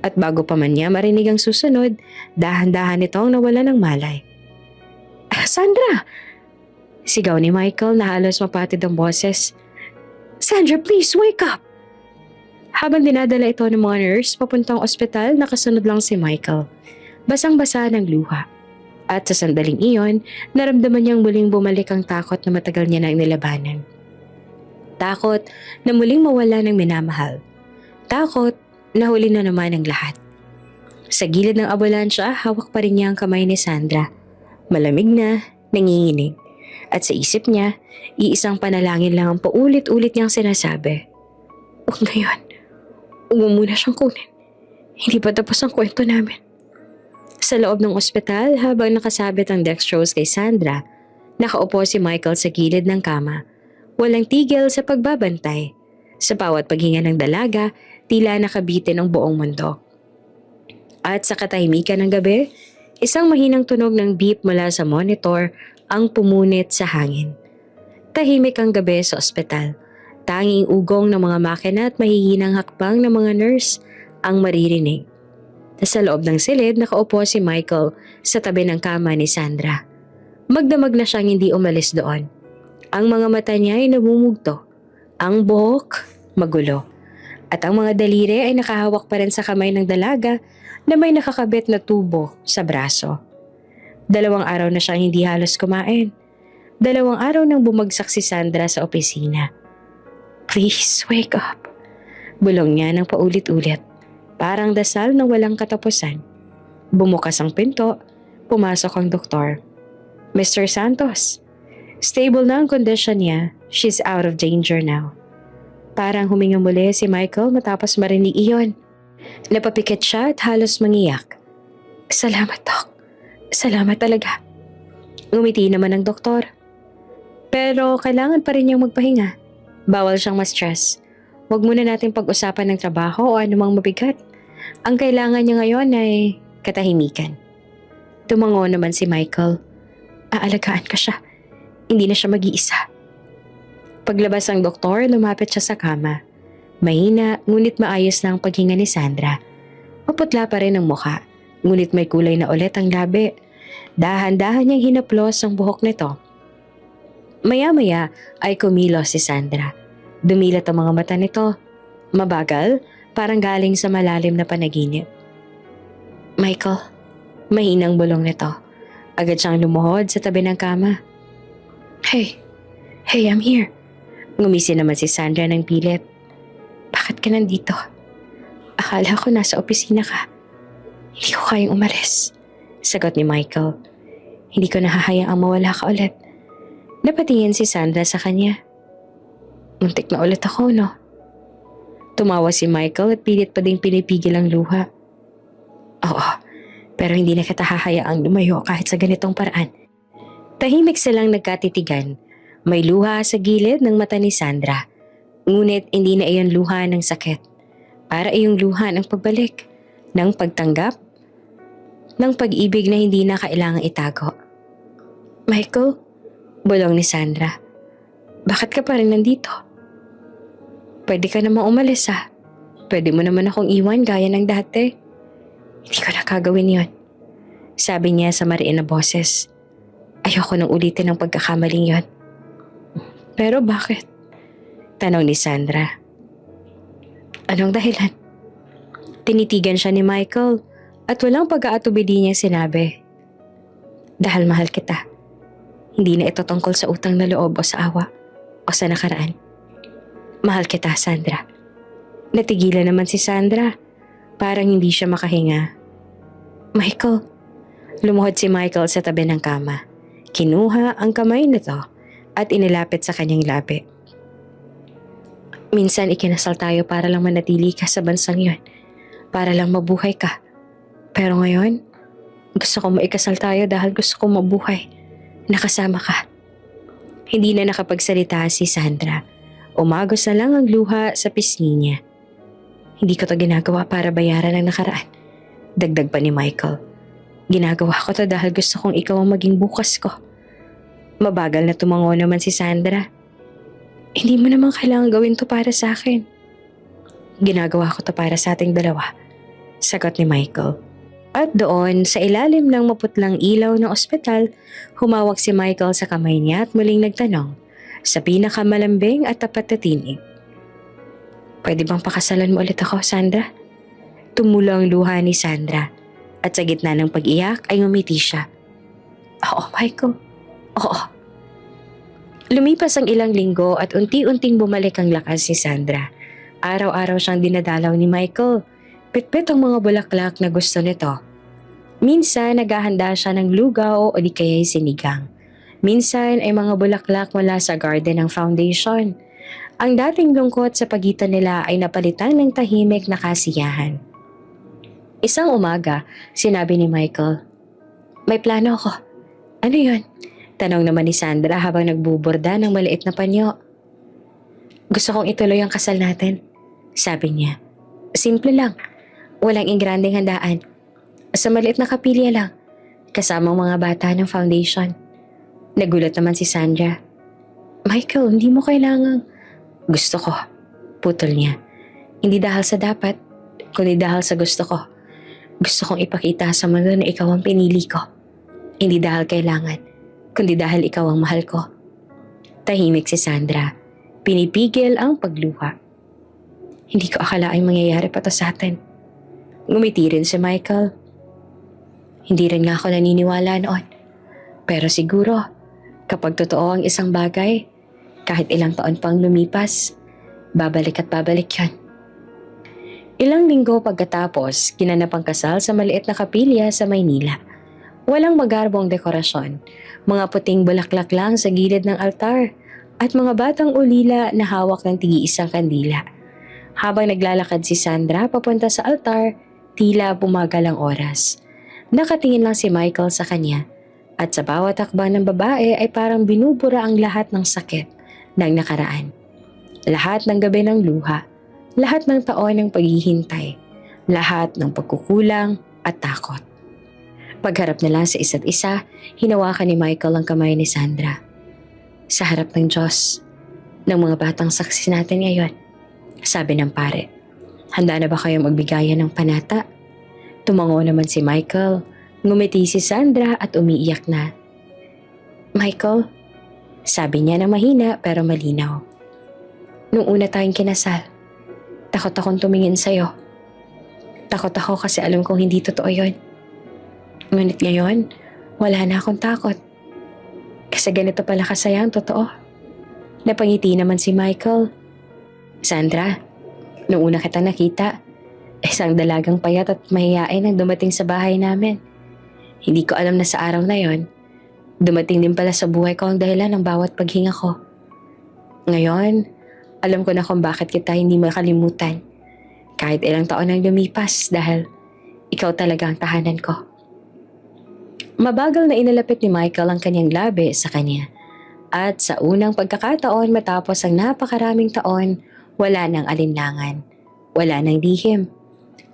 At bago pa man niya marinig ang susunod, dahan-dahan itong nawala ng malay. Sandra! Sigaw ni Michael na halos mapatid ang boses. Sandra, please, wake up! Habang dinadala ito ng mga nurse papuntang ospital, nakasunod lang si Michael. Basang-basa ng luha. At sa sandaling iyon, naramdaman niyang muling bumalik ang takot na matagal niya nang nilabanan. Takot na muling mawala ng minamahal. Takot na huli na naman ang lahat. Sa gilid ng ambulansya, hawak pa rin niya ang kamay ni Sandra. Malamig na, nanginginig. At sa isip niya, iisang panalangin lang ang paulit-ulit niyang sinasabi. Huwag na yun. Huwag mo muna siyang kunin. Hindi pa tapos ang kwento namin. Sa loob ng ospital, habang nakasabit ang dextrose kay Sandra, nakaupo si Michael sa gilid ng kama. Walang tigil sa pagbabantay. Sa bawat paghinga ng dalaga, tila nakabitin ang buong mundo. At sa katahimikan ng gabi, isang mahinang tunog ng beep mula sa monitor ang pumunit sa hangin. Tahimik ang gabi sa ospital. Tanging ugong ng mga makina at mahihinang hakbang ng mga nurse ang maririnig. Sa loob ng silid, nakaupo si Michael sa tabi ng kama ni Sandra. Magdamag na siyang hindi umalis doon. Ang mga mata niya ay namumugto. Ang buhok, magulo. At ang mga daliri ay nakahawak pa rin sa kamay ng dalaga na may nakakabit na tubo sa braso. 2 araw na siyang hindi halos kumain. 2 araw nang bumagsak si Sandra sa opisina. Please, wake up. Bulong niya ng paulit-ulit. Parang dasal na walang katapusan. Bumukas ang pinto, pumasok ang doktor. Mr. Santos, stable na ang kondisyon niya. She's out of danger now. Parang huminga muli si Michael matapos marinig iyon. Napapikit siya at halos mangiyak. Salamat, Doc. Salamat talaga. Ngumiti naman ang doktor. Pero kailangan pa rin niyang magpahinga. Bawal siyang ma-stress. Huwag muna natin pag-usapan ng trabaho o anumang mabigat. Ang kailangan niya ngayon ay katahimikan. Tumango naman si Michael. Aalagaan ko siya. Hindi na siya mag-iisa. Paglabas ng doktor, lumapit siya sa kama. Mahina, ngunit maayos na ang paghinga ni Sandra. Maputla pa rin ang mukha, ngunit may kulay na ulit ang labi. Dahan-dahan niyang hinaplos ang buhok nito. Maya-maya ay kumilos si Sandra. Dumilat ang mga mata nito. Mabagal, parang galing sa malalim na panaginip. Michael, mahinang bulong nito. Agad siyang lumuhod sa tabi ng kama. Hey, I'm here. Ngumisi naman si Sandra ng pilit. Bakit ka nandito? Akala ko nasa opisina ka. Hindi ko kayang umalis. Sagot ni Michael. Hindi ko nahahayaang mawala ka ulit. Napatingin si Sandra sa kanya. Muntik na ulit ako, no? Tumawa si Michael at pilit pa ding pinipigil ang luha. Oo, pero hindi na kita hahayaang lumayo kahit sa ganitong paraan. Tahimik silang nagkatitigan. May luha sa gilid ng mata ni Sandra. Ngunit hindi na iyon luha ng sakit. Para iyong luha ng pagbalik, ng pagtanggap, ng pag-ibig na hindi na kailangang itago. Michael, bulong ni Sandra. Bakit ka pa rin nandito? Pwede ka namang umalis ha. Pwede mo naman akong iwan gaya ng dati. Hindi ko na kagawin yon. Sabi niya sa mariin na boses. Ayoko nang ulitin ang pagkakamaling yon. Pero bakit? Tanong ni Sandra. Anong dahilan? Tinitigan siya ni Michael at walang pag-aatubili niya sinabi. Dahil mahal kita. Hindi na ito tungkol sa utang na loob o sa awa o sa nakaraan. Mahal kita, Sandra. Natigilan naman si Sandra. Parang hindi siya makahinga. Michael. Lumuhod si Michael sa tabi ng kama. Kinuha ang kamay nito at inilapit sa kanyang labi. Minsan ikinasal tayo para lang manatili ka sa bansang yon. Para lang mabuhay ka. Pero ngayon, gusto ko maikasal tayo dahil gusto ko mabuhay. Nakasama ka. Hindi na nakapagsalita si Sandra. Umagos na lang ang luha sa pisngi niya. Hindi ko to ginagawa para bayaran ang nakaraan. Dagdag pa ni Michael. Ginagawa ko to dahil gusto kong ikaw ang maging bukas ko. Mabagal na tumango naman si Sandra. Hindi mo naman kailangan gawin to para sa akin. Ginagawa ko to para sa ating dalawa. Sagot ni Michael. At doon, sa ilalim ng maputlang ilaw ng ospital, humawak si Michael sa kamay niya at muling nagtanong sa pinakamalambing at tapat na tinig. Pwede bang pakasalan mo ulit ako, Sandra? Tumulo ang luha ni Sandra at sa gitna ng pag-iyak ay ngumiti siya. Oo, Michael. Oo. Lumipas ang ilang linggo at unti-unting bumalik ang lakas ni Sandra. Araw-araw siyang dinadalaw ni Michael. Pitpit ang mga bulaklak na gusto nito. Minsan naghahanda siya ng lugaw o di kaya'y sinigang. Minsan ay mga bulaklak mula sa garden ng foundation. Ang dating lungkot sa pagitan nila ay napalitan ng tahimik na kasiyahan. Isang umaga, sinabi ni Michael, "May plano ako." "Ano yun?" Tanong naman ni Sandra habang nagbuborda ng maliit na panyo. "Gusto kong ituloy ang kasal natin," sabi niya. "Simple lang. Walang ingranding handaan. Sa maliit na kapilya lang. Kasamang mga bata ng foundation." Nagulat naman si Sandra. "Michael, hindi mo kailangang..." "Gusto ko," putol niya. "Hindi dahil sa dapat, kundi dahil sa gusto ko. Gusto kong ipakita sa mundo na ikaw ang pinili ko. Hindi dahil kailangan, kundi dahil ikaw ang mahal ko." Tahimik si Sandra. Pinipigil ang pagluha. "Hindi ko akalaing mangyayari pa to sa atin." Ngumiti rin si Michael. "Hindi rin nga ako naniniwala noon. Pero siguro, kapag totoo ang isang bagay, kahit ilang taon pang lumipas, babalik at babalik yan." Ilang linggo pagkatapos, ginanap ang kasal sa maliit na kapilya sa Maynila. Walang magarbong dekorasyon, mga puting bulaklak lang sa gilid ng altar at mga batang ulila na hawak ng tigi-isang kandila. Habang naglalakad si Sandra papunta sa altar, tila bumagal ang oras. Nakatingin lang si Michael sa kanya at sa bawat hakbang ng babae ay parang binubura ang lahat ng sakit ng nakaraan. Lahat ng gabi ng luha, lahat ng taon ng paghihintay, lahat ng pagkukulang at takot. Pagharap nila sa isa't isa, hinawakan ni Michael ang kamay ni Sandra. Sa harap ng Diyos, ng mga batang saksi natin ngayon, sabi ng pare. Handa na ba kayong magbigayan ng panata? Tumango naman si Michael, ngumiti si Sandra at umiiyak na. Michael, sabi niya na mahina pero malinaw. Nung una tayong kinasal, takot akong tumingin sa'yo. Takot ako kasi alam kong hindi totoo yon. Ngunit ngayon, wala na akong takot. Kasi ganito pala kasaya ang totoo. Napangiti naman si Michael. Sandra, nung una kita nakita, isang dalagang payat at mahiyain ang dumating sa bahay namin. Hindi ko alam na sa araw na yon, dumating din pala sa buhay ko ang dahilan ng bawat paghinga ko. Ngayon, alam ko na kung bakit kita hindi makalimutan. Kahit ilang taon ang lumipas dahil ikaw talaga ang tahanan ko. Mabagal na inalapit ni Michael ang kanyang labi sa kanya. At sa unang pagkakataon matapos ang napakaraming taon, wala nang alinlangan. Wala nang lihim.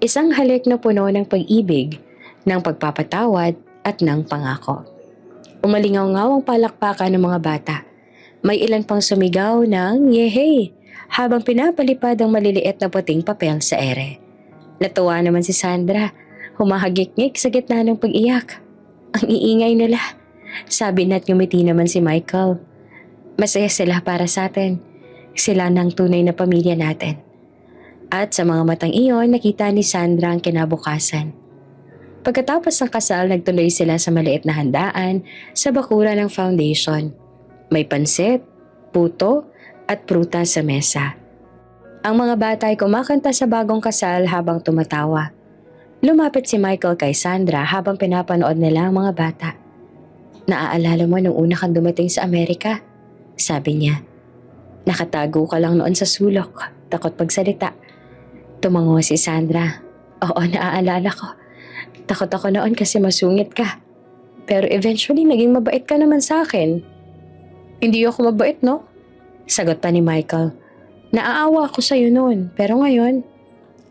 Isang halik na puno ng pag-ibig, ng pagpapatawad at ng pangako. Umalingaw-ngaw ang palakpakan ng mga bata. May ilan pang sumigaw ng yehey habang pinapalipad ang maliliit na puting papel sa ere. Natuwa naman si Sandra, humahagik-ngik sa gitna ng pag-iyak. Ang iingay nila. Sabi na't ngumiti naman si Michael. Masaya sila para sa atin. Sila ng tunay na pamilya natin. At sa mga matang iyon, nakita ni Sandra ang kinabukasan. Pagkatapos ng kasal, nagtuloy sila sa maliit na handaan sa bakuran ng foundation. May pansit, puto, at prutas sa mesa. Ang mga bata ay kumakanta sa bagong kasal habang tumatawa. Lumapit si Michael kay Sandra habang pinapanood nila ang mga bata. Naaalala mo nung una kang dumating sa Amerika? Sabi niya. Nakatago ka lang noon sa sulok, takot pagsalita. Tumango si Sandra. Oo, naaalala ko. Takot ako noon kasi masungit ka. Pero eventually naging mabait ka naman sa akin. Hindi ako mabait, no? Sagot pa ni Michael. Naaawa ako sa'yo noon, pero ngayon,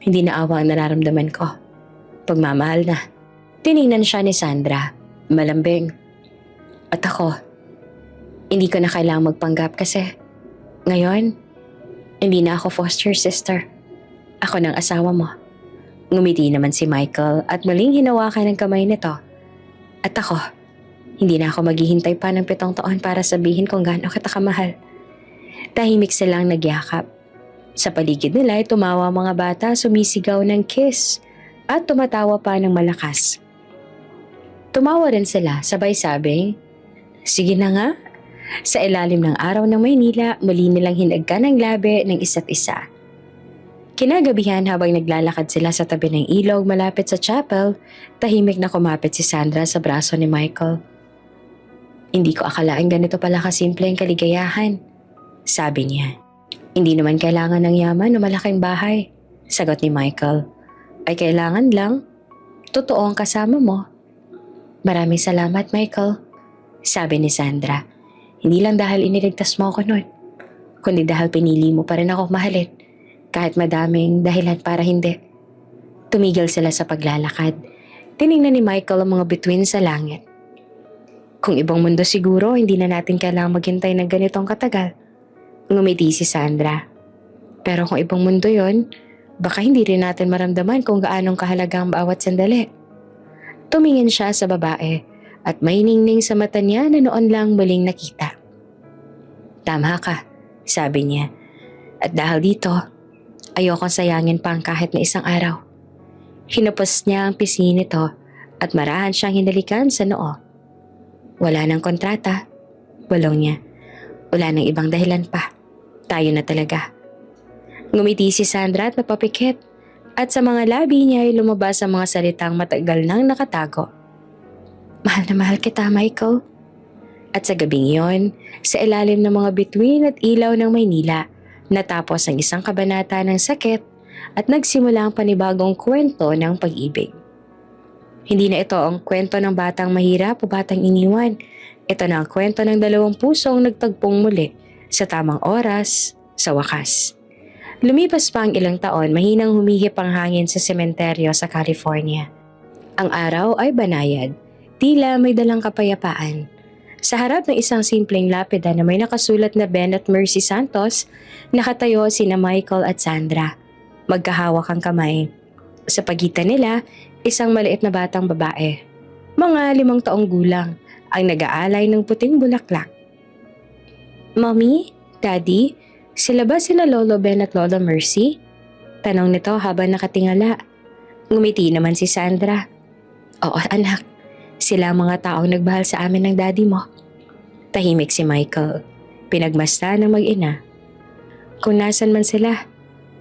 hindi naawa ang nararamdaman ko. Pagmamahal na. Tiningnan siya ni Sandra, malambing. At ako, hindi ko na kailangang magpanggap kasi ngayon, hindi na ako foster sister. Ako ng asawa mo. Ngumiti naman si Michael at muling hinawakan ang kamay nito. At ako, hindi na ako maghihintay pa ng 7 taon para sabihin kung gaano kita kamahal. Tahimik silang nagyakap. Sa paligid nila ay tumawa mga bata, sumisigaw ng kiss at tumatawa pa ng malakas. Tumawa rin sila, sabay sabing, sige na nga. Sa ilalim ng araw ng Maynila, muli nilang hinagkan ang labi ng isa't isa. Kinagabihan habang naglalakad sila sa tabi ng ilog malapit sa chapel, tahimik na kumapit si Sandra sa braso ni Michael. Hindi ko akalaing ganito pala kasimple ang kaligayahan, sabi niya. Hindi naman kailangan ng yaman o malaking bahay, sagot ni Michael. Ay kailangan lang, totoo ang kasama mo. Maraming salamat, Michael, sabi ni Sandra. Hindi lang dahil iniligtas mo ako noon, kundi dahil pinili mo pa rin ako mahalin, kahit madaming dahilan para hindi. Tumigil sila sa paglalakad. Tiningnan ni Michael ang mga bituin sa langit. Kung ibang mundo siguro, hindi na natin kailangang maghintay ng ganitong katagal. Ngumiti si Sandra. Pero kung ibang mundo yon, baka hindi rin natin maramdaman kung gaanong kahalaga ang bawat sandali. Tumingin siya sa babae at may ningning sa mata niya na noon lang muling nakita. Tama ka, sabi niya. At dahil dito, ayokong sayangin pa ang kahit na isang araw. Hinupos niya ang pisngi nito at marahan siyang hinalikan sa noo. Wala nang kontrata, bulong niya. Wala nang ibang dahilan pa. Tayo na talaga. Ngumiti si Sandra at napapikit at sa mga labi niya ay lumabas ang mga salitang matagal nang nakatago. Mahal na mahal kita, Michael. At sa gabing iyon, sa ilalim ng mga bituin at ilaw ng Maynila, natapos ang isang kabanata ng sakit at nagsimula ang panibagong kwento ng pag-ibig. Hindi na ito ang kwento ng batang mahirap o batang iniwan. Ito na ang kwento ng dalawang pusong nagtagpong muli sa tamang oras, sa wakas. Lumipas pa ang ilang taon, mahinang humihip ang hangin sa sementeryo sa California. Ang araw ay banayad, tila may dalang kapayapaan. Sa harap ng isang simpleng lapida na may nakasulat na Ben at Mercy Santos, nakatayo sina Michael at Sandra. Magkahawak ang kamay. Sa pagitan nila, isang maliit na batang babae. Mga 5 taong gulang, ang nag-aalay ng puting bulaklak. Mommy? Daddy? Sila ba sila Lolo Ben at Lola Mercy? Tanong nito habang nakatingala. Ngumiti naman si Sandra. Oo anak, sila ang mga taong nagbahal sa amin ng daddy mo. Tahimik si Michael. Pinagmasta ng mag-ina. Kung nasan man sila,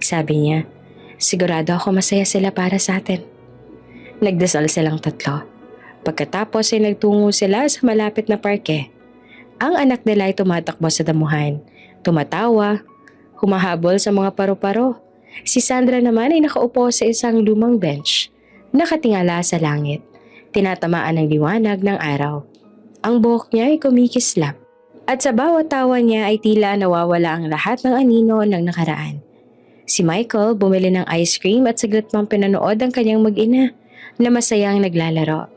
sabi niya, sigurado ako masaya sila para sa atin. Nagdasal silang tatlo. Pagkatapos ay nagtungo sila sa malapit na parke. Ang anak nila ay tumatakbo sa damuhan. Tumatawa, humahabol sa mga paru-paro. Si Sandra naman ay nakaupo sa isang lumang bench. Nakatingala sa langit. Tinatamaan ng liwanag ng araw. Ang buhok niya ay kumikislap. At sa bawat tawa niya ay tila nawawala ang lahat ng anino ng nakaraan. Si Michael bumili ng ice cream at saglit pang pinanood ang kanyang mag-ina na masayang naglalaro.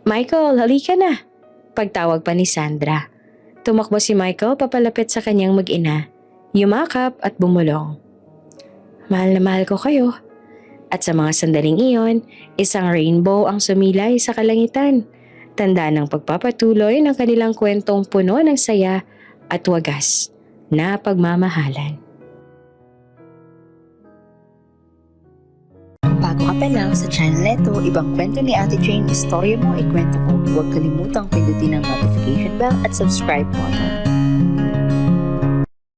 Michael, halika na! Pagtawag pa ni Sandra. Tumakbo si Michael papalapit sa kanyang mag-ina. Yumakap at bumulong. Mahal na mahal ko kayo. At sa mga sandaling iyon, isang rainbow ang sumilay sa kalangitan. Tanda ng pagpapatuloy ng kanilang kwentong puno ng saya at wagas na pagmamahalan. Bago ka pa lang sa channel neto, ibang kwento ni Ate Jane, istorya mo, ikwento ko. Huwag kalimutang pindutin ang notification bell at subscribe button.